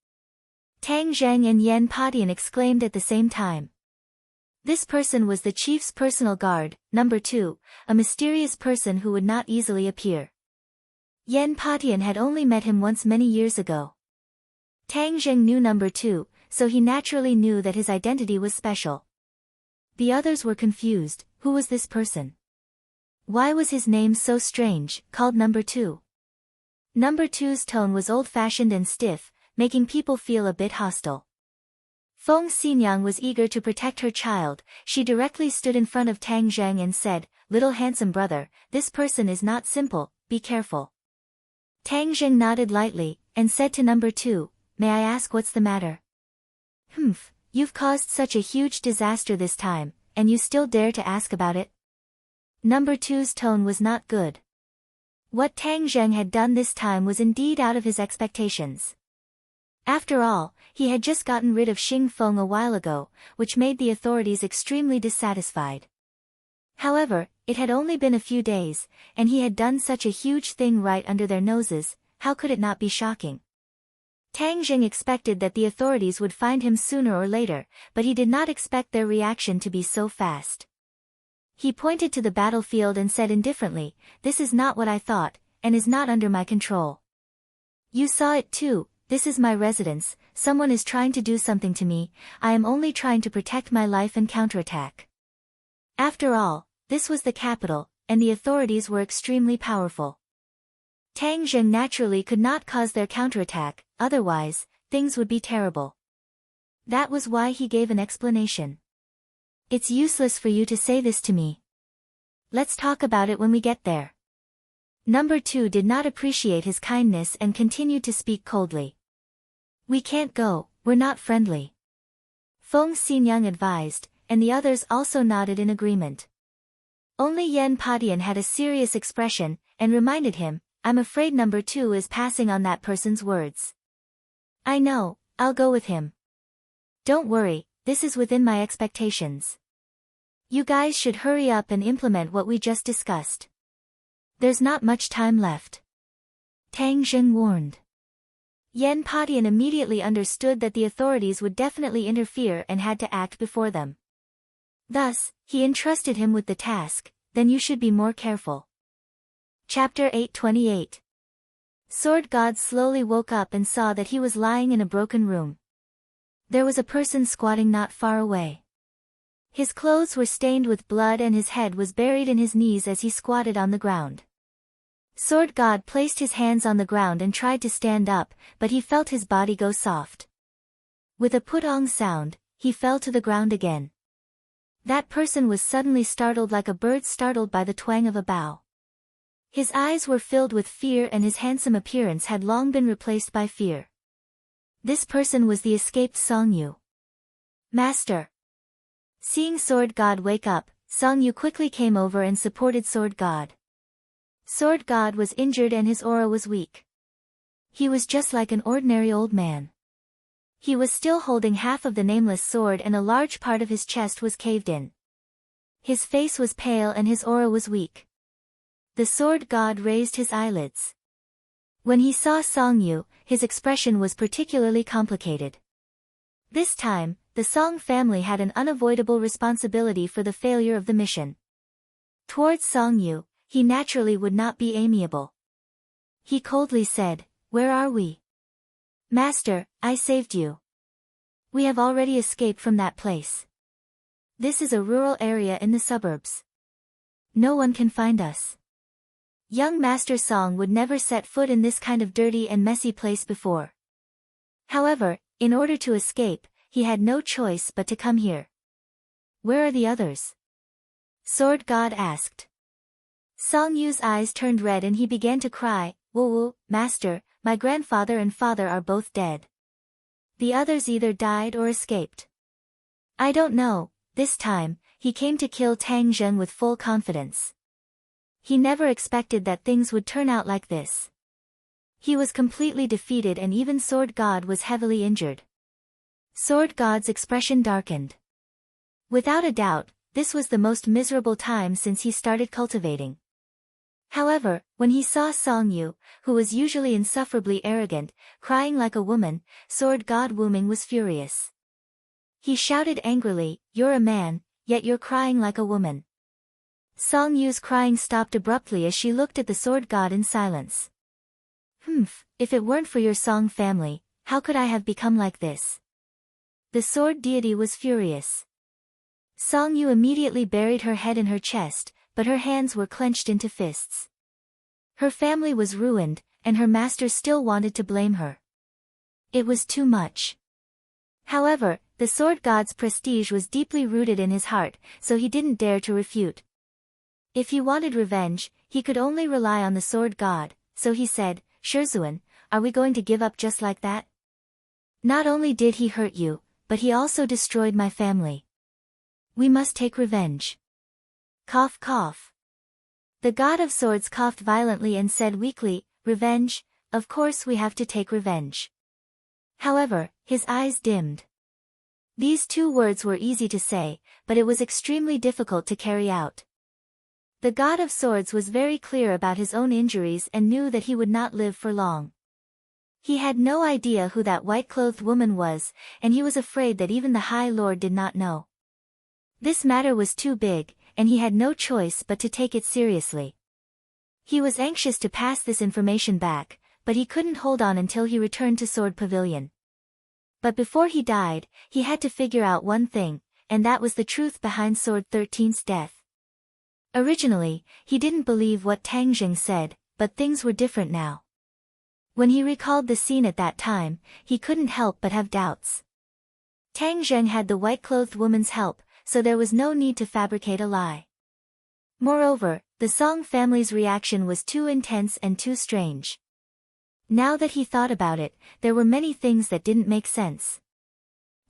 Tang Zheng and Yen Patian exclaimed at the same time. This person was the chief's personal guard, number 2, a mysterious person who would not easily appear. Yen Patian had only met him once many years ago. Tang Zheng knew number 2, so he naturally knew that his identity was special. The others were confused. Who was this person? Why was his name so strange, called number 2? Number 2's tone was old-fashioned and stiff, making people feel a bit hostile. Feng Xinyang was eager to protect her child. She directly stood in front of Tang Zheng and said, "Little handsome brother, this person is not simple, be careful." Tang Zheng nodded lightly, and said to number 2, "May I ask what's the matter?" "Humph, you've caused such a huge disaster this time, and you still dare to ask about it?" Number 2's tone was not good. What Tang Zheng had done this time was indeed out of his expectations. After all, he had just gotten rid of Xing Feng a while ago, which made the authorities extremely dissatisfied. However, it had only been a few days, and he had done such a huge thing right under their noses. How could it not be shocking? Tang Zheng expected that the authorities would find him sooner or later, but he did not expect their reaction to be so fast. He pointed to the battlefield and said indifferently, "This is not what I thought, and is not under my control." "You saw it too. This is my residence, someone is trying to do something to me, I am only trying to protect my life and counterattack." After all, this was the capital, and the authorities were extremely powerful. Tang Zheng naturally could not cause their counterattack, otherwise, things would be terrible. That was why he gave an explanation. "It's useless for you to say this to me. Let's talk about it when we get there." Number 2 did not appreciate his kindness and continued to speak coldly. "We can't go, we're not friendly." Feng Xinyang advised, and the others also nodded in agreement. Only Yen Patian had a serious expression, and reminded him, "I'm afraid number 2 is passing on that person's words." "I know, I'll go with him. Don't worry, this is within my expectations. You guys should hurry up and implement what we just discussed. There's not much time left." Tang Zheng warned. Yen Patian immediately understood that the authorities would definitely interfere and had to act before them. Thus, he entrusted him with the task, "Then you should be more careful." Chapter 828. Sword God slowly woke up and saw that he was lying in a broken room. There was a person squatting not far away. His clothes were stained with blood and his head was buried in his knees as he squatted on the ground. Sword God placed his hands on the ground and tried to stand up, but he felt his body go soft. With a put-ong sound, he fell to the ground again. That person was suddenly startled like a bird startled by the twang of a bow. His eyes were filled with fear and his handsome appearance had long been replaced by fear. This person was the escaped Songyu. Master. Seeing Sword God wake up, Songyu quickly came over and supported Sword God. Sword God was injured and his aura was weak. He was just like an ordinary old man. He was still holding half of the nameless sword and a large part of his chest was caved in. His face was pale and his aura was weak. The Sword God raised his eyelids. When he saw Songyu, his expression was particularly complicated. This time, the Song family had an unavoidable responsibility for the failure of the mission. Towards Songyu, he naturally would not be amiable. He coldly said, "Where are we?" "Master, I saved you. We have already escaped from that place. This is a rural area in the suburbs. No one can find us." Young Master Song would never set foot in this kind of dirty and messy place before. However, in order to escape, he had no choice but to come here. "Where are the others?" Sword God asked. Songyu's eyes turned red and he began to cry, "Woo, Master, my grandfather and father are both dead. The others either died or escaped. I don't know." This time, he came to kill Tang Zheng with full confidence. He never expected that things would turn out like this. He was completely defeated and even Sword God was heavily injured. Sword God's expression darkened. Without a doubt, this was the most miserable time since he started cultivating. However, when he saw Songyu, who was usually insufferably arrogant, crying like a woman, Sword God Wuming was furious. He shouted angrily, "You're a man, yet you're crying like a woman." Songyu's crying stopped abruptly as she looked at the Sword God in silence. If it weren't for your Song family, how could I have become like this?" The sword deity was furious. Songyu immediately buried her head in her chest, but her hands were clenched into fists. Her family was ruined, and her master still wanted to blame her. It was too much. However, the Sword God's prestige was deeply rooted in his heart, so he didn't dare to refute. If he wanted revenge, he could only rely on the Sword God, so he said, "Shizuan, are we going to give up just like that? Not only did he hurt you, but he also destroyed my family. We must take revenge." Cough cough. The God of Swords coughed violently and said weakly, "Revenge? Of course we have to take revenge." However, his eyes dimmed. These two words were easy to say, but it was extremely difficult to carry out. The God of Swords was very clear about his own injuries and knew that he would not live for long. He had no idea who that white-clothed woman was, and he was afraid that even the High Lord did not know. This matter was too big, and he had no choice but to take it seriously. He was anxious to pass this information back, but he couldn't hold on until he returned to Sword Pavilion. But before he died, he had to figure out one thing, and that was the truth behind Sword 13's death. Originally, he didn't believe what Tang Zheng said, but things were different now. When he recalled the scene at that time, he couldn't help but have doubts. Tang Zheng had the white-clothed woman's help, so there was no need to fabricate a lie. Moreover, the Song family's reaction was too intense and too strange. Now that he thought about it, there were many things that didn't make sense.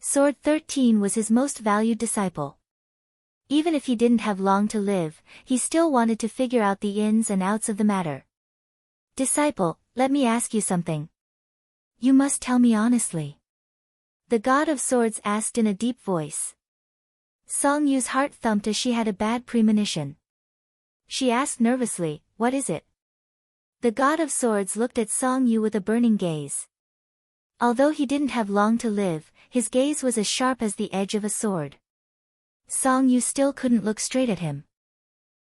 Sword 13 was his most valued disciple. Even if he didn't have long to live, he still wanted to figure out the ins and outs of the matter. "Disciple, let me ask you something. You must tell me honestly," the God of Swords asked in a deep voice. Songyu's heart thumped as she had a bad premonition. She asked nervously, "What is it?" The God of Swords looked at Songyu with a burning gaze. Although he didn't have long to live, his gaze was as sharp as the edge of a sword. Songyu still couldn't look straight at him.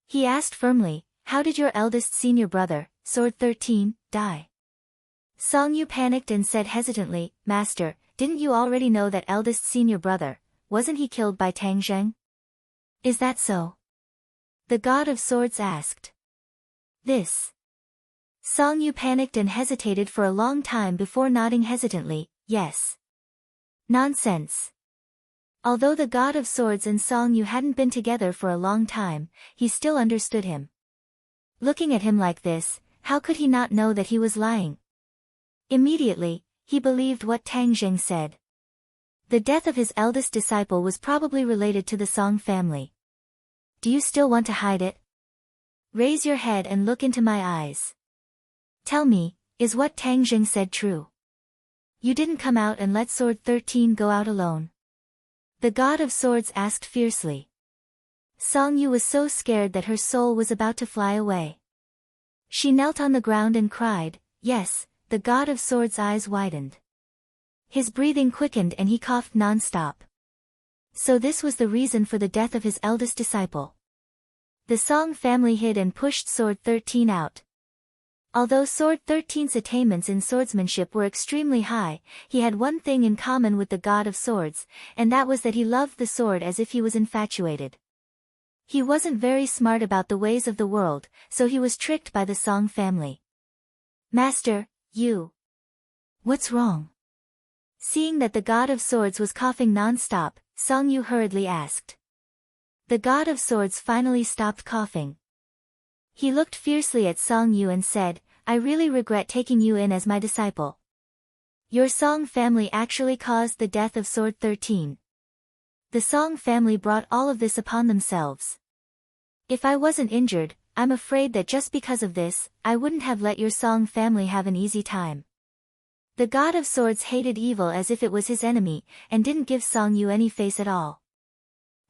He asked firmly, "How did your eldest senior brother, Sword 13, die?" Song Yu panicked and said hesitantly, Master, didn't you already know that eldest senior brother, wasn't he killed by Tang Zheng? Is that so? The God of Swords asked. This. Song Yu panicked and hesitated for a long time before nodding hesitantly, yes. Nonsense. Although the God of Swords and Song Yu hadn't been together for a long time, he still understood him. Looking at him like this, how could he not know that he was lying? Immediately, he believed what Tang Zheng said. The death of his eldest disciple was probably related to the Song family. Do you still want to hide it? Raise your head and look into my eyes. Tell me, is what Tang Zheng said true? You didn't come out and let Sword 13 go out alone. The God of Swords asked fiercely. Song Yu was so scared that her soul was about to fly away. She knelt on the ground and cried, yes. The God of Swords' eyes widened. His breathing quickened and he coughed non-stop. So this was the reason for the death of his eldest disciple. The Song family hid and pushed Sword 13 out. Although Sword 13's attainments in swordsmanship were extremely high, he had one thing in common with the God of Swords, and that was that he loved the sword as if he was infatuated. He wasn't very smart about the ways of the world, so he was tricked by the Song family. Master, you. What's wrong? Seeing that the God of Swords was coughing non-stop, Song Yu hurriedly asked. The God of Swords finally stopped coughing. He looked fiercely at Song Yu and said, I really regret taking you in as my disciple. Your Song family actually caused the death of Sword 13. The Song family brought all of this upon themselves. If I wasn't injured, I'm afraid that just because of this, I wouldn't have let your Song family have an easy time. The God of Swords hated evil as if it was his enemy, and didn't give Song Yu any face at all.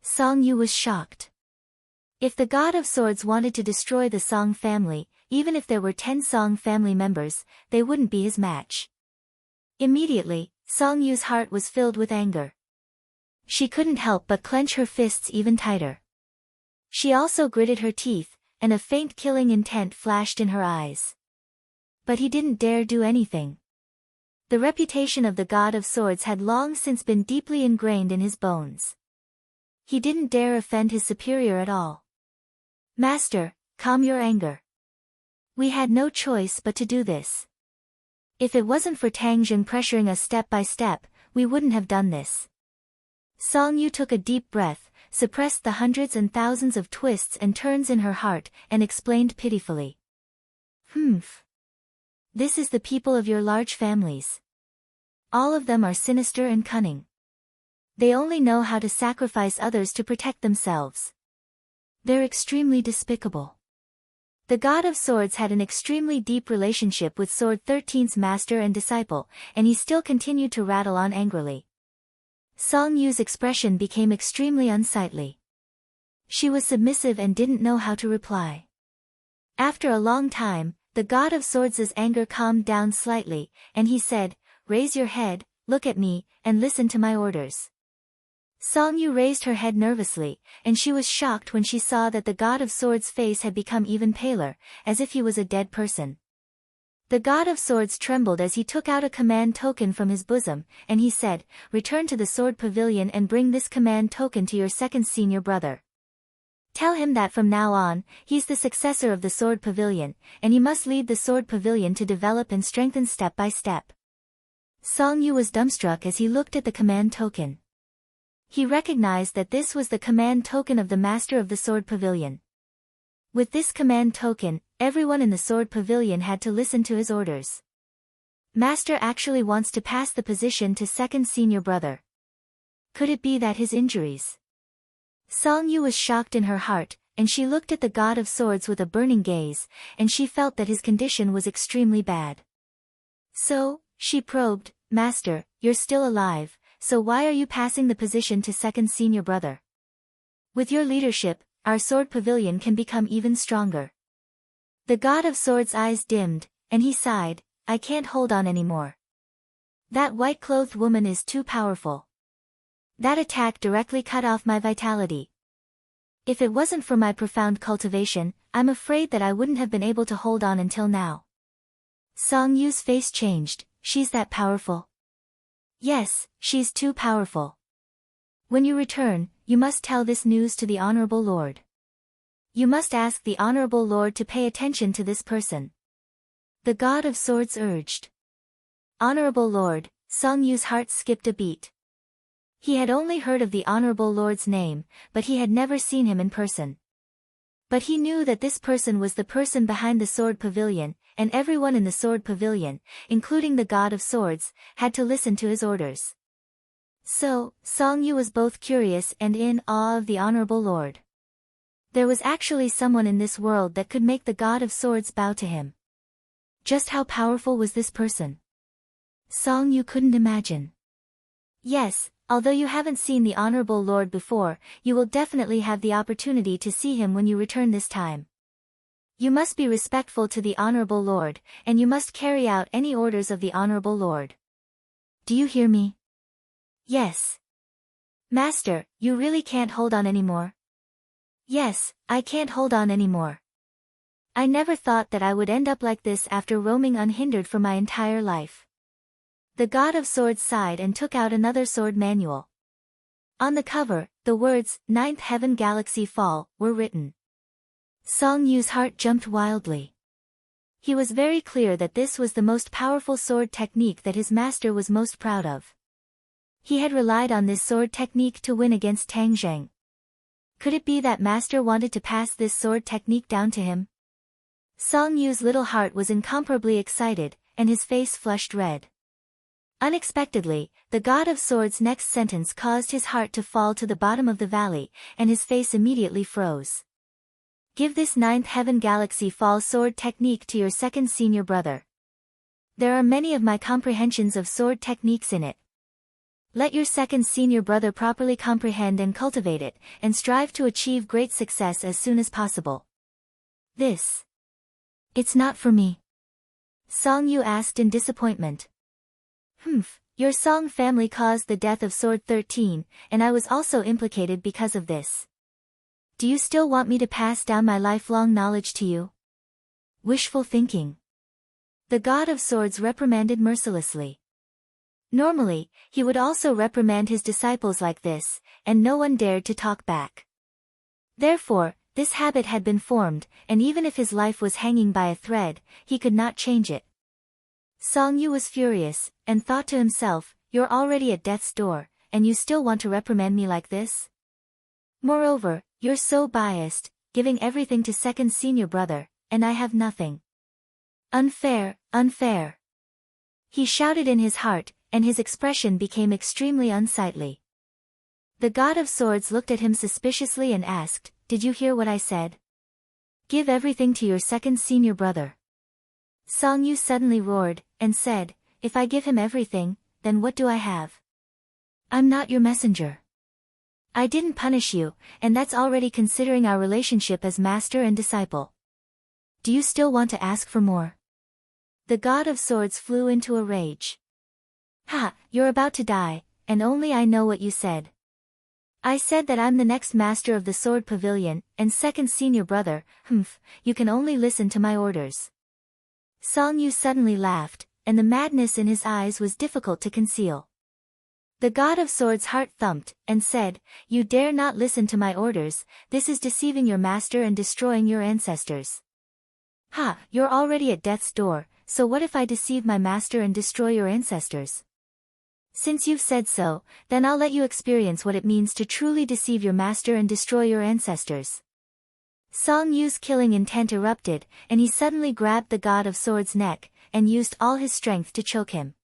Song Yu was shocked. If the God of Swords wanted to destroy the Song family, even if there were 10 Song family members, they wouldn't be his match. Immediately, Song Yu's heart was filled with anger. She couldn't help but clench her fists even tighter. She also gritted her teeth, and a faint killing intent flashed in her eyes. But he didn't dare do anything. The reputation of the God of Swords had long since been deeply ingrained in his bones. He didn't dare offend his superior at all. Master, calm your anger. We had no choice but to do this. If it wasn't for Tang Zheng pressuring us step by step, we wouldn't have done this. Song Yu took a deep breath, suppressed the hundreds and thousands of twists and turns in her heart, and explained pitifully. This is the people of your large families. All of them are sinister and cunning. They only know how to sacrifice others to protect themselves. They're extremely despicable. The God of Swords had an extremely deep relationship with Sword 13's master and disciple, and he still continued to rattle on angrily. Song Yu's expression became extremely unsightly. She was submissive and didn't know how to reply. After a long time, the God of Swords' anger calmed down slightly, and he said, Raise your head, look at me, and listen to my orders. Song Yu raised her head nervously, and she was shocked when she saw that the God of Swords' face had become even paler, as if he was a dead person. The God of Swords trembled as he took out a command token from his bosom, and he said, Return to the Sword Pavilion and bring this command token to your second senior brother. Tell him that from now on, he's the successor of the Sword Pavilion, and he must lead the Sword Pavilion to develop and strengthen step by step. Song Yu was dumbstruck as he looked at the command token. He recognized that this was the command token of the Master of the Sword Pavilion. With this command token, everyone in the Sword Pavilion had to listen to his orders. Master actually wants to pass the position to second senior brother. Could it be that his injuries? Song Yu was shocked in her heart, and she looked at the God of Swords with a burning gaze, and she felt that his condition was extremely bad. So, she probed, Master, you're still alive, so why are you passing the position to second senior brother? With your leadership, our Sword Pavilion can become even stronger. The God of Swords' eyes dimmed, and he sighed, I can't hold on anymore. That white-clothed woman is too powerful. That attack directly cut off my vitality. If it wasn't for my profound cultivation, I'm afraid that I wouldn't have been able to hold on until now. Song Yu's face changed. She's that powerful? Yes, she's too powerful. When you return, you must tell this news to the Honorable Lord. You must ask the Honorable Lord to pay attention to this person. The God of Swords urged. Honorable Lord, Song Yu's heart skipped a beat. He had only heard of the Honorable Lord's name, but he had never seen him in person. But he knew that this person was the person behind the Sword Pavilion, and everyone in the Sword Pavilion, including the God of Swords, had to listen to his orders. So, Song Yu was both curious and in awe of the Honorable Lord. There was actually someone in this world that could make the God of Swords bow to him. Just how powerful was this person? Song Yu couldn't imagine. Yes, although you haven't seen the Honorable Lord before, you will definitely have the opportunity to see him when you return this time. You must be respectful to the Honorable Lord, and you must carry out any orders of the Honorable Lord. Do you hear me? Yes. Master, you really can't hold on anymore? Yes, I can't hold on anymore. I never thought that I would end up like this after roaming unhindered for my entire life. The God of Swords sighed and took out another sword manual. On the cover, the words, "Ninth Heaven Galaxy Fall," were written. Song Yu's heart jumped wildly. He was very clear that this was the most powerful sword technique that his master was most proud of. He had relied on this sword technique to win against Tang Zheng. Could it be that master wanted to pass this sword technique down to him? Song Yu's little heart was incomparably excited, and his face flushed red. Unexpectedly, the God of Swords' next sentence caused his heart to fall to the bottom of the valley, and his face immediately froze. Give this Ninth Heaven Galaxy Fall sword technique to your second senior brother. There are many of my comprehensions of sword techniques in it. Let your second senior brother properly comprehend and cultivate it, and strive to achieve great success as soon as possible. It's not for me. Song Yu asked in disappointment. Your Song family caused the death of Sword 13, and I was also implicated because of this. Do you still want me to pass down my lifelong knowledge to you? Wishful thinking. The God of Swords reprimanded mercilessly. Normally, he would also reprimand his disciples like this, and no one dared to talk back. Therefore, this habit had been formed, and even if his life was hanging by a thread, he could not change it. Song Yu was furious, and thought to himself, you're already at death's door, and you still want to reprimand me like this? Moreover, you're so biased, giving everything to second senior brother, and I have nothing. Unfair, unfair. He shouted in his heart, and his expression became extremely unsightly. The God of Swords looked at him suspiciously and asked, Did you hear what I said? Give everything to your second senior brother. Song Yu suddenly roared, and said, If I give him everything, then what do I have? I'm not your messenger. I didn't punish you, and that's already considering our relationship as master and disciple. Do you still want to ask for more? The God of Swords flew into a rage. Ha, you're about to die, and only I know what you said. I said that I'm the next master of the Sword Pavilion, and second senior brother, you can only listen to my orders. Song Yu suddenly laughed, and the madness in his eyes was difficult to conceal. The God of Swords' heart thumped, and said, You dare not listen to my orders, this is deceiving your master and destroying your ancestors. Ha, you're already at death's door, so what if I deceive my master and destroy your ancestors? Since you've said so, then I'll let you experience what it means to truly deceive your master and destroy your ancestors. Song Yu's killing intent erupted, and he suddenly grabbed the God of Swords' neck, and used all his strength to choke him.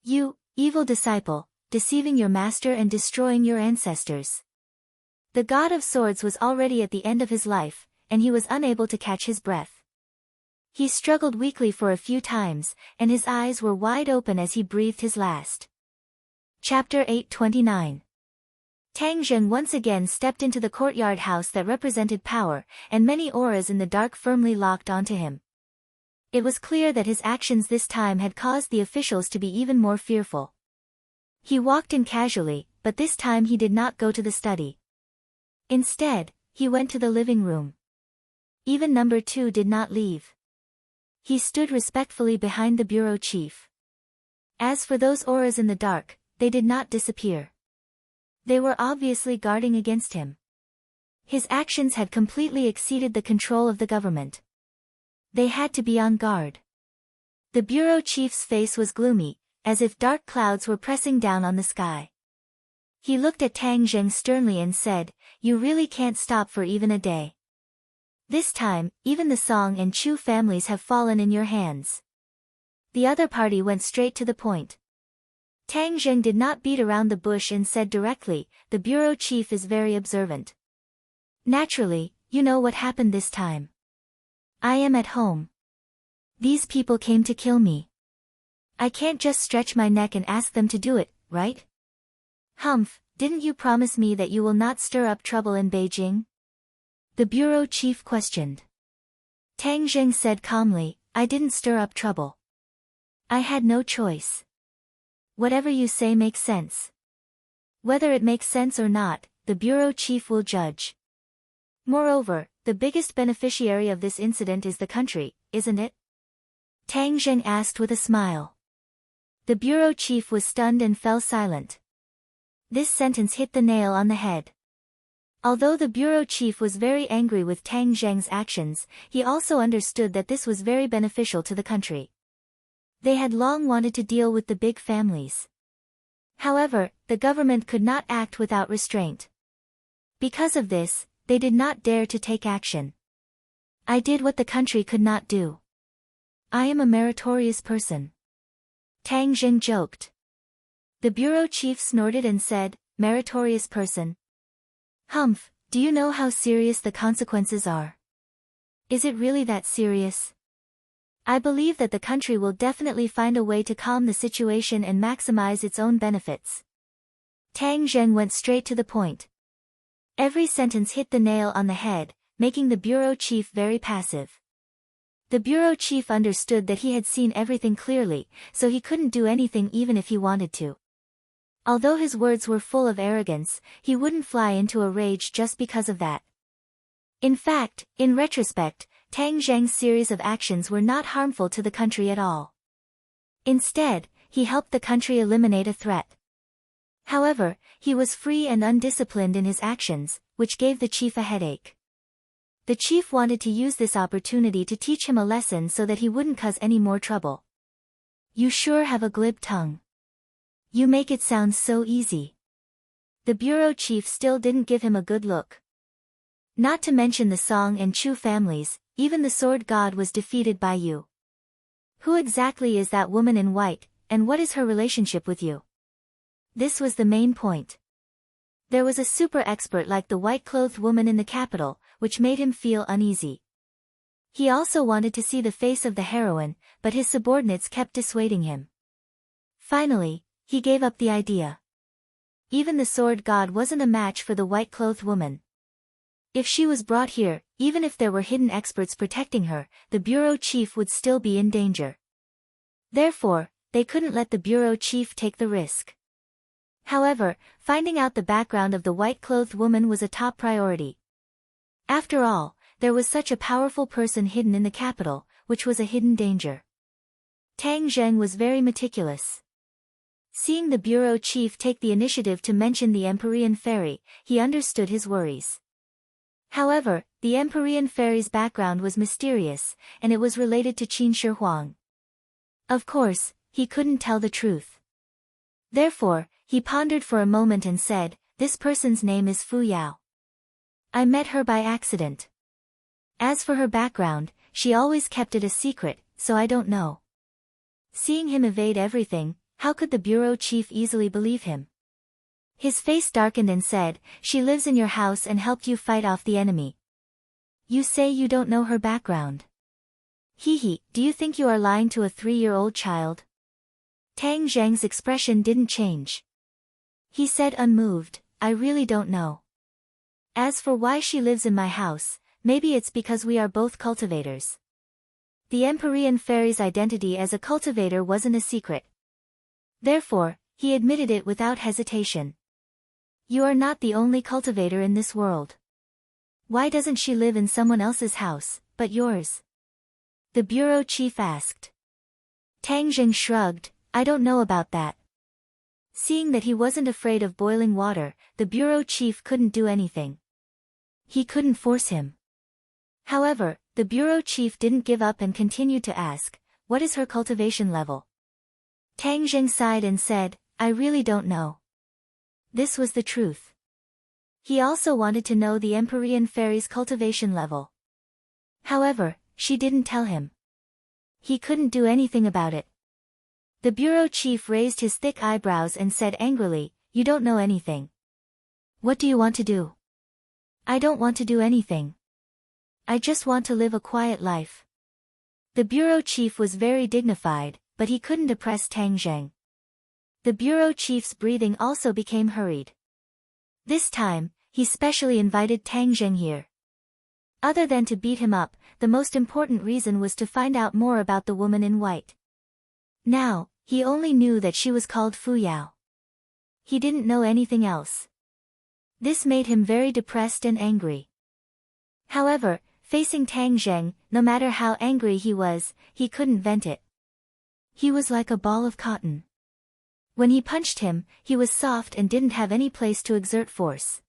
You, evil disciple, deceiving your master and destroying your ancestors. The God of Swords was already at the end of his life, and he was unable to catch his breath. He struggled weakly for a few times, and his eyes were wide open as he breathed his last. Chapter 829. Tang Zheng once again stepped into the courtyard house that represented power, and many auras in the dark firmly locked onto him. It was clear that his actions this time had caused the officials to be even more fearful. He walked in casually, but this time he did not go to the study. Instead, he went to the living room. Even number 2 did not leave. He stood respectfully behind the bureau chief. As for those auras in the dark, they did not disappear. They were obviously guarding against him. His actions had completely exceeded the control of the government. They had to be on guard. The bureau chief's face was gloomy, as if dark clouds were pressing down on the sky. He looked at Tang Zheng sternly and said, "You really can't stop for even a day. This time, even the Song and Chu families have fallen in your hands." The other party went straight to the point. Tang Zheng did not beat around the bush and said directly, "The bureau chief is very observant. Naturally, you know what happened this time. I am at home. These people came to kill me. I can't just stretch my neck and ask them to do it, right? Humph, didn't you promise me that you will not stir up trouble in Beijing?" The bureau chief questioned. Tang Zheng said calmly, "I didn't stir up trouble. I had no choice. Whatever you say makes sense. Whether it makes sense or not, the bureau chief will judge. Moreover, the biggest beneficiary of this incident is the country, isn't it?" Tang Zheng asked with a smile. The bureau chief was stunned and fell silent. This sentence hit the nail on the head. Although the bureau chief was very angry with Tang Zheng's actions, he also understood that this was very beneficial to the country. They had long wanted to deal with the big families. However, the government could not act without restraint. Because of this, they did not dare to take action. "I did what the country could not do. I am a meritorious person," Tang Zheng joked. The bureau chief snorted and said, "Meritorious person? Humph, do you know how serious the consequences are? Is it really that serious? I believe that the country will definitely find a way to calm the situation and maximize its own benefits." Tang Zheng went straight to the point. Every sentence hit the nail on the head, making the bureau chief very passive. The bureau chief understood that he had seen everything clearly, so he couldn't do anything even if he wanted to. Although his words were full of arrogance, he wouldn't fly into a rage just because of that. In fact, in retrospect, Tang Zheng's series of actions were not harmful to the country at all. Instead, he helped the country eliminate a threat. However, he was free and undisciplined in his actions, which gave the chief a headache. The chief wanted to use this opportunity to teach him a lesson so that he wouldn't cause any more trouble. "You sure have a glib tongue. You make it sound so easy." The bureau chief still didn't give him a good look. "Not to mention the Song and Chu families, even the sword god was defeated by you. Who exactly is that woman in white, and what is her relationship with you?" This was the main point. There was a super expert like the white-clothed woman in the capital, which made him feel uneasy. He also wanted to see the face of the heroine, but his subordinates kept dissuading him. Finally, he gave up the idea. Even the sword god wasn't a match for the white-clothed woman. If she was brought here, even if there were hidden experts protecting her, the bureau chief would still be in danger. Therefore, they couldn't let the bureau chief take the risk. However, finding out the background of the white-clothed woman was a top priority. After all, there was such a powerful person hidden in the capital, which was a hidden danger. Tang Zheng was very meticulous. Seeing the bureau chief take the initiative to mention the Empyrean fairy, he understood his worries. However, the Empyrean fairy's background was mysterious, and it was related to Qin Shi Huang. Of course, he couldn't tell the truth. Therefore, he pondered for a moment and said, "This person's name is Fu Yao. I met her by accident. As for her background, she always kept it a secret, so I don't know." Seeing him evade everything, how could the bureau chief easily believe him? His face darkened and said, "She lives in your house and helped you fight off the enemy. You say you don't know her background? Hee, do you think you are lying to a 3-year-old child?" Tang Zheng's expression didn't change. He said unmoved, "I really don't know. As for why she lives in my house, maybe it's because we are both cultivators." The Empyrean fairy's identity as a cultivator wasn't a secret. Therefore, he admitted it without hesitation. "You are not the only cultivator in this world. Why doesn't she live in someone else's house, but yours?" The bureau chief asked. Tang Jing shrugged, I don't know about that. Seeing that he wasn't afraid of boiling water, the bureau chief couldn't do anything. He couldn't force him. However, the bureau chief didn't give up and continued to ask, what is her cultivation level? Tang Jing sighed and said, I really don't know. This was the truth. He also wanted to know the Empyrean fairy's cultivation level. However, she didn't tell him. He couldn't do anything about it. The bureau chief raised his thick eyebrows and said angrily, you don't know anything. What do you want to do? I don't want to do anything. I just want to live a quiet life. The bureau chief was very dignified, but he couldn't oppress Tang Jing. The bureau chief's breathing also became hurried. This time, he specially invited Tang Jing here. Other than to beat him up, the most important reason was to find out more about the woman in white. Now, he only knew that she was called Fu Yao. He didn't know anything else. This made him very depressed and angry. However, facing Tang Jing, no matter how angry he was, he couldn't vent it. He was like a ball of cotton. When he punched him, he was soft and didn't have any place to exert force.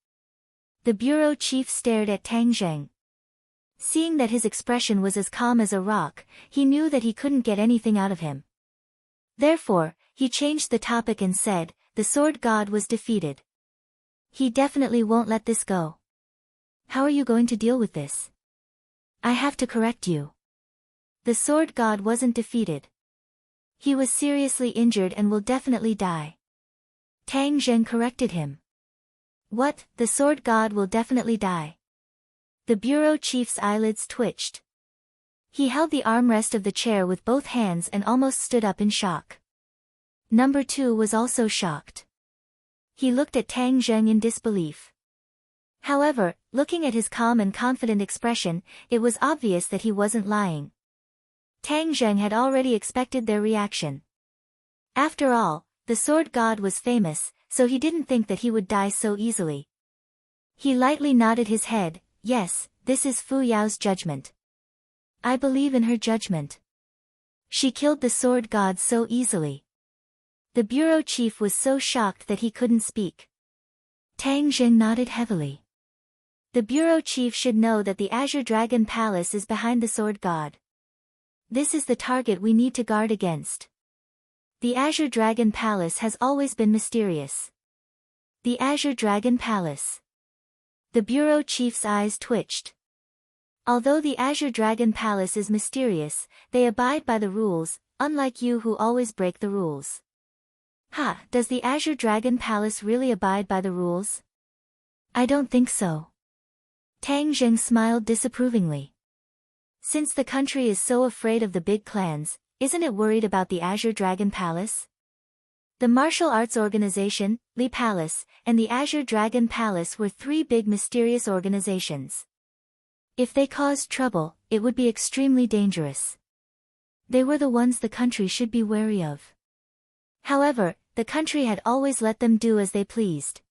The bureau chief stared at Tang Jing. Seeing that his expression was as calm as a rock, he knew that he couldn't get anything out of him. Therefore, he changed the topic and said, the sword god was defeated. He definitely won't let this go. How are you going to deal with this? I have to correct you. The sword god wasn't defeated. He was seriously injured and will definitely die. Tang Jing corrected him. What, the sword god will definitely die? The bureau chief's eyelids twitched. He held the armrest of the chair with both hands and almost stood up in shock. Number 2 was also shocked. He looked at Tang Jing in disbelief. However, looking at his calm and confident expression, it was obvious that he wasn't lying. Tang Jing had already expected their reaction. After all, the sword god was famous, so he didn't think that he would die so easily. He lightly nodded his head, yes, this is Fu Yao's judgment. I believe in her judgment. She killed the sword god so easily. The bureau chief was so shocked that he couldn't speak. Tang Jing nodded heavily. The bureau chief should know that the Azure Dragon Palace is behind the sword god. This is the target we need to guard against. The Azure Dragon Palace has always been mysterious. The Azure Dragon Palace. The bureau chief's eyes twitched. Although the Azure Dragon Palace is mysterious, they abide by the rules, unlike you who always break the rules. Ha, does the Azure Dragon Palace really abide by the rules? I don't think so. Tang Jing smiled disapprovingly. Since the country is so afraid of the big clans, isn't it worried about the Azure Dragon Palace? The martial arts organization, Li Palace, and the Azure Dragon Palace were 3 big mysterious organizations. If they caused trouble, it would be extremely dangerous. They were the ones the country should be wary of. However, the country had always let them do as they pleased.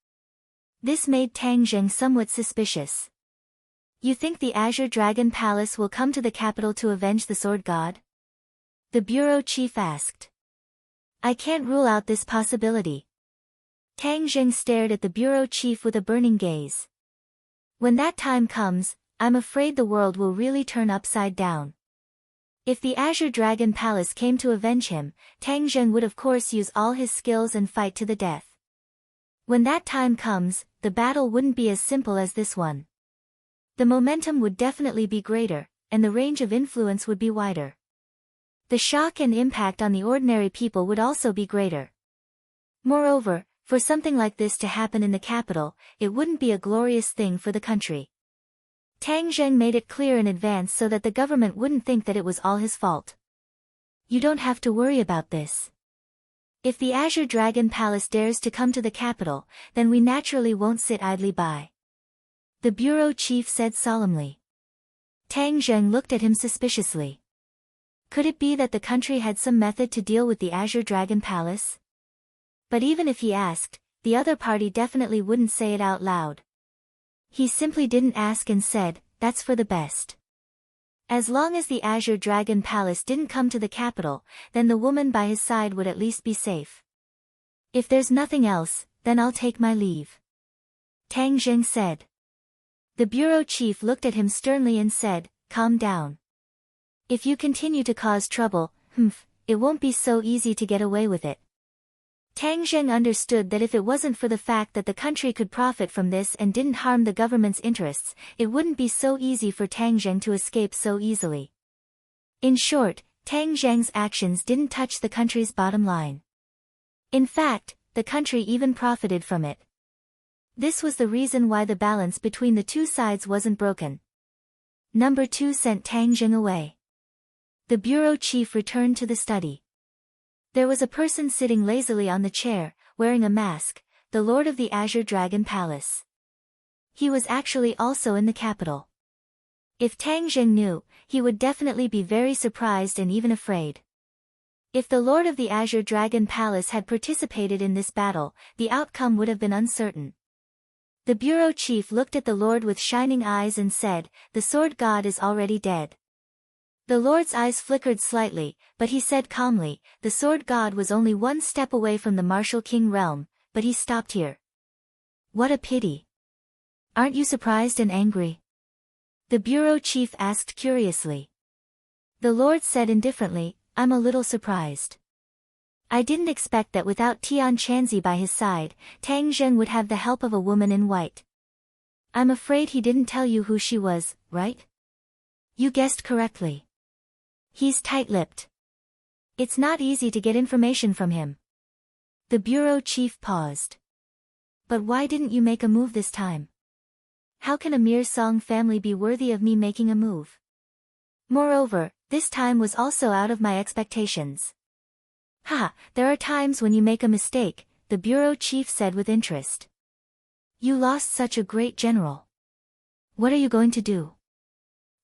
This made Tang Jing somewhat suspicious. You think the Azure Dragon Palace will come to the capital to avenge the sword god? The bureau chief asked. I can't rule out this possibility. Tang Jing stared at the bureau chief with a burning gaze. When that time comes, I'm afraid the world will really turn upside down. If the Azure Dragon Palace came to avenge him, Tang Jing would of course use all his skills and fight to the death. When that time comes, the battle wouldn't be as simple as this one. The momentum would definitely be greater, and the range of influence would be wider. The shock and impact on the ordinary people would also be greater. Moreover, for something like this to happen in the capital, it wouldn't be a glorious thing for the country. Tang Jing made it clear in advance so that the government wouldn't think that it was all his fault. You don't have to worry about this. If the Azure Dragon Palace dares to come to the capital, then we naturally won't sit idly by. The bureau chief said solemnly. Tang Jing looked at him suspiciously. Could it be that the country had some method to deal with the Azure Dragon Palace? But even if he asked, the other party definitely wouldn't say it out loud. He simply didn't ask and said, that's for the best. As long as the Azure Dragon Palace didn't come to the capital, then the woman by his side would at least be safe. If there's nothing else, then I'll take my leave, Tang Zheng said. The bureau chief looked at him sternly and said, calm down. If you continue to cause trouble, it won't be so easy to get away with it. Tang Zheng understood that if it wasn't for the fact that the country could profit from this and didn't harm the government's interests, it wouldn't be so easy for Tang Zheng to escape so easily. In short, Tang Zheng's actions didn't touch the country's bottom line. In fact, the country even profited from it. This was the reason why the balance between the two sides wasn't broken. Number 2 sent Tang Zheng away. The bureau chief returned to the study. There was a person sitting lazily on the chair, wearing a mask, the lord of the Azure Dragon Palace. He was actually also in the capital. If Tang Zheng knew, he would definitely be very surprised and even afraid. If the lord of the Azure Dragon Palace had participated in this battle, the outcome would have been uncertain. The bureau chief looked at the lord with shining eyes and said, the sword god is already dead. The lord's eyes flickered slightly, but he said calmly, the sword god was only one step away from the martial king realm, but he stopped here. What a pity. Aren't you surprised and angry? The bureau chief asked curiously. The lord said indifferently, I'm a little surprised. I didn't expect that without Tian Chanzi by his side, Tang Zheng would have the help of a woman in white. I'm afraid he didn't tell you who she was, right? You guessed correctly. He's tight-lipped. It's not easy to get information from him. The bureau chief paused. But why didn't you make a move this time? How can a mere Song family be worthy of me making a move? Moreover, this time was also out of my expectations. There are times when you make a mistake, the bureau chief said with interest. You lost such a great general. What are you going to do?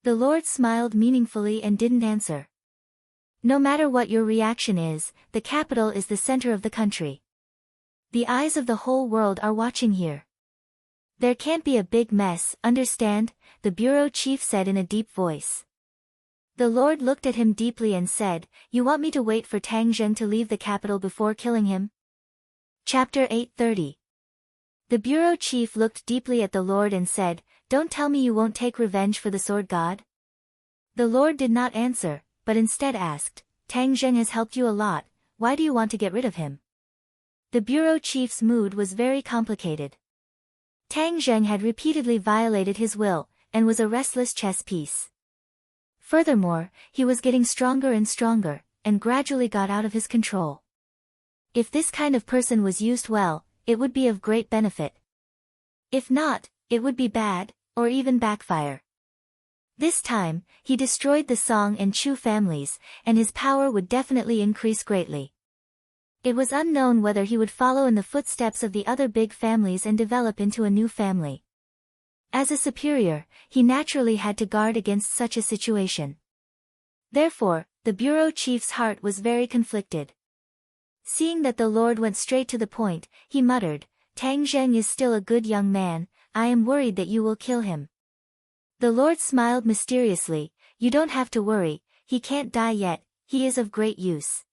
The lord smiled meaningfully and didn't answer. No matter what your reaction is, the capital is the center of the country. The eyes of the whole world are watching here. There can't be a big mess, understand? The bureau chief said in a deep voice. The lord looked at him deeply and said, you want me to wait for Tang Zheng to leave the capital before killing him? Chapter 830. The bureau chief looked deeply at the lord and said, don't tell me you won't take revenge for the sword god? The lord did not answer, but instead asked, Tang Zheng has helped you a lot, why do you want to get rid of him? The bureau chief's mood was very complicated. Tang Zheng had repeatedly violated his will, and was a restless chess piece. Furthermore, he was getting stronger and stronger, and gradually got out of his control. If this kind of person was used well, it would be of great benefit. If not, it would be bad, or even backfire. This time, he destroyed the Song and Chu families, and his power would definitely increase greatly. It was unknown whether he would follow in the footsteps of the other big families and develop into a new family. As a superior, he naturally had to guard against such a situation. Therefore, the bureau chief's heart was very conflicted. Seeing that the lord went straight to the point, he muttered, Tang Zheng is still a good young man, I am worried that you will kill him. The lord smiled mysteriously, you don't have to worry, he can't die yet, he is of great use.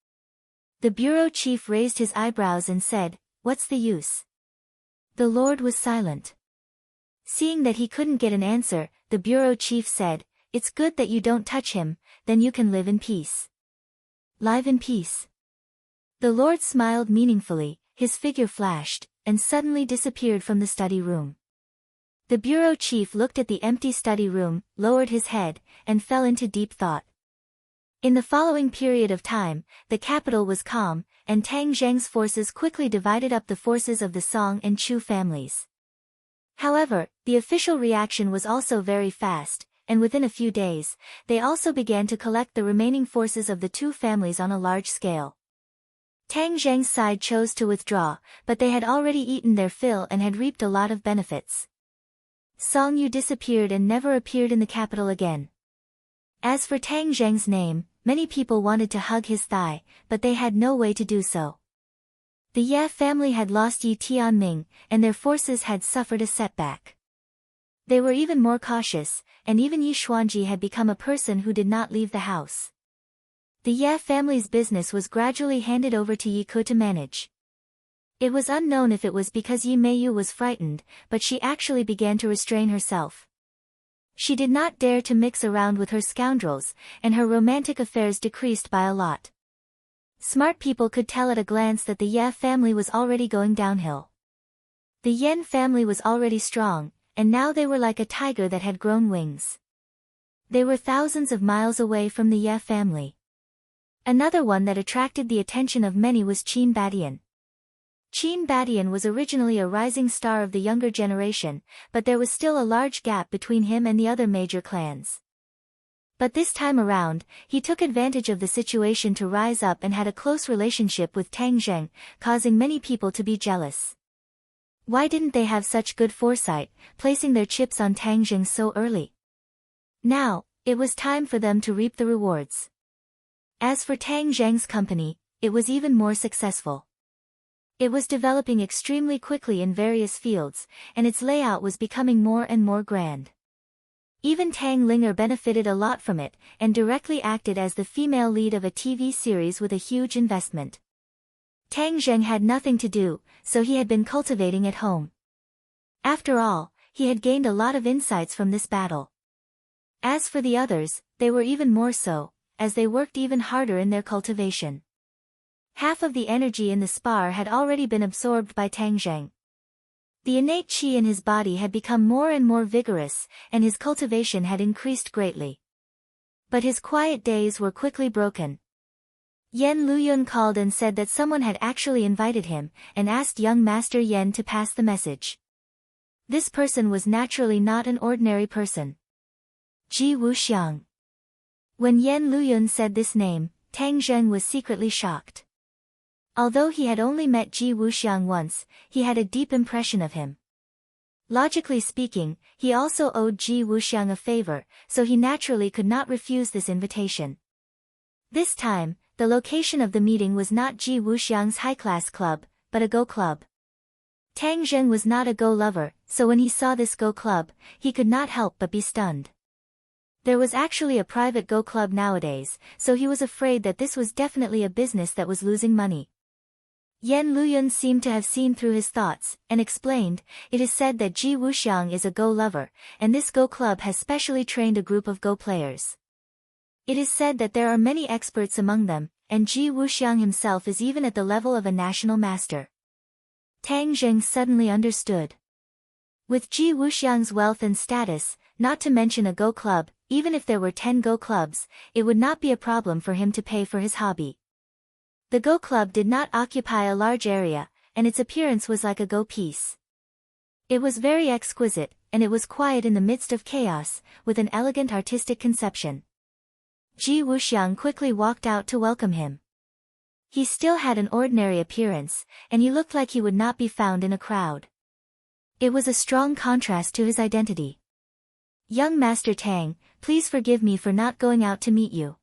The bureau chief raised his eyebrows and said, what's the use? The lord was silent. Seeing that he couldn't get an answer, the bureau chief said, it's good that you don't touch him, then you can live in peace. Live in peace. The lord smiled meaningfully, his figure flashed, and suddenly disappeared from the study room. The bureau chief looked at the empty study room, lowered his head, and fell into deep thought. In the following period of time, the capital was calm, and Tang Zheng's forces quickly divided up the forces of the Song and Chu families. However, the official reaction was also very fast, and within a few days, they also began to collect the remaining forces of the two families on a large scale. Tang Zheng's side chose to withdraw, but they had already eaten their fill and had reaped a lot of benefits. Song Yu disappeared and never appeared in the capital again. As for Tang Zheng's name, many people wanted to hug his thigh, but they had no way to do so. The Ye family had lost Yi Tianming, and their forces had suffered a setback. They were even more cautious, and even Yi Xuanji had become a person who did not leave the house. The Ye family's business was gradually handed over to Yi Ke to manage. It was unknown if it was because Yi Meiyu was frightened, but she actually began to restrain herself. She did not dare to mix around with her scoundrels, and her romantic affairs decreased by a lot. Smart people could tell at a glance that the Ye family was already going downhill. The Yen family was already strong, and now they were like a tiger that had grown wings. They were thousands of miles away from the Ye family. Another one that attracted the attention of many was Qin Badian. Qin Badian was originally a rising star of the younger generation, but there was still a large gap between him and the other major clans. But this time around, he took advantage of the situation to rise up and had a close relationship with Tang Zheng, causing many people to be jealous. Why didn't they have such good foresight, placing their chips on Tang Zheng so early? Now, it was time for them to reap the rewards. As for Tang Zheng's company, it was even more successful. It was developing extremely quickly in various fields, and its layout was becoming more and more grand. Even Tang Linger benefited a lot from it, and directly acted as the female lead of a TV series with a huge investment. Tang Zheng had nothing to do, so he had been cultivating at home. After all, he had gained a lot of insights from this battle. As for the others, they were even more so, as they worked even harder in their cultivation. Half of the energy in the spar had already been absorbed by Tang Zheng. The innate qi in his body had become more and more vigorous, and his cultivation had increased greatly. But his quiet days were quickly broken. Yen Luyun called and said that someone had actually invited him, and asked young Master Yen to pass the message. This person was naturally not an ordinary person. Ji Wuxiang. When Yen Luyun said this name, Tang Zheng was secretly shocked. Although he had only met Ji Wuxiang once, he had a deep impression of him. Logically speaking, he also owed Ji Wuxiang a favor, so he naturally could not refuse this invitation. This time, the location of the meeting was not Ji Wuxiang's high-class club, but a Go club. Tang Zheng was not a Go lover, so when he saw this Go club, he could not help but be stunned. There was actually a private Go club nowadays, so he was afraid that this was definitely a business that was losing money. Yen Luyun seemed to have seen through his thoughts, and explained, "It is said that Ji Wuxiang is a Go lover, and this Go club has specially trained a group of Go players. It is said that there are many experts among them, and Ji Wuxiang himself is even at the level of a national master." Tang Zheng suddenly understood. With Ji Wuxiang's wealth and status, not to mention a Go club, even if there were 10 Go clubs, it would not be a problem for him to pay for his hobby. The Go club did not occupy a large area, and its appearance was like a Go piece. It was very exquisite, and it was quiet in the midst of chaos, with an elegant artistic conception. Ji Wuxiang quickly walked out to welcome him. He still had an ordinary appearance, and he looked like he would not be found in a crowd. It was a strong contrast to his identity. "Young Master Tang, please forgive me for not going out to meet you."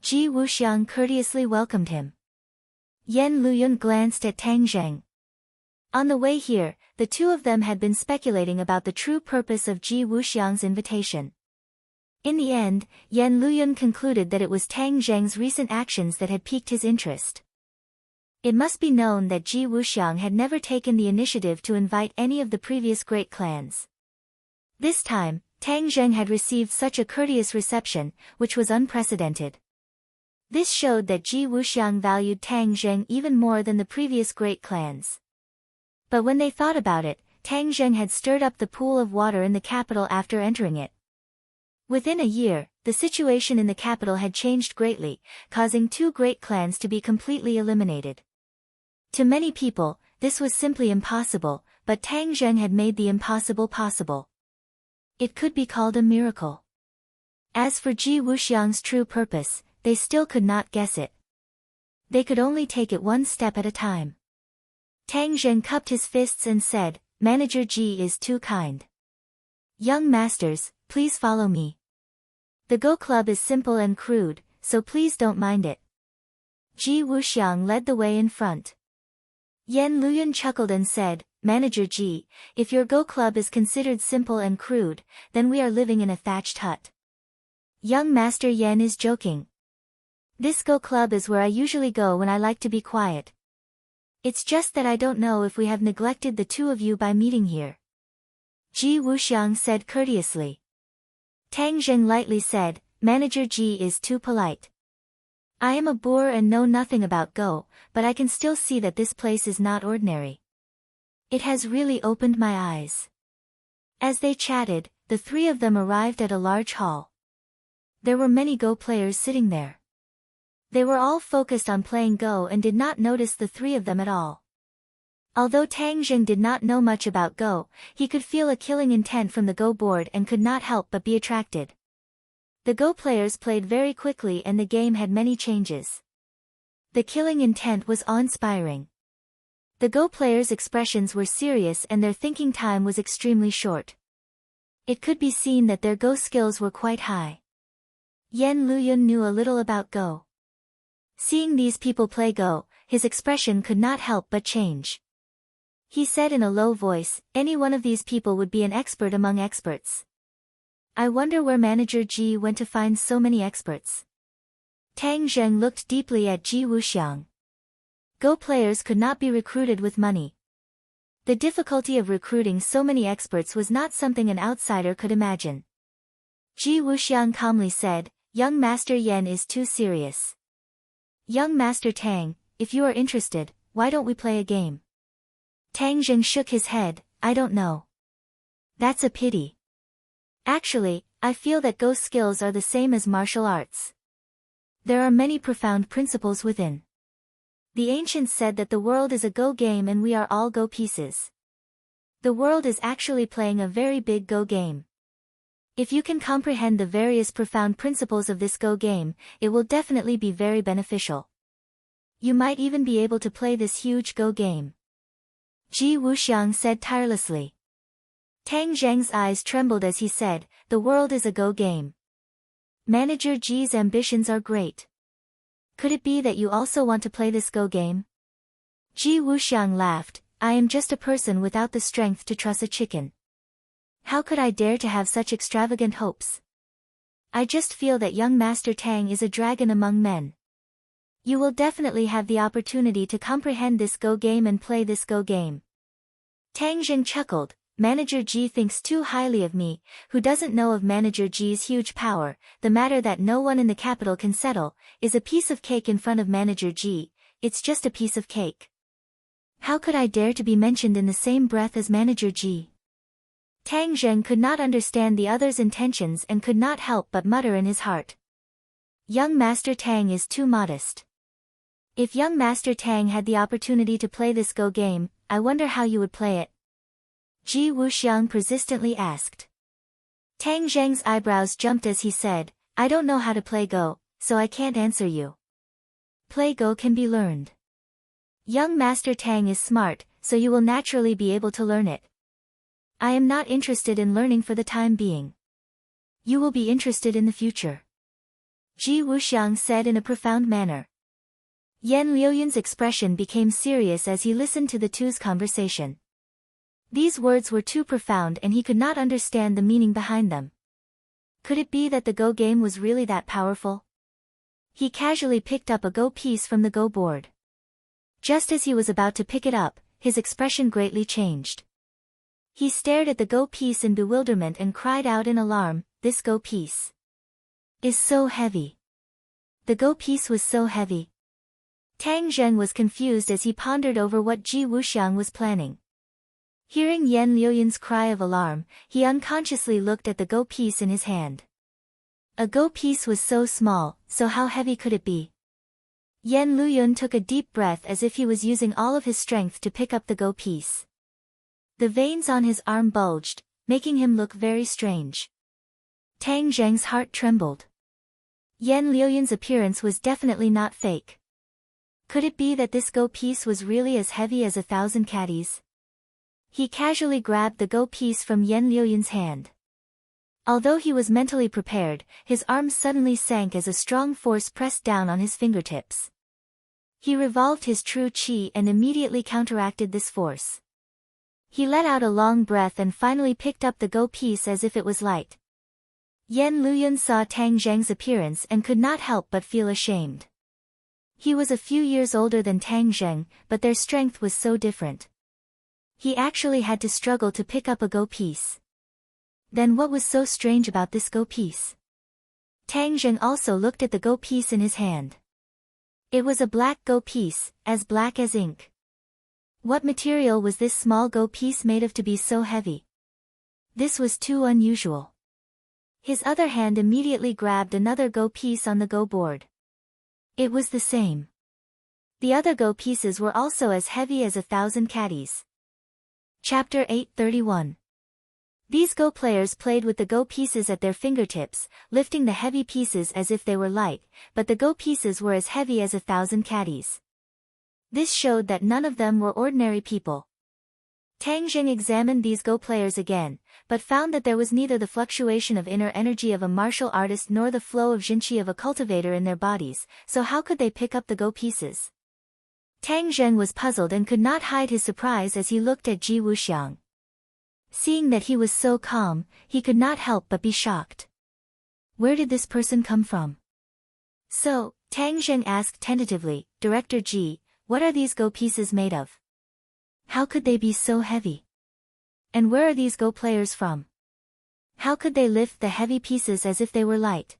Ji Wuxiang courteously welcomed him. Yen Luyun glanced at Tang Zheng. On the way here, the two of them had been speculating about the true purpose of Ji Wuxiang's invitation. In the end, Yen Luyun concluded that it was Tang Zheng's recent actions that had piqued his interest. It must be known that Ji Wuxiang had never taken the initiative to invite any of the previous great clans. This time, Tang Zheng had received such a courteous reception, which was unprecedented. This showed that Ji Wuxiang valued Tang Zheng even more than the previous great clans. But when they thought about it, Tang Zheng had stirred up the pool of water in the capital after entering it. Within a year, the situation in the capital had changed greatly, causing two great clans to be completely eliminated. To many people, this was simply impossible, but Tang Zheng had made the impossible possible. It could be called a miracle. As for Ji Wuxiang's true purpose, they still could not guess it. They could only take it one step at a time. Tang Zheng cupped his fists and said, "Manager Ji is too kind. Young masters, please follow me. The Go Club is simple and crude, so please don't mind it." Ji Wuxiang led the way in front. Yan Luyan chuckled and said, Manager Ji, if your Go Club is considered simple and crude, then we are living in a thatched hut. Young Master Yan is joking. This Go Club is where I usually go when I like to be quiet. It's just that I don't know if we have neglected the two of you by meeting here. Ji Wuxiang said courteously. Tang Zheng lightly said, Manager Ji is too polite. I am a boor and know nothing about Go, but I can still see that this place is not ordinary. It has really opened my eyes. As they chatted, the three of them arrived at a large hall. There were many Go players sitting there. They were all focused on playing Go and did not notice the three of them at all. Although Tang Zheng did not know much about Go, he could feel a killing intent from the Go board and could not help but be attracted. The Go players played very quickly and the game had many changes. The killing intent was awe-inspiring. The Go players' expressions were serious and their thinking time was extremely short. It could be seen that their Go skills were quite high. Yan Luyan knew a little about Go. Seeing these people play Go, his expression could not help but change. He said in a low voice, any one of these people would be an expert among experts. I wonder where Manager Ji went to find so many experts. Tang Zheng looked deeply at Ji Wuxiang. Go players could not be recruited with money. The difficulty of recruiting so many experts was not something an outsider could imagine. Ji Wuxiang calmly said, Young Master Yan is too serious. Young Master Tang, if you are interested, why don't we play a game? Tang Zheng shook his head, I don't know. That's a pity. Actually, I feel that Go skills are the same as martial arts. There are many profound principles within. The ancients said that the world is a Go game and we are all Go pieces. The world is actually playing a very big Go game. If you can comprehend the various profound principles of this Go game, it will definitely be very beneficial. You might even be able to play this huge Go game. Ji Wuxiang said tirelessly. Tang Zheng's eyes trembled as he said, the world is a Go game. Manager Ji's ambitions are great. Could it be that you also want to play this Go game? Ji Wuxiang laughed, I am just a person without the strength to truss a chicken. How could I dare to have such extravagant hopes? I just feel that young Master Tang is a dragon among men. You will definitely have the opportunity to comprehend this Go game and play this Go game. Tang Zheng chuckled, Manager Ji thinks too highly of me, who doesn't know of Manager Ji's huge power, the matter that no one in the capital can settle, is a piece of cake in front of Manager Ji, it's just a piece of cake. How could I dare to be mentioned in the same breath as Manager Ji? Tang Zheng could not understand the other's intentions and could not help but mutter in his heart. Young Master Tang is too modest. If young Master Tang had the opportunity to play this Go game, I wonder how you would play it. Ji Wuxiang persistently asked. Tang Zheng's eyebrows jumped as he said, I don't know how to play Go, so I can't answer you. Play Go can be learned. Young Master Tang is smart, so you will naturally be able to learn it. I am not interested in learning for the time being. You will be interested in the future. Ji Wuxiang said in a profound manner. Yan Liuyan's expression became serious as he listened to the two's conversation. These words were too profound and he could not understand the meaning behind them. Could it be that the Go game was really that powerful? He casually picked up a Go piece from the Go board. Just as he was about to pick it up, his expression greatly changed. He stared at the Go piece in bewilderment and cried out in alarm, this Go piece is so heavy. The Go piece was so heavy. Tang Zheng was confused as he pondered over what Ji Wuxiang was planning. Hearing Yan Liuyan's cry of alarm, he unconsciously looked at the Go piece in his hand. A Go piece was so small, so how heavy could it be? Yan Liuyan took a deep breath as if he was using all of his strength to pick up the Go piece. The veins on his arm bulged, making him look very strange. Tang Zheng's heart trembled. Yan Liuyan's appearance was definitely not fake. Could it be that this Go piece was really as heavy as 1,000 caddies? He casually grabbed the Go piece from Yan Liuyan's hand. Although he was mentally prepared, his arms suddenly sank as a strong force pressed down on his fingertips. He revolved his true qi and immediately counteracted this force. He let out a long breath and finally picked up the go piece as if it was light. Yan Luyun saw Tang Zheng's appearance and could not help but feel ashamed. He was a few years older than Tang Zheng, but their strength was so different. He actually had to struggle to pick up a go piece. Then what was so strange about this go piece? Tang Zheng also looked at the go piece in his hand. It was a black go piece, as black as ink. What material was this small go piece made of to be so heavy? This was too unusual. His other hand immediately grabbed another go piece on the go board. It was the same. The other go pieces were also as heavy as 1,000 caddies. Chapter 831. These Go players played with the Go pieces at their fingertips, lifting the heavy pieces as if they were light, but the Go pieces were as heavy as 1,000 caddies. This showed that none of them were ordinary people. Tang Zheng examined these Go players again, but found that there was neither the fluctuation of inner energy of a martial artist nor the flow of Jinqi of a cultivator in their bodies, so how could they pick up the Go pieces? Tang Zheng was puzzled and could not hide his surprise as he looked at Ji Wuxiang. Seeing that he was so calm, he could not help but be shocked. Where did this person come from? So, Tang Zheng asked tentatively, Director Ji, what are these Go pieces made of? How could they be so heavy? And where are these Go players from? How could they lift the heavy pieces as if they were light?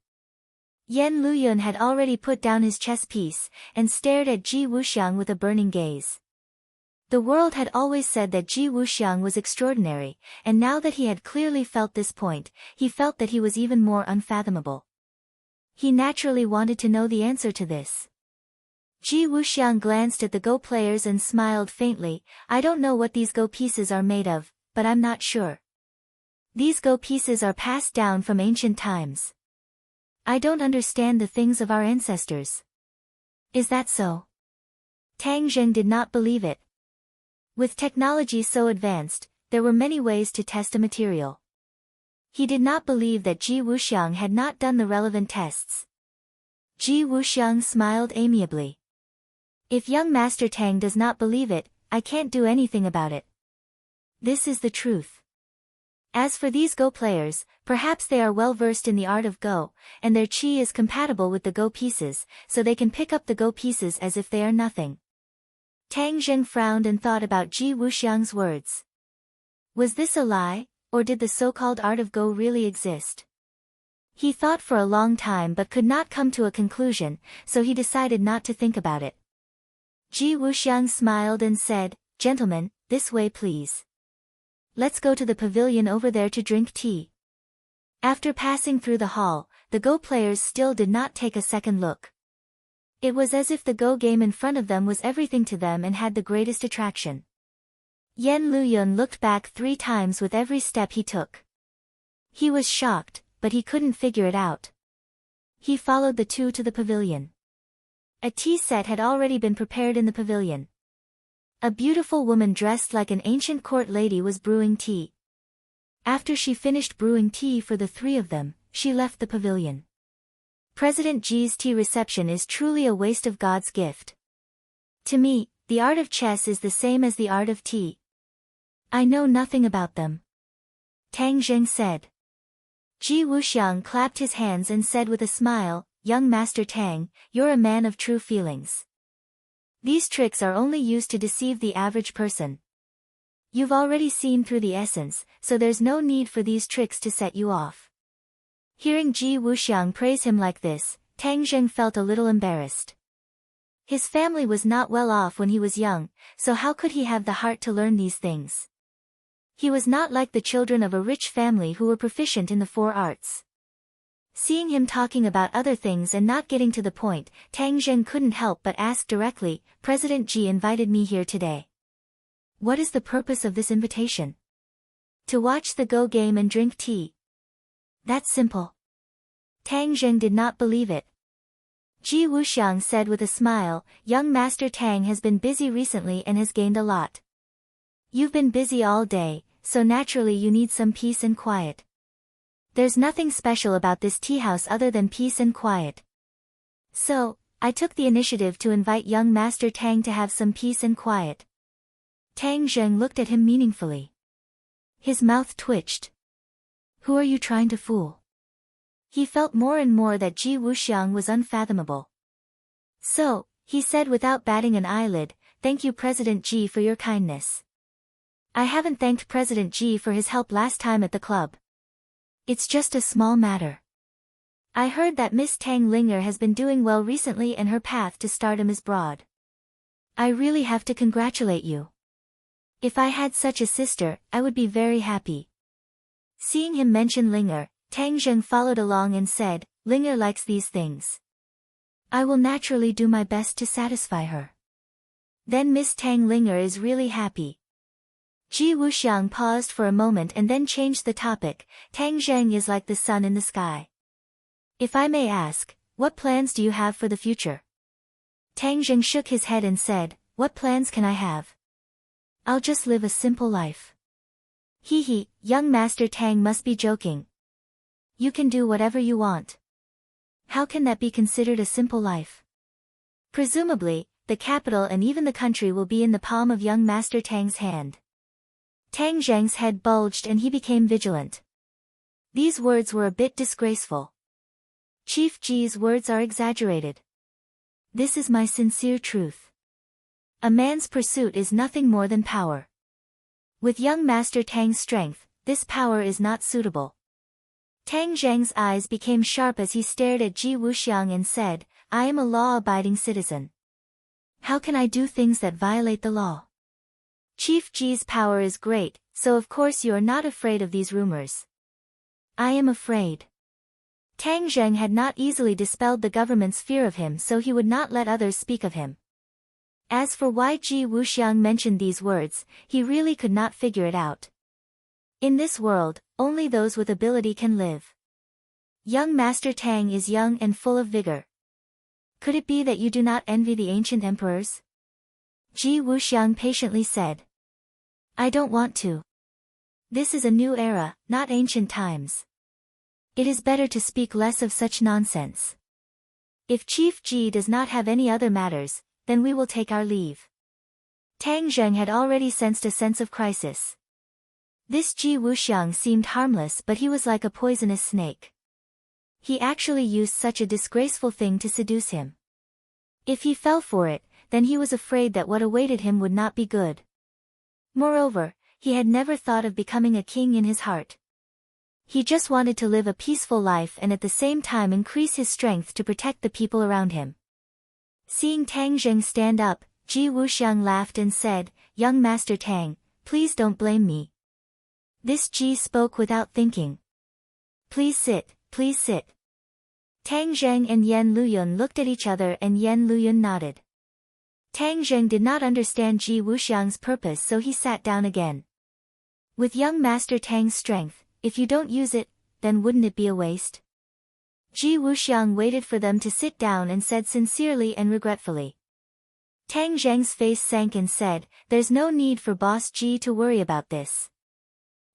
Yan Luyun had already put down his chess piece, and stared at Ji Wuxiang with a burning gaze. The world had always said that Ji Wuxiang was extraordinary, and now that he had clearly felt this point, he felt that he was even more unfathomable. He naturally wanted to know the answer to this. Ji Wuxiang glanced at the Go players and smiled faintly. I don't know what these Go pieces are made of, but I'm not sure. These Go pieces are passed down from ancient times. I don't understand the things of our ancestors. Is that so? Tang Zheng did not believe it. With technology so advanced, there were many ways to test a material. He did not believe that Ji Wuxiang had not done the relevant tests. Ji Wuxiang smiled amiably. If young Master Tang does not believe it, I can't do anything about it. This is the truth. As for these Go players, perhaps they are well versed in the art of Go, and their qi is compatible with the Go pieces, so they can pick up the Go pieces as if they are nothing. Tang Zheng frowned and thought about Ji Wuxiang's words. Was this a lie, or did the so-called art of Go really exist? He thought for a long time but could not come to a conclusion, so he decided not to think about it. Ji Wuxiang smiled and said, Gentlemen, this way please. Let's go to the pavilion over there to drink tea. After passing through the hall, the Go players still did not take a second look. It was as if the Go game in front of them was everything to them and had the greatest attraction. Yan Luyun looked back 3 times with every step he took. He was shocked, but he couldn't figure it out. He followed the two to the pavilion. A tea set had already been prepared in the pavilion. A beautiful woman dressed like an ancient court lady was brewing tea. After she finished brewing tea for the 3 of them, she left the pavilion. President Ji's tea reception is truly a waste of God's gift. To me, the art of chess is the same as the art of tea. I know nothing about them. Tang Zheng said. Ji Wuxiang clapped his hands and said with a smile, Young Master Tang, you're a man of true feelings. These tricks are only used to deceive the average person. You've already seen through the essence, so there's no need for these tricks to set you off. Hearing Ji Wuxiang praise him like this, Tang Zheng felt a little embarrassed. His family was not well off when he was young, so how could he have the heart to learn these things? He was not like the children of a rich family who were proficient in the 4 arts. Seeing him talking about other things and not getting to the point, Tang Zheng couldn't help but ask directly, President Ji invited me here today. What is the purpose of this invitation? To watch the Go game and drink tea. That's simple. Tang Zheng did not believe it. Ji Wuxiang said with a smile, Young Master Tang has been busy recently and has gained a lot. You've been busy all day, so naturally you need some peace and quiet. There's nothing special about this tea house other than peace and quiet. So, I took the initiative to invite young Master Tang to have some peace and quiet. Tang Zheng looked at him meaningfully. His mouth twitched. Who are you trying to fool? He felt more and more that Ji Wuxiang was unfathomable. So, he said without batting an eyelid, thank you President Ji for your kindness. I haven't thanked President Ji for his help last time at the club. It's just a small matter. I heard that Miss Tang Linger has been doing well recently and her path to stardom is broad. I really have to congratulate you. If I had such a sister, I would be very happy. Seeing him mention Linger, Tang Zheng followed along and said, Linger likes these things. I will naturally do my best to satisfy her. Then Miss Tang Linger is really happy. Ji Wuxiang paused for a moment and then changed the topic. Tang Zheng is like the sun in the sky. If I may ask, what plans do you have for the future? Tang Zheng shook his head and said, what plans can I have? I'll just live a simple life. Hee, young Master Tang must be joking. You can do whatever you want. How can that be considered a simple life? Presumably, the capital and even the country will be in the palm of young Master Tang's hand. Tang Zheng's head bulged and he became vigilant. These words were a bit disgraceful. Chief Ji's words are exaggerated. This is my sincere truth. A man's pursuit is nothing more than power. With young Master Tang's strength, this power is not suitable. Tang Zheng's eyes became sharp as he stared at Ji Wuxiang and said, I am a law-abiding citizen. How can I do things that violate the law? Chief Ji's power is great, so of course you are not afraid of these rumors. I am afraid. Tang Zheng had not easily dispelled the government's fear of him, so he would not let others speak of him. As for why Ji Wuxiang mentioned these words, he really could not figure it out. In this world, only those with ability can live. Young Master Tang is young and full of vigor. Could it be that you do not envy the ancient emperors? Ji Wuxiang patiently said. I don't want to. This is a new era, not ancient times. It is better to speak less of such nonsense. If Chief Ji does not have any other matters, then we will take our leave. Tang Zheng had already sensed a sense of crisis. This Ji Wuxiang seemed harmless, but he was like a poisonous snake. He actually used such a disgraceful thing to seduce him. If he fell for it, then he was afraid that what awaited him would not be good. Moreover, he had never thought of becoming a king in his heart. He just wanted to live a peaceful life and at the same time increase his strength to protect the people around him. Seeing Tang Zheng stand up, Ji Wuxiang laughed and said, Young Master Tang, please don't blame me. This Ji spoke without thinking. Please sit, please sit. Tang Zheng and Yan Luyun looked at each other and Yan Luyun nodded. Tang Zheng did not understand Ji Wuxiang's purpose, so he sat down again. With young Master Tang's strength, if you don't use it, then wouldn't it be a waste? Ji Wuxiang waited for them to sit down and said sincerely and regretfully. Tang Zheng's face sank and said, There's no need for Boss Ji to worry about this.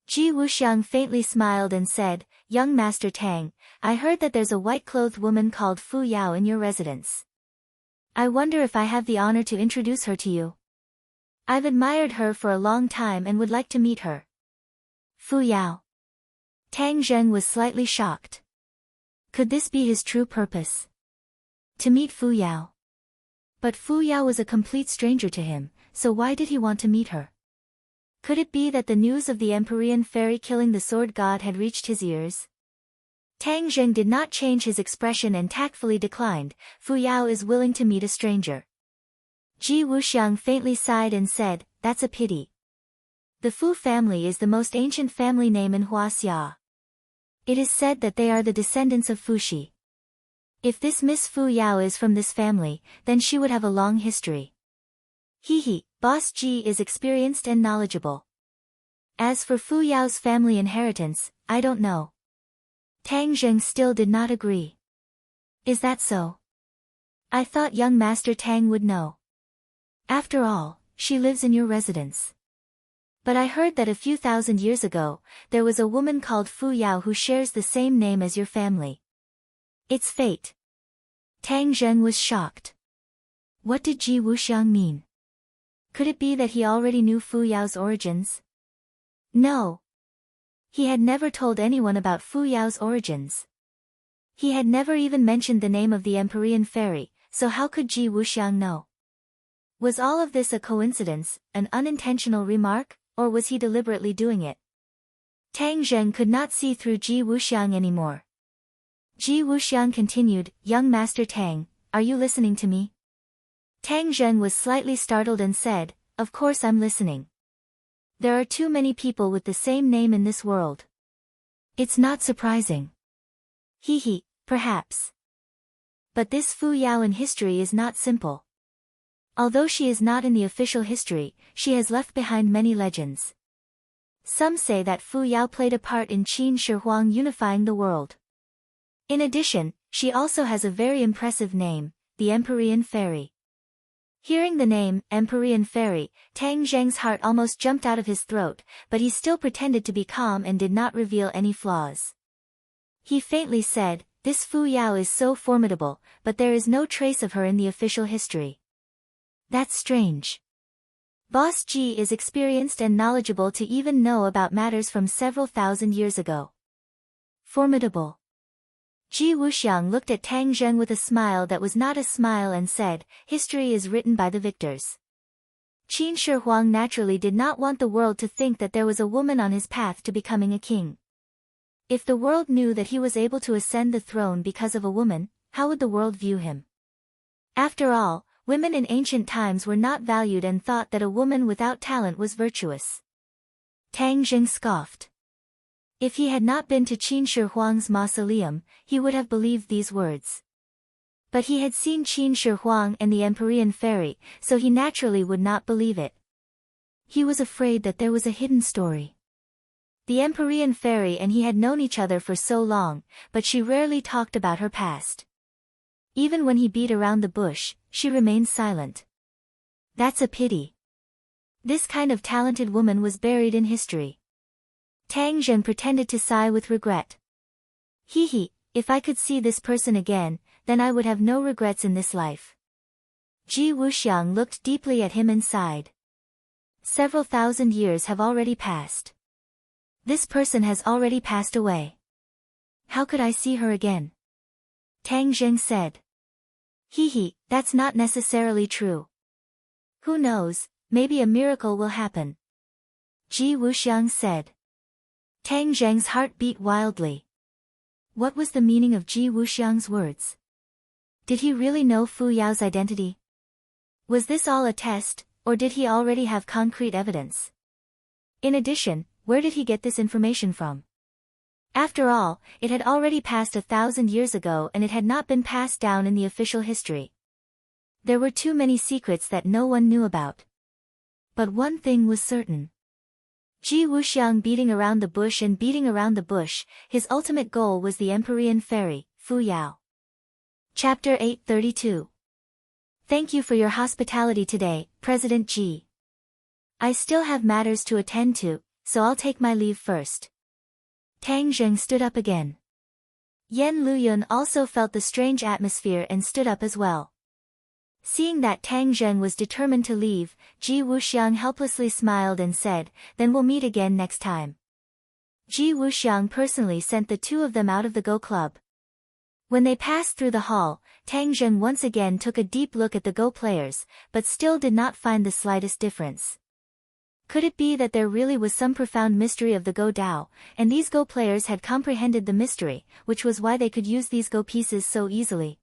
Ji Wuxiang faintly smiled and said, Young Master Tang, I heard that there's a white-clothed woman called Fu Yao in your residence. I wonder if I have the honor to introduce her to you. I've admired her for a long time and would like to meet her. Fu Yao. Tang Zheng was slightly shocked. Could this be his true purpose? To meet Fu Yao. But Fu Yao was a complete stranger to him, so why did he want to meet her? Could it be that the news of the Empyrean fairy killing the sword god had reached his ears? Tang Zheng did not change his expression and tactfully declined, Fu Yao is willing to meet a stranger. Ji Wuxiang faintly sighed and said, That's a pity. The Fu family is the most ancient family name in Huaxia. It is said that they are the descendants of Fuxi. If this Miss Fu Yao is from this family, then she would have a long history. Boss Ji is experienced and knowledgeable. As for Fu Yao's family inheritance, I don't know. Tang Zheng still did not agree. Is that so? I thought young Master Tang would know. After all, she lives in your residence. But I heard that a few thousand years ago, there was a woman called Fu Yao who shares the same name as your family. It's fate. Tang Zheng was shocked. What did Ji Wuxiang mean? Could it be that he already knew Fu Yao's origins? No. He had never told anyone about Fu Yao's origins. He had never even mentioned the name of the Empyrean fairy, so how could Ji Wuxiang know? Was all of this a coincidence, an unintentional remark, or was he deliberately doing it? Tang Zheng could not see through Ji Wuxiang anymore. Ji Wuxiang continued, "Young Master Tang, are you listening to me?" Tang Zheng was slightly startled and said, "Of course I'm listening. There are too many people with the same name in this world. It's not surprising. He, perhaps. But this Fu Yao in history is not simple. Although she is not in the official history, she has left behind many legends. Some say that Fu Yao played a part in Qin Shi Huang unifying the world. In addition, she also has a very impressive name, the Empyrean Fairy." Hearing the name, Empyrean Fairy, Tang Zheng's heart almost jumped out of his throat, but he still pretended to be calm and did not reveal any flaws. He faintly said, "This Fu Yao is so formidable, but there is no trace of her in the official history. That's strange. Boss Ji is experienced and knowledgeable to even know about matters from several thousand years ago." Formidable. Ji Wuxiang looked at Tang Zheng with a smile that was not a smile and said, "History is written by the victors." Qin Shi Huang naturally did not want the world to think that there was a woman on his path to becoming a king. If the world knew that he was able to ascend the throne because of a woman, how would the world view him? After all, women in ancient times were not valued and thought that a woman without talent was virtuous. Tang Zheng scoffed. If he had not been to Qin Shi Huang's mausoleum, he would have believed these words. But he had seen Qin Shi Huang and the Empyrean Fairy, so he naturally would not believe it. He was afraid that there was a hidden story. The Empyrean Fairy and he had known each other for so long, but she rarely talked about her past. Even when he beat around the bush, she remained silent. That's a pity. This kind of talented woman was buried in history. Tang Zheng pretended to sigh with regret. If I could see this person again, then I would have no regrets in this life. Ji Wuxiang looked deeply at him and sighed. Several thousand years have already passed. This person has already passed away. How could I see her again? Tang Zheng said. That's not necessarily true. Who knows, maybe a miracle will happen. Ji Wuxiang said. Tang Zheng's heart beat wildly. What was the meaning of Ji Wuxiang's words? Did he really know Fu Yao's identity? Was this all a test, or did he already have concrete evidence? In addition, where did he get this information from? After all, it had already passed 1,000 years ago and it had not been passed down in the official history. There were too many secrets that no one knew about. But one thing was certain. Ji Wuxiang beating around the bush and beating around the bush, his ultimate goal was the Empyrean Fairy, Fu Yao. Chapter 832. Thank you for your hospitality today, President Ji. I still have matters to attend to, so I'll take my leave first. Tang Zheng stood up again. Yan Luyun also felt the strange atmosphere and stood up as well. Seeing that Tang Zheng was determined to leave, Ji Wuxiang helplessly smiled and said, "Then we'll meet again next time." Ji Wuxiang personally sent the two of them out of the Go Club. When they passed through the hall, Tang Zheng once again took a deep look at the Go players, but still did not find the slightest difference. Could it be that there really was some profound mystery of the Go Dao, and these Go players had comprehended the mystery, which was why they could use these Go pieces so easily?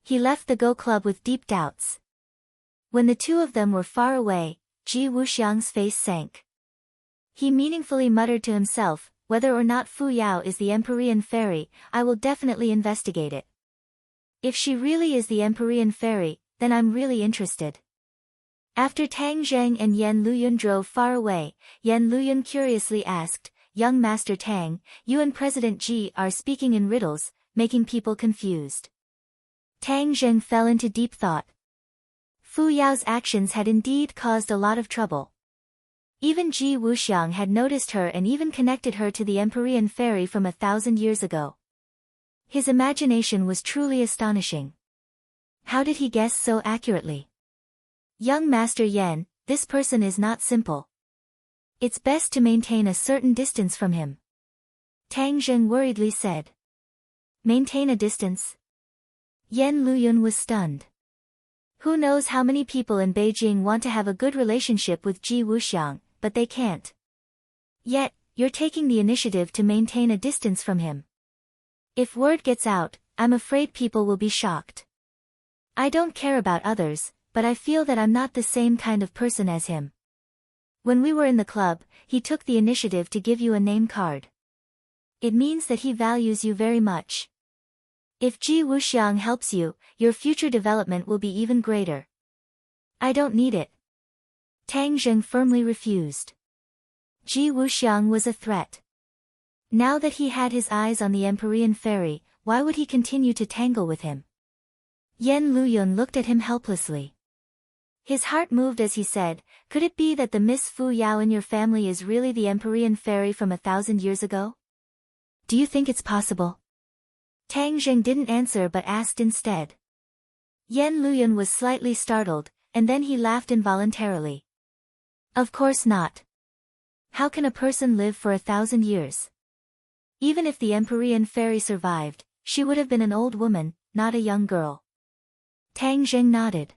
He left the Go Club with deep doubts. When the two of them were far away, Ji Wuxiang's face sank. He meaningfully muttered to himself, "Whether or not Fu Yao is the Empyrean Fairy, I will definitely investigate it. If she really is the Empyrean Fairy, then I'm really interested." After Tang Zheng and Yan Luyun drove far away, Yan Luyun curiously asked, "Young Master Tang, you and President Ji are speaking in riddles, making people confused." Tang Zheng fell into deep thought. Fu Yao's actions had indeed caused a lot of trouble. Even Ji Wuxiang had noticed her and even connected her to the Empyrean Fairy from 1,000 years ago. His imagination was truly astonishing. How did he guess so accurately? Young Master Yan, this person is not simple. It's best to maintain a certain distance from him. Tang Zheng worriedly said. Maintain a distance? Yan Luyun was stunned. Who knows how many people in Beijing want to have a good relationship with Ji Wuxiang, but they can't. Yet, you're taking the initiative to maintain a distance from him. If word gets out, I'm afraid people will be shocked. I don't care about others, but I feel that I'm not the same kind of person as him. When we were in the club, he took the initiative to give you a name card. It means that he values you very much. If Ji Wuxiang helps you, your future development will be even greater. I don't need it. Tang Zheng firmly refused. Ji Wuxiang was a threat. Now that he had his eyes on the Empyrean fairy, why would he continue to tangle with him? Yan Luyun looked at him helplessly. His heart moved as he said, could it be that the Miss Fu Yao in your family is really the Empyrean fairy from 1,000 years ago? Do you think it's possible? Tang Zheng didn't answer but asked instead. Yan Luyun was slightly startled, and then he laughed involuntarily. Of course not. How can a person live for 1,000 years? Even if the Empyrean fairy survived, she would have been an old woman, not a young girl. Tang Zheng nodded.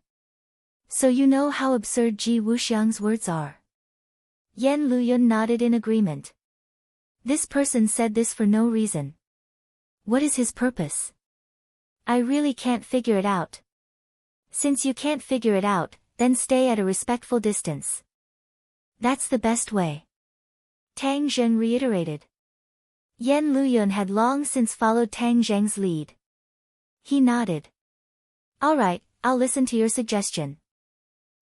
So you know how absurd Ji Wuxiang's words are. Yan Luyun nodded in agreement. This person said this for no reason. What is his purpose? I really can't figure it out. Since you can't figure it out, then stay at a respectful distance. That's the best way. Tang Zheng reiterated. Yan Luyun had long since followed Tang Zheng's lead. He nodded. All right, I'll listen to your suggestion.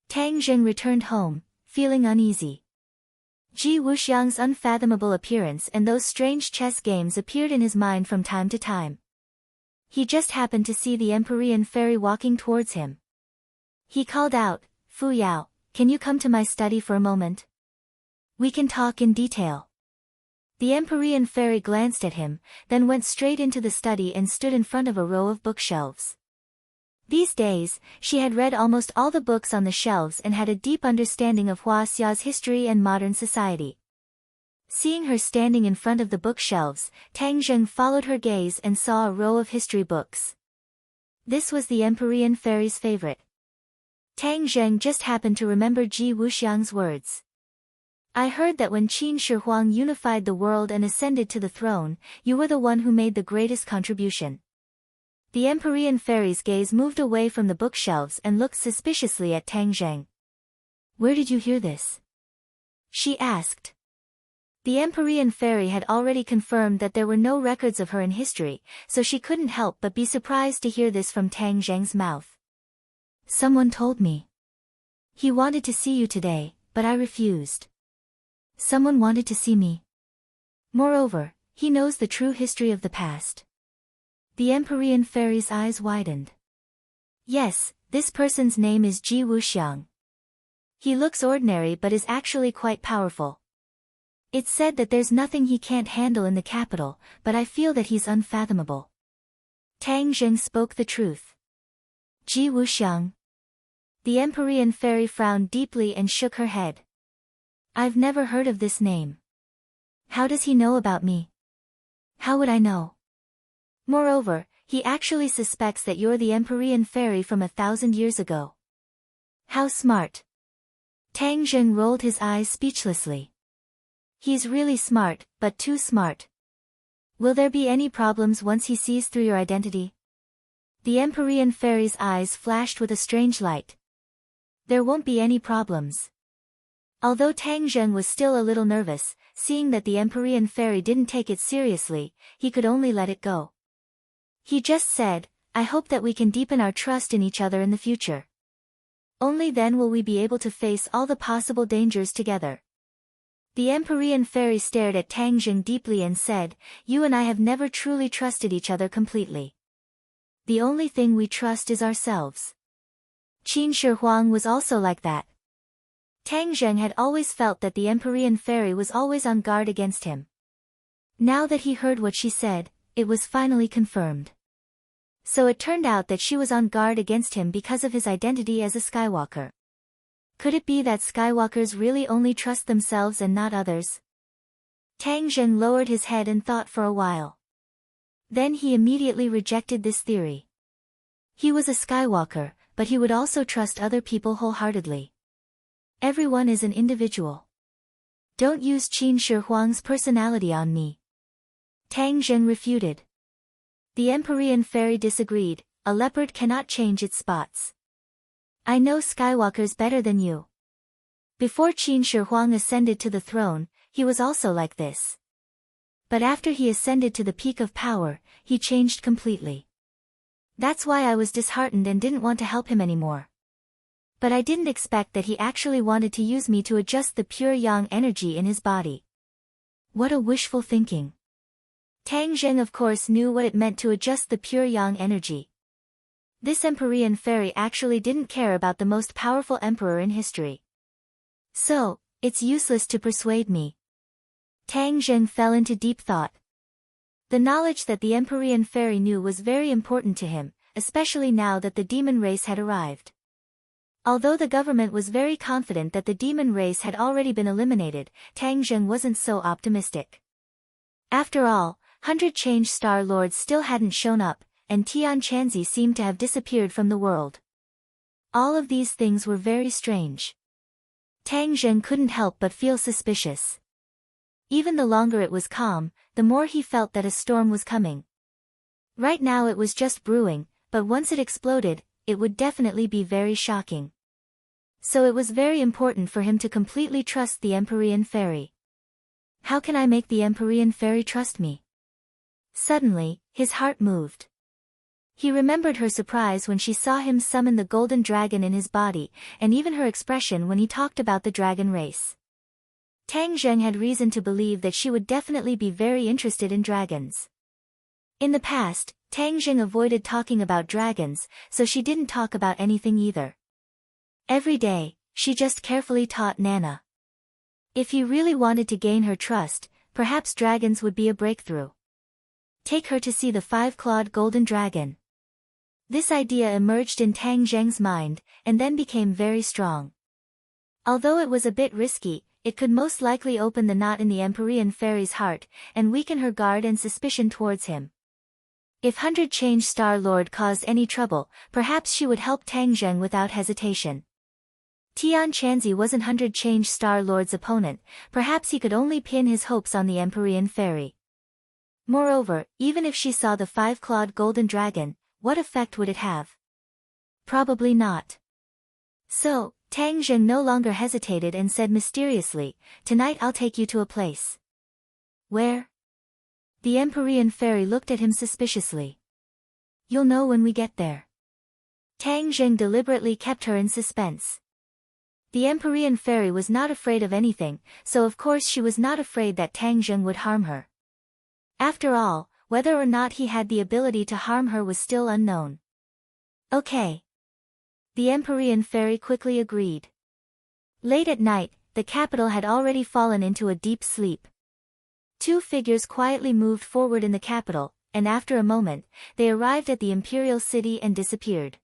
Tang Zheng returned home, feeling uneasy. Ji Wuxiang's unfathomable appearance and those strange chess games appeared in his mind from time to time. He just happened to see the Empyrean fairy walking towards him. He called out, Fu Yao, can you come to my study for a moment? We can talk in detail. The Empyrean fairy glanced at him, then went straight into the study and stood in front of a row of bookshelves. These days, she had read almost all the books on the shelves and had a deep understanding of Huaxia's history and modern society. Seeing her standing in front of the bookshelves, Tang Zheng followed her gaze and saw a row of history books. This was the Empyrean fairy's favorite. Tang Zheng just happened to remember Ji Wuxiang's words. I heard that when Qin Shi Huang unified the world and ascended to the throne, you were the one who made the greatest contribution. The Empyrean fairy's gaze moved away from the bookshelves and looked suspiciously at Tang Zheng. Where did you hear this? She asked. The Empyrean fairy had already confirmed that there were no records of her in history, so she couldn't help but be surprised to hear this from Tang Zheng's mouth. Someone told me. He wanted to see you today, but I refused. Someone wanted to see me. Moreover, he knows the true history of the past. The Empyrean fairy's eyes widened. Yes, this person's name is Ji Wuxiang. He looks ordinary but is actually quite powerful. It's said that there's nothing he can't handle in the capital, but I feel that he's unfathomable. Tang Zheng spoke the truth. Ji Wuxiang. The Empyrean fairy frowned deeply and shook her head. I've never heard of this name. How does he know about me? How would I know? Moreover, he actually suspects that you're the Empyrean fairy from 1,000 years ago. How smart. Tang Zheng rolled his eyes speechlessly. He's really smart, but too smart. Will there be any problems once he sees through your identity? The Empyrean fairy's eyes flashed with a strange light. There won't be any problems. Although Tang Zheng was still a little nervous, seeing that the Empyrean fairy didn't take it seriously, he could only let it go. He just said, I hope that we can deepen our trust in each other in the future. Only then will we be able to face all the possible dangers together. The Empyrean fairy stared at Tang Zheng deeply and said, You and I have never truly trusted each other completely. The only thing we trust is ourselves. Qin Shi Huang was also like that. Tang Zheng had always felt that the Empyrean fairy was always on guard against him. Now that he heard what she said, it was finally confirmed. So it turned out that she was on guard against him because of his identity as a Skywalker. Could it be that Skywalkers really only trust themselves and not others? Tang Zheng lowered his head and thought for a while. Then he immediately rejected this theory. He was a Skywalker, but he would also trust other people wholeheartedly. Everyone is an individual. Don't use Qin Shi Huang's personality on me. Tang Zheng refuted. The Empyrean fairy disagreed. A leopard cannot change its spots. I know Skywalkers better than you. Before Qin Shi Huang ascended to the throne, he was also like this. But after he ascended to the peak of power, he changed completely. That's why I was disheartened and didn't want to help him anymore. But I didn't expect that he actually wanted to use me to adjust the pure yang energy in his body. What a wishful thinking. Tang Zheng of course knew what it meant to adjust the pure yang energy. This Empyrean fairy actually didn't care about the most powerful emperor in history. So, it's useless to persuade me. Tang Zheng fell into deep thought. The knowledge that the Empyrean fairy knew was very important to him, especially now that the demon race had arrived. Although the government was very confident that the demon race had already been eliminated, Tang Zheng wasn't so optimistic. After all, 100 Change Star Lords still hadn't shown up, and Tian Chanzi seemed to have disappeared from the world. All of these things were very strange. Tang Zheng couldn't help but feel suspicious. Even the longer it was calm, the more he felt that a storm was coming. Right now it was just brewing, but once it exploded, it would definitely be very shocking. So it was very important for him to completely trust the Empyrean fairy. How can I make the Empyrean fairy trust me? Suddenly, his heart moved. He remembered her surprise when she saw him summon the golden dragon in his body, and even her expression when he talked about the dragon race. Tang Zheng had reason to believe that she would definitely be very interested in dragons. In the past, Tang Zheng avoided talking about dragons, so she didn't talk about anything either. Every day, she just carefully taught Nana. If he really wanted to gain her trust, perhaps dragons would be a breakthrough. Take her to see the five-clawed golden dragon. This idea emerged in Tang Zheng's mind, and then became very strong. Although it was a bit risky, it could most likely open the knot in the Empyrean fairy's heart, and weaken her guard and suspicion towards him. If 100 Change Star Lord caused any trouble, perhaps she would help Tang Zheng without hesitation. Tian Chanzi wasn't 100 Change Star Lord's opponent, perhaps he could only pin his hopes on the Empyrean fairy. Moreover, even if she saw the five-clawed golden dragon, what effect would it have? Probably not. So, Tang Zheng no longer hesitated and said mysteriously, "Tonight I'll take you to a place." Where? The Empyrean fairy looked at him suspiciously. "You'll know when we get there." Tang Zheng deliberately kept her in suspense. The Empyrean fairy was not afraid of anything, so of course she was not afraid that Tang Zheng would harm her. After all, whether or not he had the ability to harm her was still unknown. Okay. The Empyrean fairy quickly agreed. Late at night, the capital had already fallen into a deep sleep. Two figures quietly moved forward in the capital, and after a moment, they arrived at the imperial city and disappeared.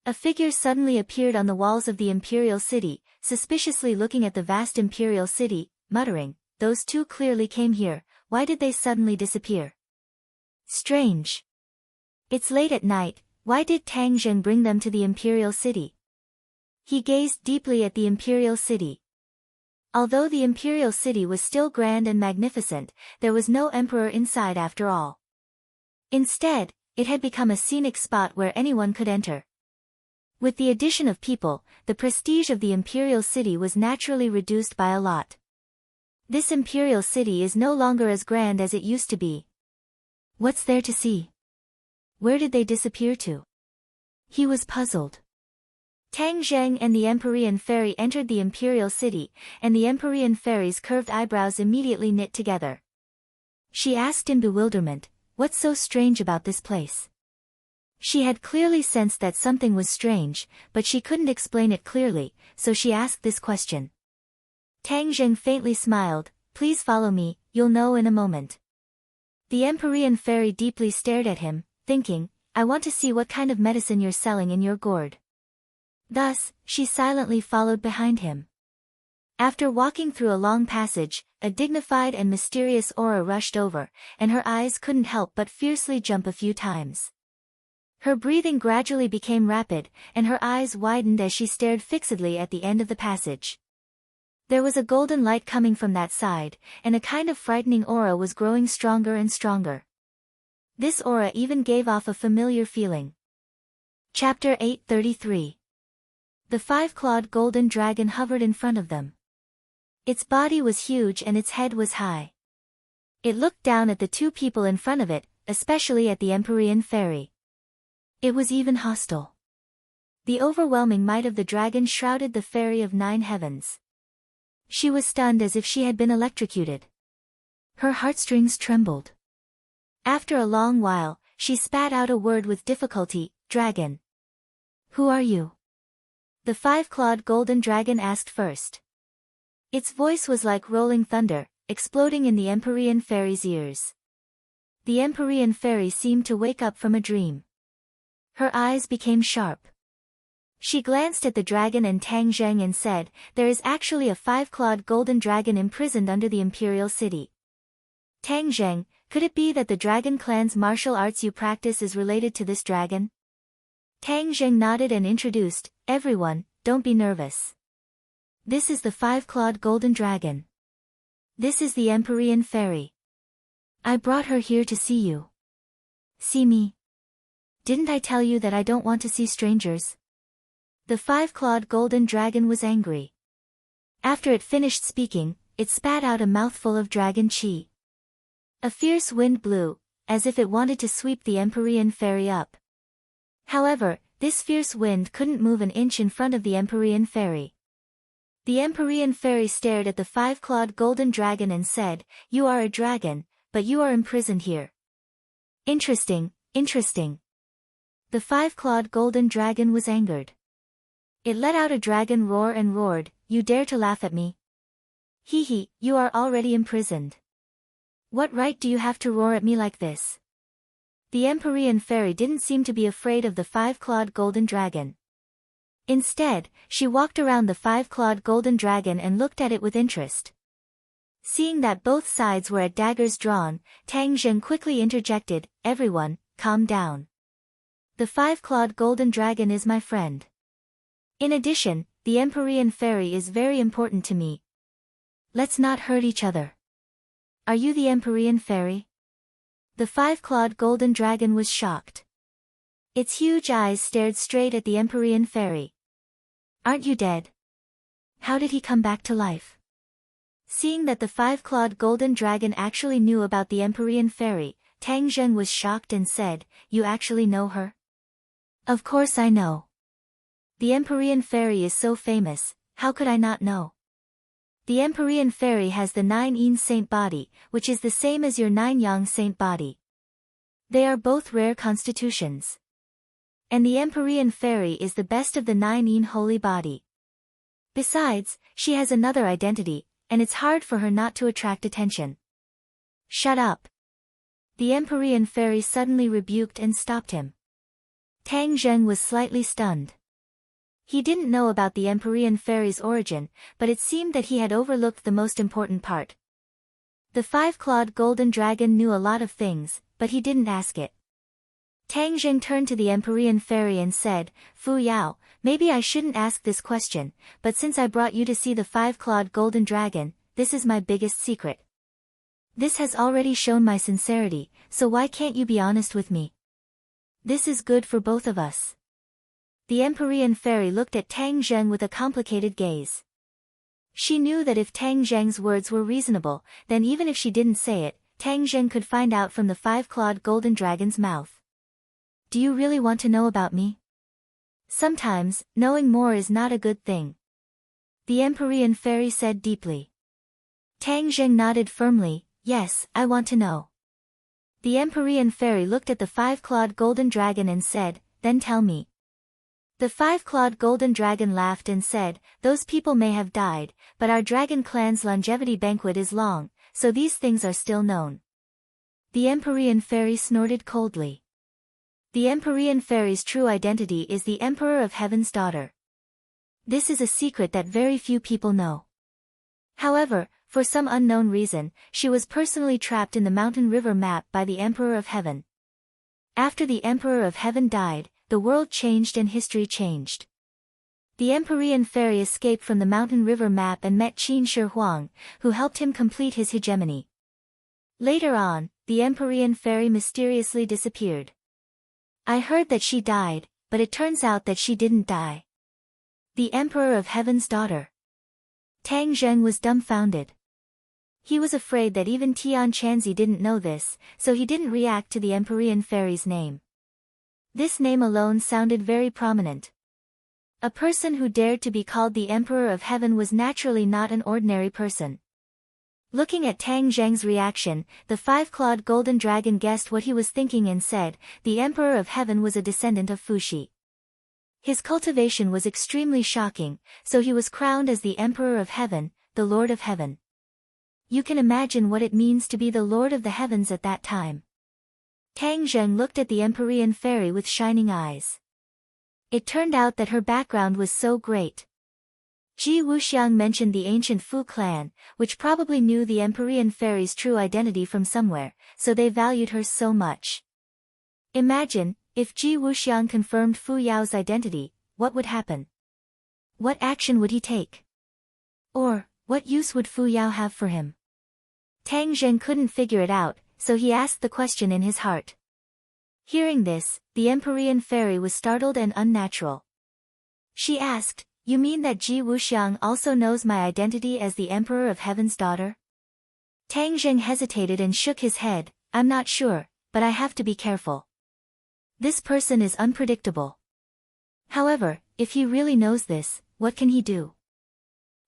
A figure suddenly appeared on the walls of the imperial city, suspiciously looking at the vast imperial city, muttering, "Those two clearly came here, why did they suddenly disappear? Strange. It's late at night, why did Tang Zheng bring them to the imperial city?" He gazed deeply at the imperial city. Although the imperial city was still grand and magnificent, there was no emperor inside after all. Instead, it had become a scenic spot where anyone could enter. With the addition of people, the prestige of the imperial city was naturally reduced by a lot. This imperial city is no longer as grand as it used to be. What's there to see? Where did they disappear to? He was puzzled. Tang Zheng and the Empyrean fairy entered the imperial city, and the Empyrean fairy's curved eyebrows immediately knit together. She asked in bewilderment, "What's so strange about this place?" She had clearly sensed that something was strange, but she couldn't explain it clearly, so she asked this question. Tang Zheng faintly smiled, "Please follow me, you'll know in a moment." The Empyrean fairy deeply stared at him, thinking, I want to see what kind of medicine you're selling in your gourd. Thus, she silently followed behind him. After walking through a long passage, a dignified and mysterious aura rushed over, and her eyes couldn't help but fiercely jump a few times. Her breathing gradually became rapid, and her eyes widened as she stared fixedly at the end of the passage. There was a golden light coming from that side, and a kind of frightening aura was growing stronger and stronger. This aura even gave off a familiar feeling. Chapter 833. The five-clawed golden dragon hovered in front of them. Its body was huge and its head was high. It looked down at the two people in front of it, especially at the Empyrean fairy. It was even hostile. The overwhelming might of the dragon shrouded the fairy of 9 heavens. She was stunned as if she had been electrocuted. Her heartstrings trembled. After a long while, she spat out a word with difficulty, "Dragon." "Who are you?" The five-clawed golden dragon asked first. Its voice was like rolling thunder, exploding in the Empyrean fairy's ears. The Empyrean fairy seemed to wake up from a dream. Her eyes became sharp. She glanced at the dragon and Tang Zheng and said, "There is actually a five-clawed golden dragon imprisoned under the imperial city." "Tang Zheng, could it be that the dragon clan's martial arts you practice is related to this dragon?" Tang Zheng nodded and introduced, "Everyone, don't be nervous. This is the five-clawed golden dragon. This is the Empyrean fairy. I brought her here to see you." "See me? Didn't I tell you that I don't want to see strangers?" The five-clawed golden dragon was angry. After it finished speaking, it spat out a mouthful of dragon chi. A fierce wind blew, as if it wanted to sweep the Empyrean fairy up. However, this fierce wind couldn't move an inch in front of the Empyrean fairy. The Empyrean fairy stared at the five-clawed golden dragon and said, "You are a dragon, but you are imprisoned here." "Interesting, interesting." The five-clawed golden dragon was angered. It let out a dragon roar and roared, "You dare to laugh at me? Hee hee, you are already imprisoned. What right do you have to roar at me like this?" The Empyrean fairy didn't seem to be afraid of the five-clawed golden dragon. Instead, she walked around the five-clawed golden dragon and looked at it with interest. Seeing that both sides were at daggers drawn, Tang Zheng quickly interjected, "Everyone, calm down. The five-clawed golden dragon is my friend. In addition, the Empyrean fairy is very important to me. Let's not hurt each other." "Are you the Empyrean fairy?" The five-clawed golden dragon was shocked. Its huge eyes stared straight at the Empyrean fairy. "Aren't you dead? How did he come back to life?" Seeing that the five-clawed golden dragon actually knew about the Empyrean fairy, Tang Zheng was shocked and said, "You actually know her?" "Of course I know. The Empyrean fairy is so famous, how could I not know? The Empyrean fairy has the 9 yin saint body, which is the same as your 9 yang saint body. They are both rare constitutions. And the Empyrean fairy is the best of the 9 yin holy body. Besides, she has another identity, and it's hard for her not to attract attention." "Shut up." The Empyrean fairy suddenly rebuked and stopped him. Tang Zheng was slightly stunned. He didn't know about the Empyrean fairy's origin, but it seemed that he had overlooked the most important part. The five-clawed golden dragon knew a lot of things, but he didn't ask it. Tang Zheng turned to the Empyrean fairy and said, "Fu Yao, maybe I shouldn't ask this question, but since I brought you to see the five-clawed golden dragon, this is my biggest secret. This has already shown my sincerity, so why can't you be honest with me? This is good for both of us." The Empyrean fairy looked at Tang Zheng with a complicated gaze. She knew that if Tang Zheng's words were reasonable, then even if she didn't say it, Tang Zheng could find out from the five-clawed golden dragon's mouth. "Do you really want to know about me?" "Sometimes, knowing more is not a good thing," the Empyrean fairy said deeply. Tang Zheng nodded firmly, "Yes, I want to know." The Empyrean fairy looked at the five-clawed golden dragon and said, "Then tell me." The five-clawed golden dragon laughed and said, "Those people may have died, but our dragon clan's longevity banquet is long, so these things are still known." The Empyrean fairy snorted coldly. The Empyrean fairy's true identity is the Emperor of Heaven's daughter. This is a secret that very few people know. However, for some unknown reason, she was personally trapped in the mountain river map by the Emperor of Heaven. After the Emperor of Heaven died, the world changed and history changed. The Empyrean fairy escaped from the mountain river map and met Qin Shi Huang, who helped him complete his hegemony. Later on, the Empyrean fairy mysteriously disappeared. I heard that she died, but it turns out that she didn't die. The Emperor of Heaven's daughter. Tang Zheng was dumbfounded. He was afraid that even Tian Chanzi didn't know this, so he didn't react to the Empyrean fairy's name. This name alone sounded very prominent. A person who dared to be called the Emperor of Heaven was naturally not an ordinary person. Looking at Tang Zheng's reaction, the five-clawed golden dragon guessed what he was thinking and said, the Emperor of Heaven was a descendant of Fuxi. His cultivation was extremely shocking, so he was crowned as the Emperor of Heaven, the Lord of Heaven. You can imagine what it means to be the Lord of the Heavens at that time. Tang Zheng looked at the Empyrean fairy with shining eyes. It turned out that her background was so great. Ji Wuxiang mentioned the ancient Fu clan, which probably knew the Empyrean fairy's true identity from somewhere, so they valued her so much. Imagine, if Ji Wuxiang confirmed Fu Yao's identity, what would happen? What action would he take? Or, what use would Fu Yao have for him? Tang Zheng couldn't figure it out, so he asked the question in his heart. Hearing this, the Empyrean fairy was startled and unnatural. She asked, "You mean that Ji Wuxiang also knows my identity as the Emperor of Heaven's daughter?" Tang Zheng hesitated and shook his head, "I'm not sure, but I have to be careful. This person is unpredictable. However, if he really knows this, what can he do?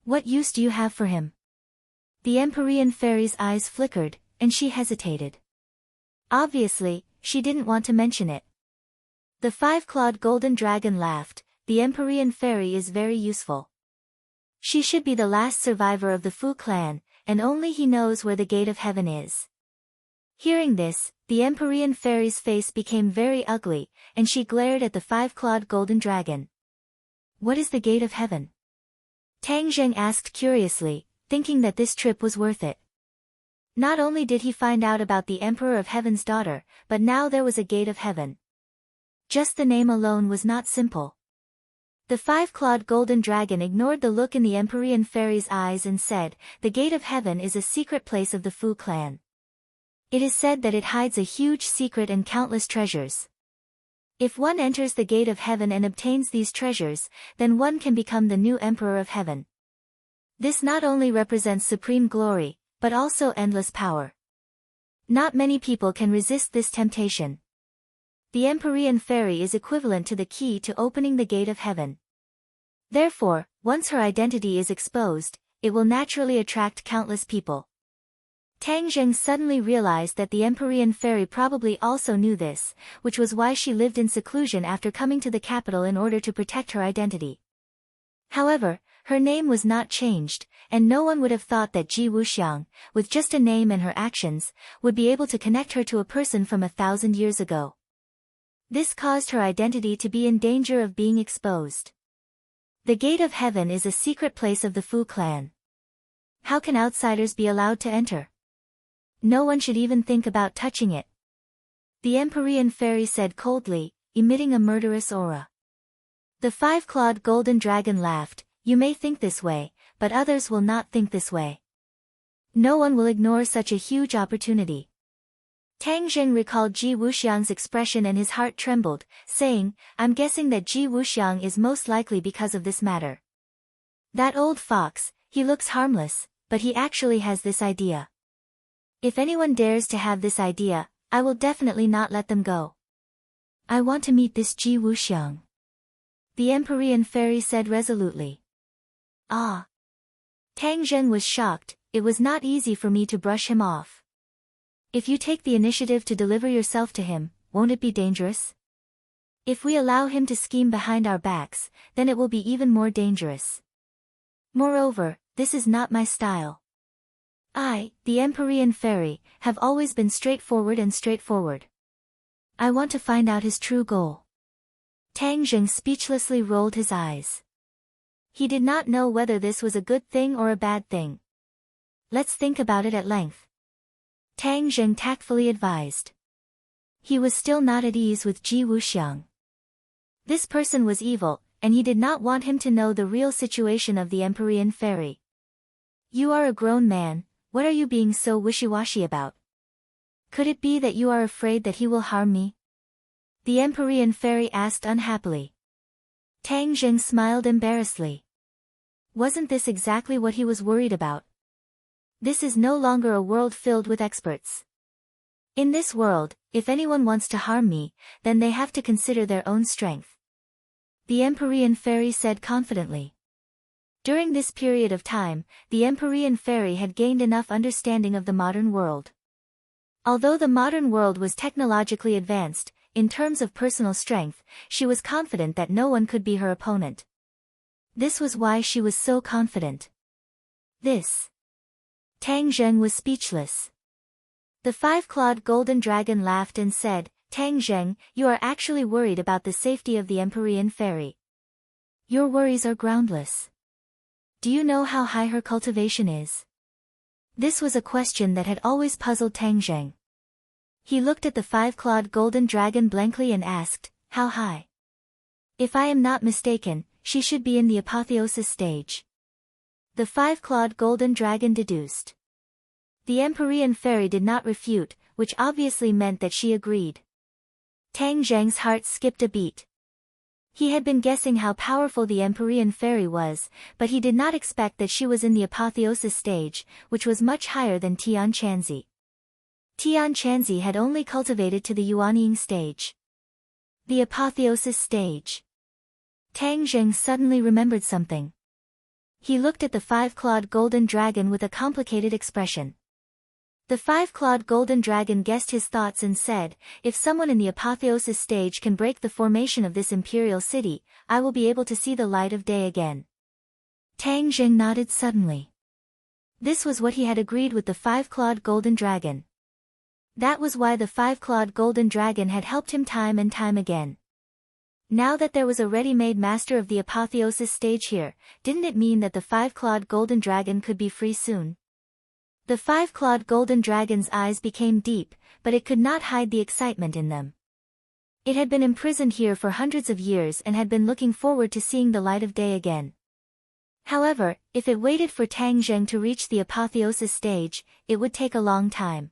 What use do you have for him?" The Empyrean fairy's eyes flickered, and she hesitated. Obviously, she didn't want to mention it. The five-clawed golden dragon laughed, "The Empyrean fairy is very useful. She should be the last survivor of the Fu clan, and only he knows where the gate of heaven is." Hearing this, the Empyrean fairy's face became very ugly, and she glared at the five-clawed golden dragon. "What is the gate of heaven?" Tang Zheng asked curiously, thinking that this trip was worth it. Not only did he find out about the Emperor of Heaven's daughter, but now there was a gate of heaven. Just the name alone was not simple. The five-clawed golden dragon ignored the look in the Empyrean fairy's eyes and said, "The gate of heaven is a secret place of the Fu clan. It is said that it hides a huge secret and countless treasures. If one enters the gate of heaven and obtains these treasures, then one can become the new Emperor of Heaven. This not only represents supreme glory, but also endless power. Not many people can resist this temptation. The Empyrean fairy is equivalent to the key to opening the gate of heaven. Therefore, once her identity is exposed, it will naturally attract countless people." Tang Zheng suddenly realized that the Empyrean fairy probably also knew this, which was why she lived in seclusion after coming to the capital in order to protect her identity. However, her name was not changed, and no one would have thought that Ji Wuxiang, with just a name and her actions, would be able to connect her to a person from 1,000 years ago. This caused her identity to be in danger of being exposed. The gate of heaven is a secret place of the Fu clan. How can outsiders be allowed to enter? No one should even think about touching it. The Empyrean fairy said coldly, emitting a murderous aura. The five-clawed golden dragon laughed, "You may think this way, but others will not think this way. No one will ignore such a huge opportunity." Tang Zheng recalled Ji Wuxiang's expression and his heart trembled, saying, "I'm guessing that Ji Wuxiang is most likely because of this matter. That old fox, he looks harmless, but he actually has this idea. If anyone dares to have this idea, I will definitely not let them go. I want to meet this Ji Wuxiang," the Empyrean fairy said resolutely. "Ah." Tang Zheng was shocked, "It was not easy for me to brush him off. If you take the initiative to deliver yourself to him, won't it be dangerous? If we allow him to scheme behind our backs, then it will be even more dangerous. Moreover, this is not my style. I, the Empyrean fairy, have always been straightforward. I want to find out his true goal. Tang Zheng speechlessly rolled his eyes. He did not know whether this was a good thing or a bad thing. Let's think about it at length. Tang Zheng tactfully advised. He was still not at ease with Ji Wuxiang. This person was evil, and he did not want him to know the real situation of the Empyrean fairy. You are a grown man, what are you being so wishy-washy about? Could it be that you are afraid that he will harm me? The Empyrean fairy asked unhappily. Tang Zheng smiled embarrassedly. Wasn't this exactly what he was worried about? This is no longer a world filled with experts. In this world, if anyone wants to harm me, then they have to consider their own strength. The Empyrean fairy said confidently. During this period of time, the Empyrean fairy had gained enough understanding of the modern world. Although the modern world was technologically advanced, in terms of personal strength, she was confident that no one could be her opponent. This was why she was so confident. Tang Zheng was speechless. The five-clawed golden dragon laughed and said, Tang Zheng, you are actually worried about the safety of the Empyrean fairy. Your worries are groundless. Do you know how high her cultivation is? This was a question that had always puzzled Tang Zheng. He looked at the five-clawed golden dragon blankly and asked, how high? If I am not mistaken, she should be in the apotheosis stage. The five-clawed golden dragon deduced. The Empyrean fairy did not refute, which obviously meant that she agreed. Tang Zheng's heart skipped a beat. He had been guessing how powerful the Empyrean fairy was, but he did not expect that she was in the apotheosis stage, which was much higher than Tian Chanzi. Tian Chanzi had only cultivated to the Yuanying stage. The apotheosis stage. Tang Zheng suddenly remembered something. He looked at the five-clawed golden dragon with a complicated expression. The five-clawed golden dragon guessed his thoughts and said, if someone in the apotheosis stage can break the formation of this imperial city, I will be able to see the light of day again. Tang Zheng nodded suddenly. This was what he had agreed with the five-clawed golden dragon. That was why the five-clawed golden dragon had helped him time and time again. Now that there was a ready-made master of the apotheosis stage here, didn't it mean that the five-clawed golden dragon could be free soon? The five-clawed golden dragon's eyes became deep, but it could not hide the excitement in them. It had been imprisoned here for hundreds of years and had been looking forward to seeing the light of day again. However, if it waited for Tang Zheng to reach the apotheosis stage, it would take a long time.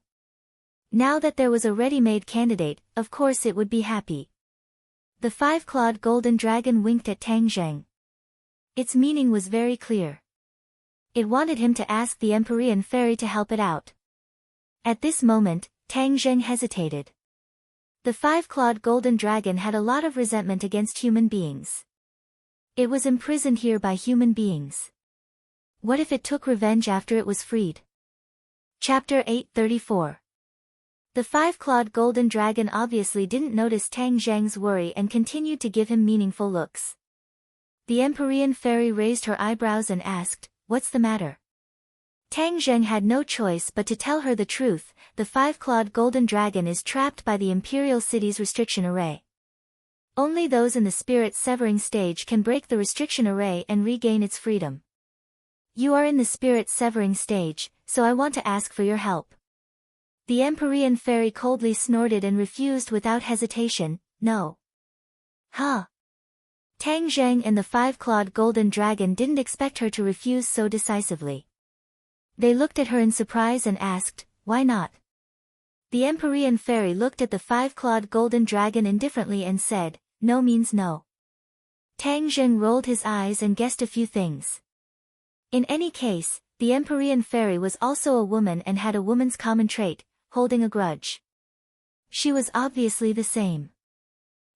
Now that there was a ready-made candidate, of course it would be happy. The five-clawed golden dragon winked at Tang Zheng. Its meaning was very clear. It wanted him to ask the Empyrean fairy to help it out. At this moment, Tang Zheng hesitated. The five-clawed golden dragon had a lot of resentment against human beings. It was imprisoned here by human beings. What if it took revenge after it was freed? Chapter 834. The five-clawed golden dragon obviously didn't notice Tang Zheng's worry and continued to give him meaningful looks. The Empyrean fairy raised her eyebrows and asked, what's the matter? Tang Zheng had no choice but to tell her the truth. The five-clawed golden dragon is trapped by the imperial city's restriction array. Only those in the spirit severing stage can break the restriction array and regain its freedom. You are in the spirit severing stage, so I want to ask for your help. The Empyrean fairy coldly snorted and refused without hesitation, no. Huh? Tang Zheng and the five-clawed golden dragon didn't expect her to refuse so decisively. They looked at her in surprise and asked, why not? The Empyrean fairy looked at the five-clawed golden dragon indifferently and said, no means no. Tang Zheng rolled his eyes and guessed a few things. In any case, the Empyrean fairy was also a woman and had a woman's common trait, holding a grudge. She was obviously the same.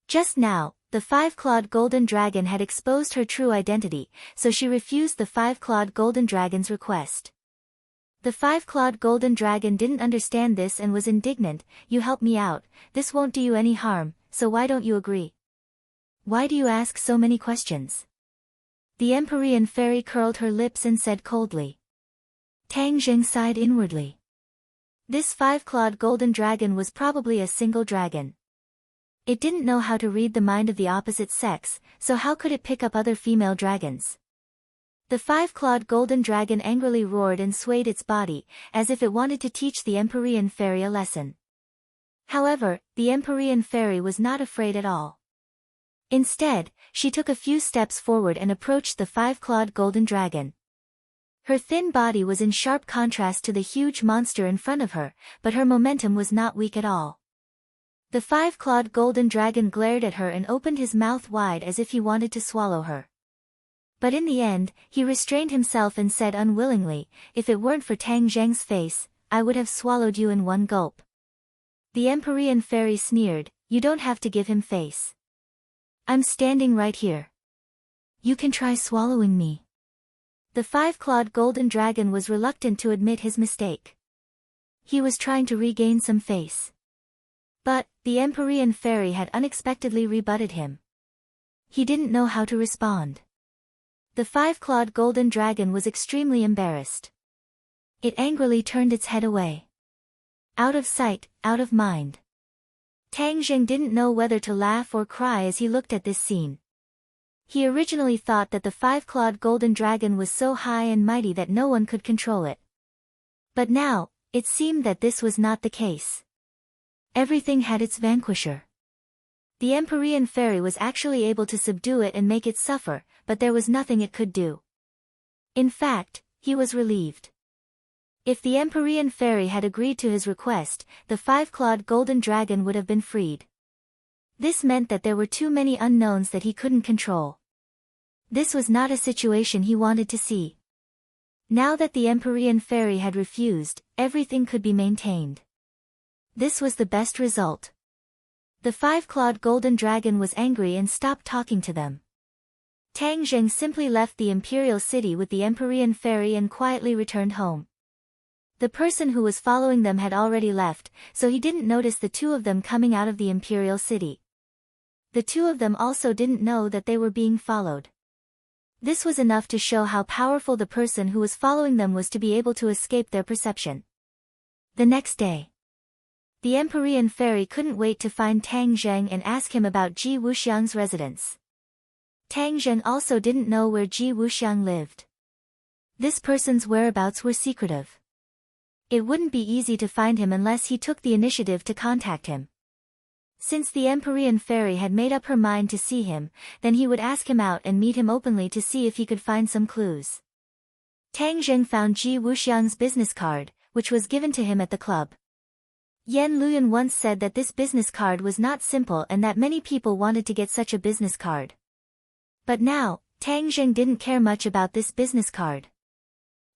Just now, the five-clawed golden dragon had exposed her true identity, so she refused the five-clawed golden dragon's request. The five-clawed golden dragon didn't understand this and was indignant, you help me out, this won't do you any harm, so why don't you agree? Why do you ask so many questions? The Empyrean fairy curled her lips and said coldly. Tang Zheng sighed inwardly. This five-clawed golden dragon was probably a single dragon. It didn't know how to read the mind of the opposite sex, so how could it pick up other female dragons? The five-clawed golden dragon angrily roared and swayed its body, as if it wanted to teach the Empyrean fairy a lesson. However, the Empyrean fairy was not afraid at all. Instead, she took a few steps forward and approached the five-clawed golden dragon. Her thin body was in sharp contrast to the huge monster in front of her, but her momentum was not weak at all. The five-clawed golden dragon glared at her and opened his mouth wide as if he wanted to swallow her. But in the end, he restrained himself and said unwillingly, "If it weren't for Tang Zheng's face, I would have swallowed you in one gulp." The Empyrean fairy sneered, "You don't have to give him face. I'm standing right here. You can try swallowing me." The five-clawed golden dragon was reluctant to admit his mistake. He was trying to regain some face. But, the Empyrean fairy had unexpectedly rebutted him. He didn't know how to respond. The five-clawed golden dragon was extremely embarrassed. It angrily turned its head away. Out of sight, out of mind. Tang Zheng didn't know whether to laugh or cry as he looked at this scene. He originally thought that the five-clawed golden dragon was so high and mighty that no one could control it. But now, it seemed that this was not the case. Everything had its vanquisher. The Empyrean fairy was actually able to subdue it and make it suffer, but there was nothing it could do. In fact, he was relieved. If the Empyrean fairy had agreed to his request, the five-clawed golden dragon would have been freed. This meant that there were too many unknowns that he couldn't control. This was not a situation he wanted to see. Now that the Empyrean fairy had refused, everything could be maintained. This was the best result. The five-clawed golden dragon was angry and stopped talking to them. Tang Zheng simply left the imperial city with the Empyrean fairy and quietly returned home. The person who was following them had already left, so he didn't notice the two of them coming out of the imperial city. The two of them also didn't know that they were being followed. This was enough to show how powerful the person who was following them was to be able to escape their perception. The next day, the Empyrean fairy couldn't wait to find Tang Zheng and ask him about Ji Wuxiang's residence. Tang Zheng also didn't know where Ji Wuxiang lived. This person's whereabouts were secretive. It wouldn't be easy to find him unless he took the initiative to contact him. Since the Empyrean fairy had made up her mind to see him, then he would ask him out and meet him openly to see if he could find some clues. Tang Zheng found Ji Wuxiang's business card, which was given to him at the club. Yan Luyan once said that this business card was not simple and that many people wanted to get such a business card. But now, Tang Zheng didn't care much about this business card.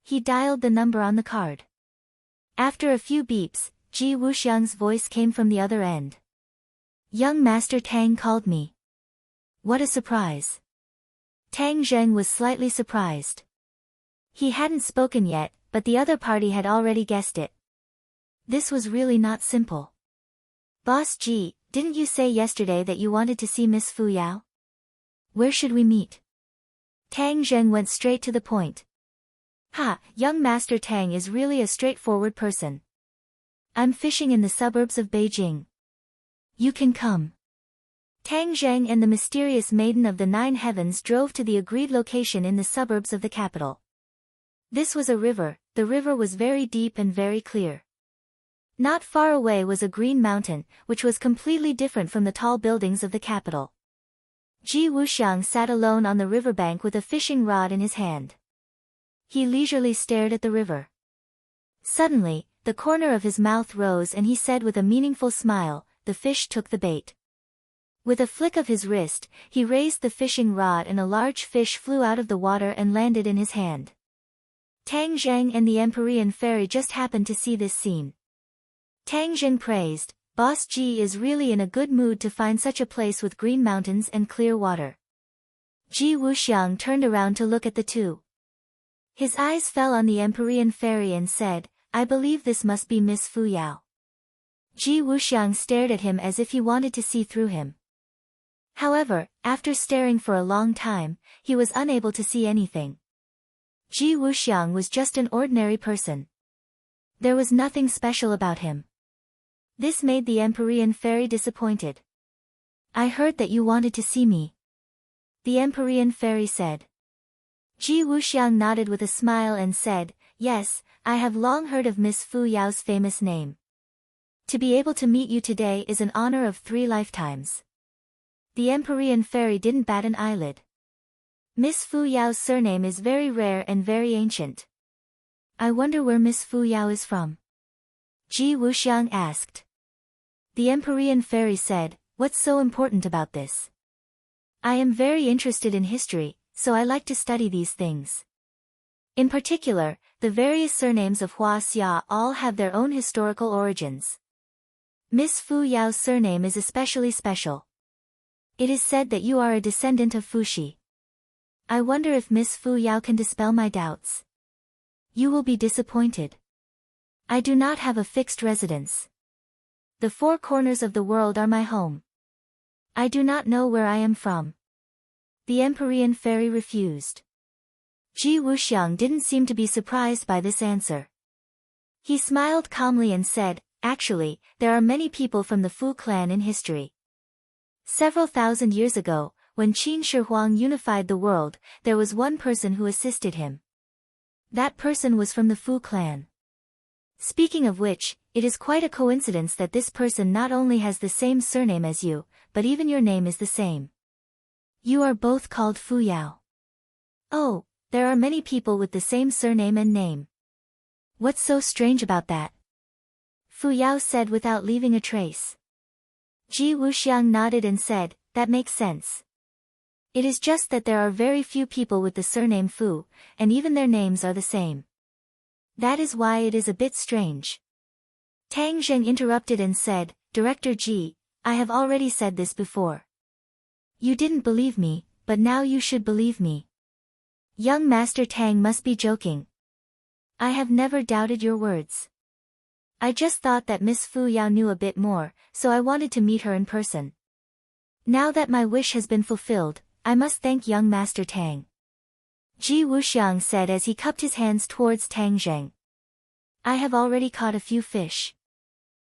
He dialed the number on the card. After a few beeps, Ji Wuxiang's voice came from the other end. "Young Master Tang called me." What a surprise. Tang Zheng was slightly surprised. He hadn't spoken yet, but the other party had already guessed it. This was really not simple. "Boss Ji, didn't you say yesterday that you wanted to see Miss Fu Yao? Where should we meet?" Tang Zheng went straight to the point. "Ha, young Master Tang is really a straightforward person. I'm fishing in the suburbs of Beijing. You can come." Tang Zheng and the mysterious maiden of the 9 heavens drove to the agreed location in the suburbs of the capital. This was a river. The river was very deep and very clear. Not far away was a green mountain, which was completely different from the tall buildings of the capital. Ji Wuxiang sat alone on the riverbank with a fishing rod in his hand. He leisurely stared at the river. Suddenly, the corner of his mouth rose and he said with a meaningful smile, "The fish took the bait." With a flick of his wrist, he raised the fishing rod and a large fish flew out of the water and landed in his hand. Tang Zheng and the Empyrean fairy just happened to see this scene. Tang Zheng praised, "Boss Ji is really in a good mood to find such a place with green mountains and clear water." Ji Wuxiang turned around to look at the two. His eyes fell on the Empyrean fairy and said, "I believe this must be Miss Fu Yao." Ji Wuxiang stared at him as if he wanted to see through him. However, after staring for a long time, he was unable to see anything. Ji Wuxiang was just an ordinary person. There was nothing special about him. This made the Empyrean fairy disappointed. I heard that you wanted to see me, the Empyrean fairy said. Ji Wuxiang nodded with a smile and said, yes, I have long heard of Miss Fu Yao's famous name. To be able to meet you today is an honor of 3 lifetimes. The Empyrean fairy didn't bat an eyelid. Miss Fu Yao's surname is very rare and very ancient. I wonder where Miss Fu Yao is from? Ji Wuxiang asked. The Empyrean fairy said, what's so important about this? I am very interested in history, so I like to study these things. In particular, the various surnames of Hua Xia all have their own historical origins. Miss Fu Yao's surname is especially special. It is said that you are a descendant of Fuxi. I wonder if Miss Fu Yao can dispel my doubts. You will be disappointed. I do not have a fixed residence. The 4 corners of the world are my home. I do not know where I am from. The Empyrean fairy refused. Ji Wuxiang didn't seem to be surprised by this answer. He smiled calmly and said, actually, there are many people from the Fu clan in history. Several thousand years ago, when Qin Shi Huang unified the world, there was one person who assisted him. That person was from the Fu clan. Speaking of which, it is quite a coincidence that this person not only has the same surname as you, but even your name is the same. You are both called Fu Yao. Oh, there are many people with the same surname and name. What's so strange about that? Fu Yao said without leaving a trace. Ji Wuxiang nodded and said, that makes sense. It is just that there are very few people with the surname Fu, and even their names are the same. That is why it is a bit strange. Tang Zheng interrupted and said, Director Ji, I have already said this before. You didn't believe me, but now you should believe me. Young Master Tang must be joking. I have never doubted your words. I just thought that Miss Fu Yao knew a bit more, so I wanted to meet her in person. Now that my wish has been fulfilled, I must thank young Master Tang. Ji Wuxiang said as he cupped his hands towards Tang Zheng. I have already caught a few fish.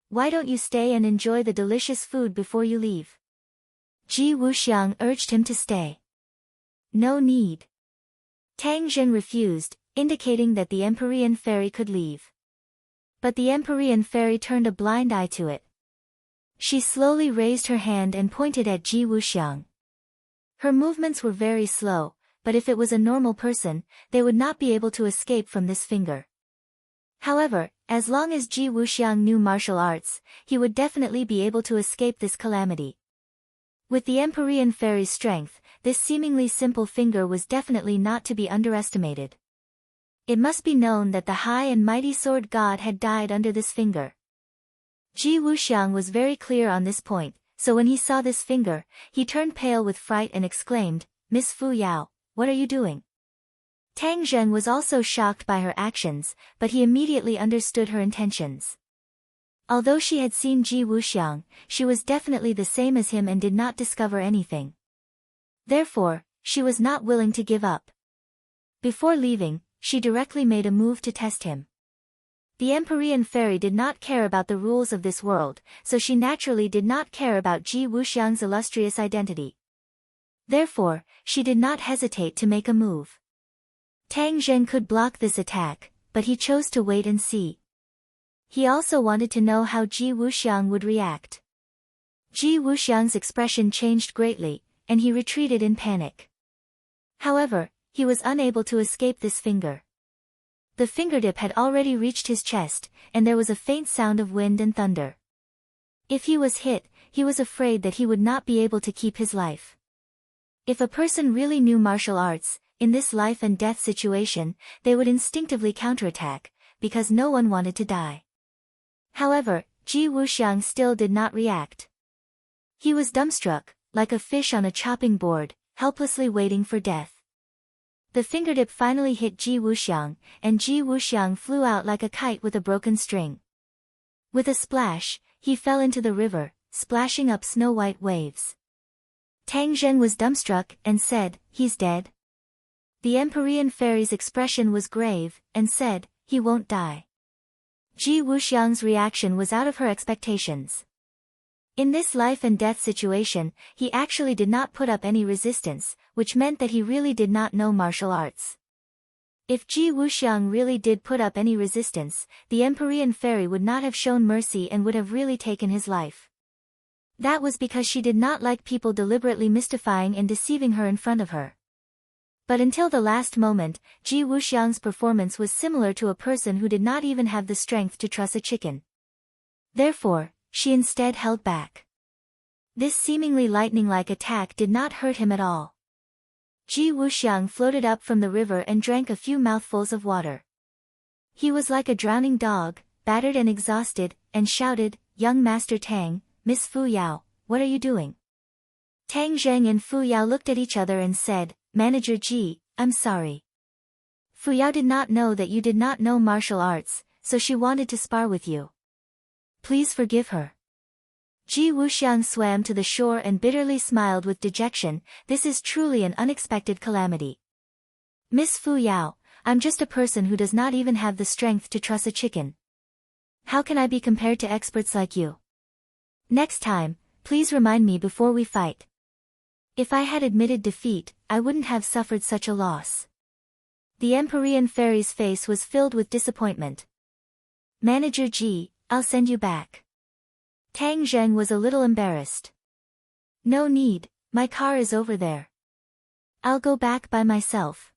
Why don't you stay and enjoy the delicious food before you leave? Ji Wuxiang urged him to stay. No need. Tang Zheng refused, indicating that the Empyrean fairy could leave. But the Empyrean fairy turned a blind eye to it. She slowly raised her hand and pointed at Ji Wuxiang. Her movements were very slow, but if it was a normal person, they would not be able to escape from this finger. However, as long as Ji Wuxiang knew martial arts, he would definitely be able to escape this calamity. With the Empyrean fairy's strength, this seemingly simple finger was definitely not to be underestimated. It must be known that the high and mighty sword god had died under this finger. Ji Wuxiang was very clear on this point, so when he saw this finger, he turned pale with fright and exclaimed, Miss Fu Yao, what are you doing? Tang Zheng was also shocked by her actions, but he immediately understood her intentions. Although she had seen Ji Wuxiang, she was definitely the same as him and did not discover anything. Therefore, she was not willing to give up. Before leaving, she directly made a move to test him. The Empyrean fairy did not care about the rules of this world, so she naturally did not care about Ji Wuxiang's illustrious identity. Therefore, she did not hesitate to make a move. Tang Zheng could block this attack, but he chose to wait and see. He also wanted to know how Ji Wuxiang would react. Ji Wuxiang's expression changed greatly, and he retreated in panic. However, he was unable to escape this finger. The fingertip had already reached his chest, and there was a faint sound of wind and thunder. If he was hit, he was afraid that he would not be able to keep his life. If a person really knew martial arts, in this life and death situation, they would instinctively counterattack, because no one wanted to die. However, Ji Wuxiang still did not react. He was dumbstruck, like a fish on a chopping board, helplessly waiting for death. The fingertip finally hit Ji Wuxiang, and Ji Wuxiang flew out like a kite with a broken string. With a splash, he fell into the river, splashing up snow-white waves. Tang Zheng was dumbstruck and said, he's dead. The Empyrean fairy's expression was grave, and said, he won't die. Ji Wuxiang's reaction was out of her expectations. In this life and death situation, he actually did not put up any resistance, which meant that he really did not know martial arts. If Ji Wuxiang really did put up any resistance, the Empyrean fairy would not have shown mercy and would have really taken his life. That was because she did not like people deliberately mystifying and deceiving her in front of her. But until the last moment, Ji Wuxiang's performance was similar to a person who did not even have the strength to truss a chicken. Therefore, she instead held back. This seemingly lightning-like attack did not hurt him at all. Ji Wuxiang floated up from the river and drank a few mouthfuls of water. He was like a drowning dog, battered and exhausted, and shouted, "Young Master Tang, Miss Fu Yao, what are you doing?" Tang Zheng and Fu Yao looked at each other and said, "Manager Ji, I'm sorry. Fu Yao did not know that you did not know martial arts, so she wanted to spar with you. Please forgive her." Ji Wuxiang swam to the shore and bitterly smiled with dejection. This is truly an unexpected calamity. Miss Fu Yao, I'm just a person who does not even have the strength to truss a chicken. How can I be compared to experts like you? Next time, please remind me before we fight. If I had admitted defeat, I wouldn't have suffered such a loss. The Empyrean fairy's face was filled with disappointment. Manager Ji, I'll send you back. Tang Zheng was a little embarrassed. No need, my car is over there. I'll go back by myself.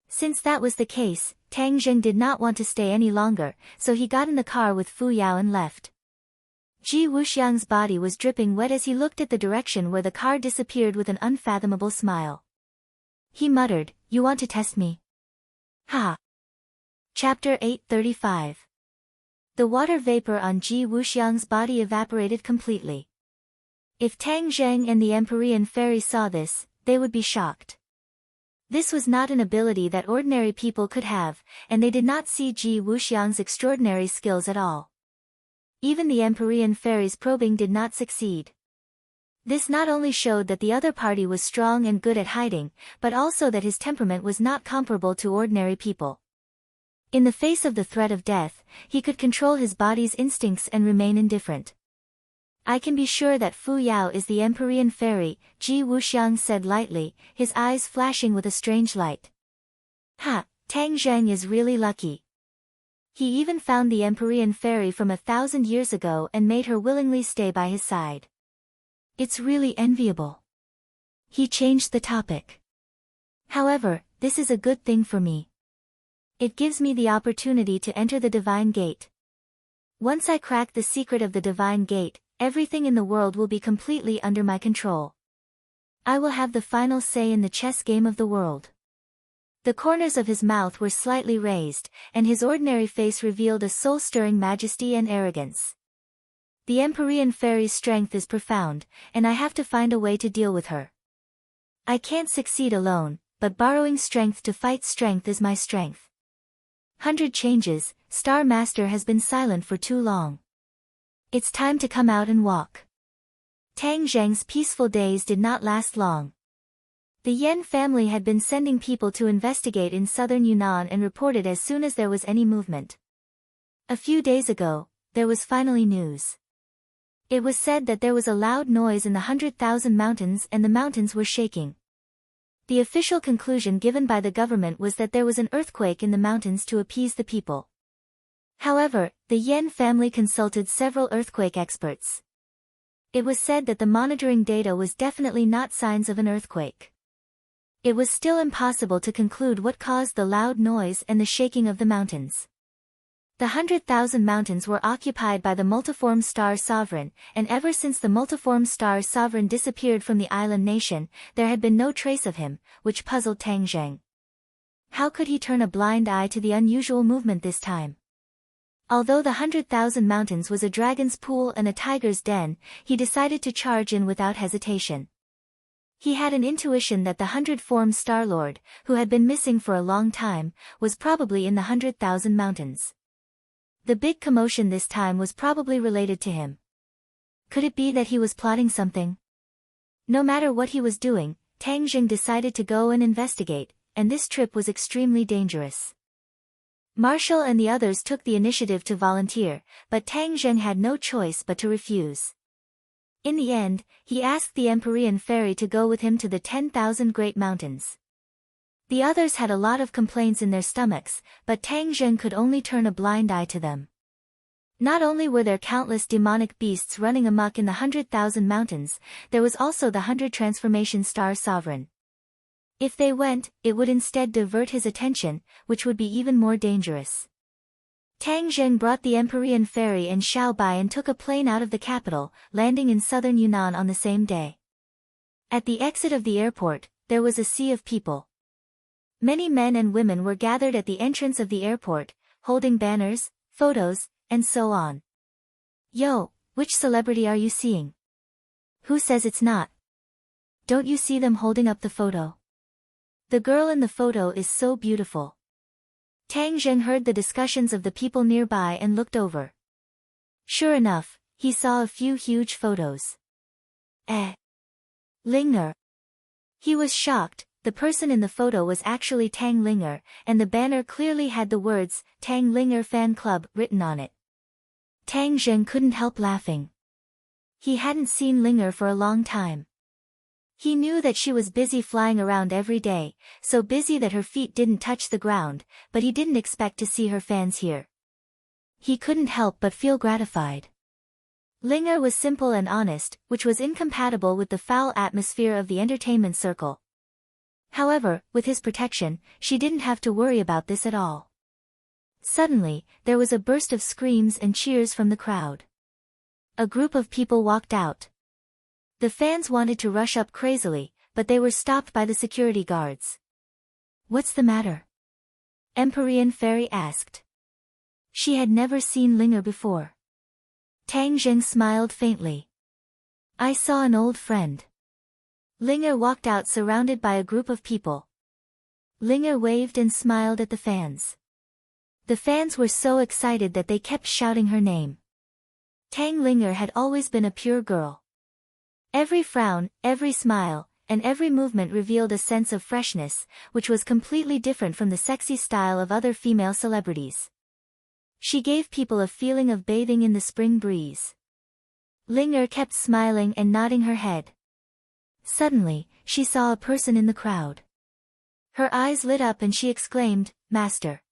Since that was the case, Tang Zheng did not want to stay any longer, so he got in the car with Fu Yao and left. Ji Wuxiang's body was dripping wet as he looked at the direction where the car disappeared with an unfathomable smile. He muttered, "You want to test me? Ha!" Chapter 835. The water vapor on Ji Wuxiang's body evaporated completely. If Tang Zheng and the Empyrean fairy saw this, they would be shocked. This was not an ability that ordinary people could have, and they did not see Ji Wuxiang's extraordinary skills at all. Even the Empyrean fairy's probing did not succeed. This not only showed that the other party was strong and good at hiding, but also that his temperament was not comparable to ordinary people. In the face of the threat of death, he could control his body's instincts and remain indifferent. I can be sure that Fu Yao is the Empyrean fairy, Ji Wuxiang said lightly, his eyes flashing with a strange light. Ha, Tang Zheng is really lucky. He even found the Empyrean fairy from 1,000 years ago and made her willingly stay by his side. It's really enviable. He changed the topic. However, this is a good thing for me. It gives me the opportunity to enter the divine gate. Once I crack the secret of the divine gate, everything in the world will be completely under my control. I will have the final say in the chess game of the world. The corners of his mouth were slightly raised, and his ordinary face revealed a soul-stirring majesty and arrogance. The Empyrean fairy's strength is profound, and I have to find a way to deal with her. I can't succeed alone, but borrowing strength to fight strength is my strength. 100 changes, Star Master has been silent for too long. It's time to come out and walk. Tang Zheng's peaceful days did not last long. The Yan family had been sending people to investigate in southern Yunnan and reported as soon as there was any movement. A few days ago, there was finally news. It was said that there was a loud noise in the 100,000 mountains and the mountains were shaking. The official conclusion given by the government was that there was an earthquake in the mountains to appease the people. However, the Yan family consulted several earthquake experts. It was said that the monitoring data was definitely not signs of an earthquake. It was still impossible to conclude what caused the loud noise and the shaking of the mountains. The 100,000 mountains were occupied by the multiform star sovereign, and ever since the multiform star sovereign disappeared from the island nation, there had been no trace of him, which puzzled Tang Zheng. How could he turn a blind eye to the unusual movement this time? Although the 100,000 mountains was a dragon's pool and a tiger's den, he decided to charge in without hesitation. He had an intuition that the 100-form Star Lord, who had been missing for a long time, was probably in the 100,000 mountains. The big commotion this time was probably related to him. Could it be that he was plotting something? No matter what he was doing, Tang Zheng decided to go and investigate, and this trip was extremely dangerous. Marshall and the others took the initiative to volunteer, but Tang Zheng had no choice but to refuse. In the end, he asked the Empyrean fairy to go with him to the 10,000 Great Mountains. The others had a lot of complaints in their stomachs, but Tang Zheng could only turn a blind eye to them. Not only were there countless demonic beasts running amok in the 100,000 mountains, there was also the 100 Transformation Star Sovereign. If they went, it would instead divert his attention, which would be even more dangerous. Tang Zheng brought the Empyrean fairy and Xiao Bai and took a plane out of the capital, landing in southern Yunnan on the same day. At the exit of the airport, there was a sea of people. Many men and women were gathered at the entrance of the airport, holding banners, photos, and so on. Yo, which celebrity are you seeing? Who says it's not? Don't you see them holding up the photo? The girl in the photo is so beautiful. Tang Zheng heard the discussions of the people nearby and looked over. Sure enough, he saw a few huge photos. Linger. He was shocked. The person in the photo was actually Tang Linger, and the banner clearly had the words, Tang Linger Fan Club, written on it. Tang Zheng couldn't help laughing. He hadn't seen Linger for a long time. He knew that she was busy flying around every day, so busy that her feet didn't touch the ground, but he didn't expect to see her fans here. He couldn't help but feel gratified. Linger was simple and honest, which was incompatible with the foul atmosphere of the entertainment circle. However, with his protection, she didn't have to worry about this at all. Suddenly, there was a burst of screams and cheers from the crowd. A group of people walked out. The fans wanted to rush up crazily, but they were stopped by the security guards. What's the matter? Empyrean fairy asked. She had never seen Linger before. Tang Zheng smiled faintly. I saw an old friend. Linger walked out surrounded by a group of people. Linger waved and smiled at the fans. The fans were so excited that they kept shouting her name. Tang Linger had always been a pure girl. Every frown, every smile, and every movement revealed a sense of freshness, which was completely different from the sexy style of other female celebrities. She gave people a feeling of bathing in the spring breeze. Linger kept smiling and nodding her head. Suddenly, she saw a person in the crowd. Her eyes lit up and she exclaimed, Master.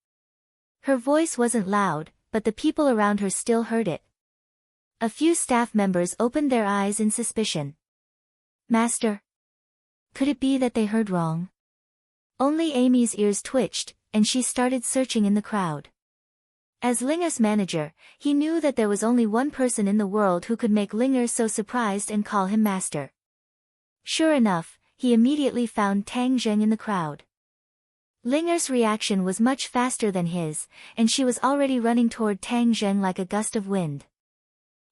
Her voice wasn't loud, but the people around her still heard it. A few staff members opened their eyes in suspicion. Master? Could it be that they heard wrong? Only Amy's ears twitched, and she started searching in the crowd. As Linger's manager, he knew that there was only one person in the world who could make Linger so surprised and call him master. Sure enough, he immediately found Tang Zheng in the crowd. Linger's reaction was much faster than his, and she was already running toward Tang Zheng like a gust of wind.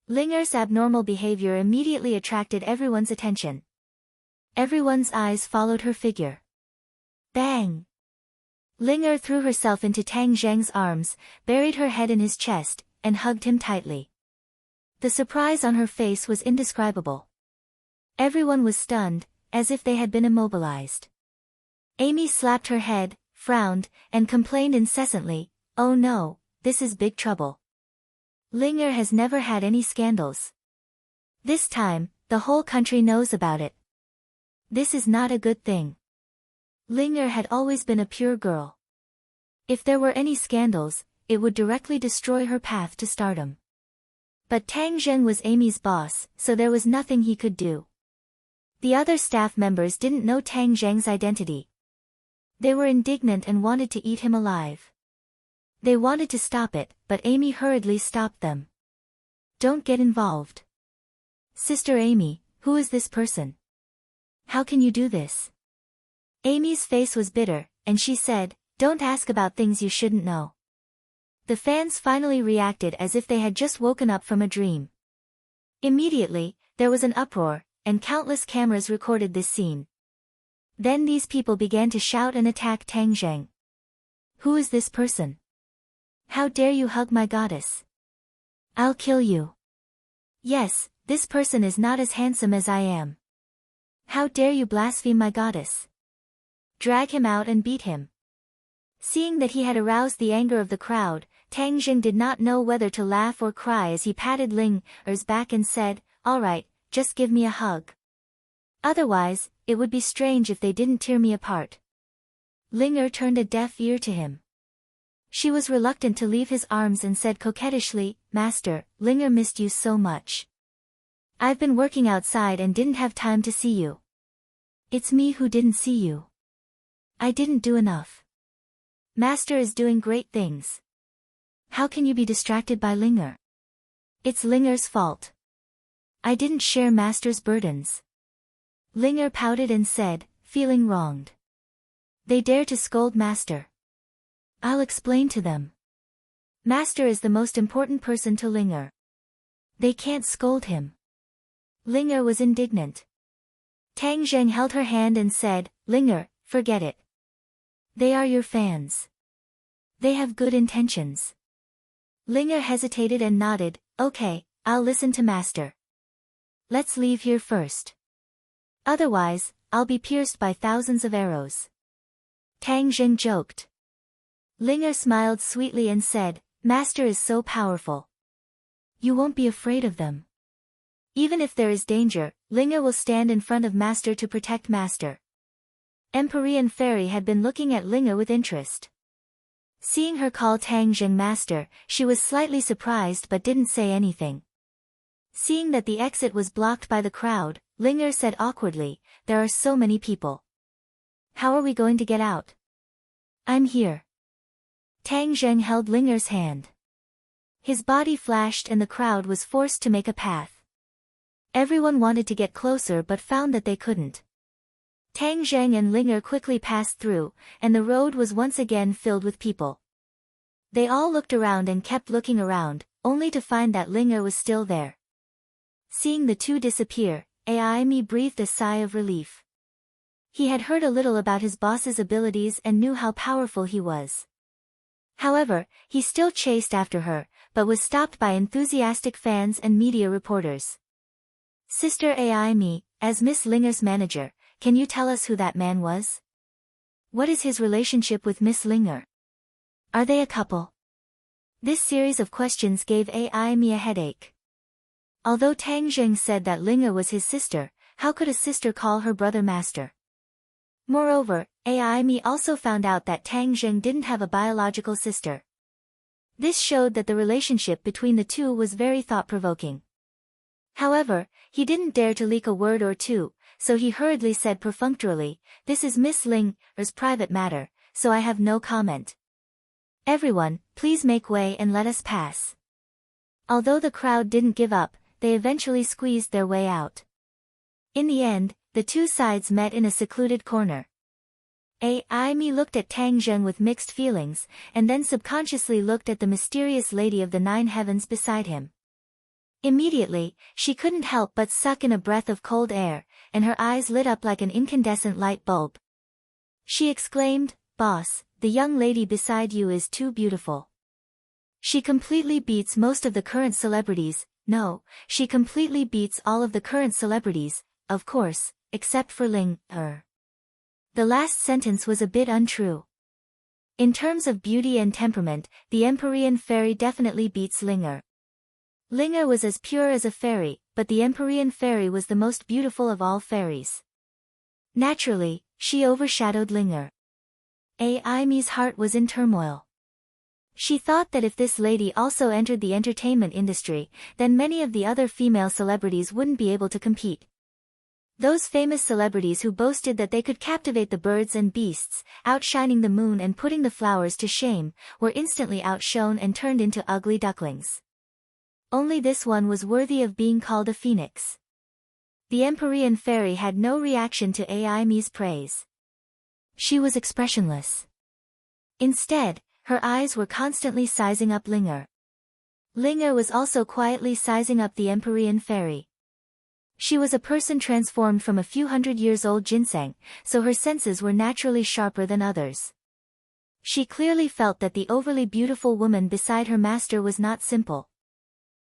Linger's abnormal behavior immediately attracted everyone's attention. Everyone's eyes followed her figure. Bang! Linger threw herself into Tang Zheng's arms, buried her head in his chest, and hugged him tightly. The surprise on her face was indescribable. Everyone was stunned, as if they had been immobilized. Amy slapped her head, frowned, and complained incessantly, Oh no, this is big trouble. Linger has never had any scandals. This time, the whole country knows about it. This is not a good thing. Linger had always been a pure girl. If there were any scandals, it would directly destroy her path to stardom. But Tang Zheng was Amy's boss, so there was nothing he could do. The other staff members didn't know Tang Zheng's identity. They were indignant and wanted to eat him alive. They wanted to stop it, but Amy hurriedly stopped them. Don't get involved. Sister Amy, who is this person? How can you do this? Amy's face was bitter, and she said, Don't ask about things you shouldn't know. The fans finally reacted as if they had just woken up from a dream. Immediately, there was an uproar, and countless cameras recorded this scene. Then these people began to shout and attack Tang Zheng. Who is this person? How dare you hug my goddess? I'll kill you. Yes, this person is not as handsome as I am. How dare you blaspheme my goddess? Drag him out and beat him. Seeing that he had aroused the anger of the crowd, Tang Zheng did not know whether to laugh or cry as he patted Linger's back and said, All right, just give me a hug. Otherwise, it would be strange if they didn't tear me apart. Linger turned a deaf ear to him. She was reluctant to leave his arms and said coquettishly, Master, Linger missed you so much. I've been working outside and didn't have time to see you. It's me who didn't see you. I didn't do enough. Master is doing great things. How can you be distracted by Linger? It's Linger's fault. I didn't share Master's burdens. Linger pouted and said, feeling wronged. They dare to scold Master. I'll explain to them. Master is the most important person to Linger. They can't scold him. Linger was indignant. Tang Zheng held her hand and said, Linger, forget it. They are your fans. They have good intentions. Linger hesitated and nodded, okay, I'll listen to Master. Let's leave here first. Otherwise, I'll be pierced by thousands of arrows. Tang Zheng joked. Linger smiled sweetly and said, Master is so powerful. You won't be afraid of them. Even if there is danger, Linger will stand in front of Master to protect Master. Empyrean Fairy had been looking at Linger with interest. Seeing her call Tang Zheng Master, she was slightly surprised but didn't say anything. Seeing that the exit was blocked by the crowd, Linger said awkwardly, there are so many people. How are we going to get out? I'm here. Tang Zheng held Linger's hand. His body flashed and the crowd was forced to make a path. Everyone wanted to get closer but found that they couldn't. Tang Zheng and Linger quickly passed through, and the road was once again filled with people. They all looked around and kept looking around, only to find that Linger was still there. Seeing the two disappear, Aimi breathed a sigh of relief. He had heard a little about his boss's abilities and knew how powerful he was. However, he still chased after her, but was stopped by enthusiastic fans and media reporters. Sister Aimi, as Miss Linger's manager, can you tell us who that man was? What is his relationship with Miss Linger? Are they a couple? This series of questions gave Aimi a headache. Although Tang Zheng said that Linger was his sister, how could a sister call her brother Master? Moreover, Aimi also found out that Tang Zheng didn't have a biological sister. This showed that the relationship between the two was very thought-provoking. However, he didn't dare to leak a word or two, so he hurriedly said perfunctorily, this is Miss Linger's private matter, so I have no comment. Everyone, please make way and let us pass. Although the crowd didn't give up, they eventually squeezed their way out. In the end, the two sides met in a secluded corner. Aimi looked at Tang Zheng with mixed feelings, and then subconsciously looked at the mysterious lady of the 9 heavens beside him. Immediately, she couldn't help but suck in a breath of cold air, and her eyes lit up like an incandescent light bulb. She exclaimed, Boss, the young lady beside you is too beautiful. She completely beats most of the current celebrities. No, she completely beats all of the current celebrities, of course, except for Linger. The last sentence was a bit untrue. In terms of beauty and temperament, the Empyrean Fairy definitely beats Linger. Linger was as pure as a fairy, but the Empyrean Fairy was the most beautiful of all fairies. Naturally, she overshadowed Linger. Aimi's heart was in turmoil. She thought that if this lady also entered the entertainment industry, then many of the other female celebrities wouldn't be able to compete. Those famous celebrities who boasted that they could captivate the birds and beasts, outshining the moon and putting the flowers to shame, were instantly outshone and turned into ugly ducklings. Only this one was worthy of being called a phoenix. The Empyrean Fairy had no reaction to Aimi's praise. She was expressionless. Instead, her eyes were constantly sizing up Linger. Linger was also quietly sizing up the Empyrean Fairy. She was a person transformed from a few hundred-years-old ginseng, so her senses were naturally sharper than others. She clearly felt that the overly beautiful woman beside her master was not simple.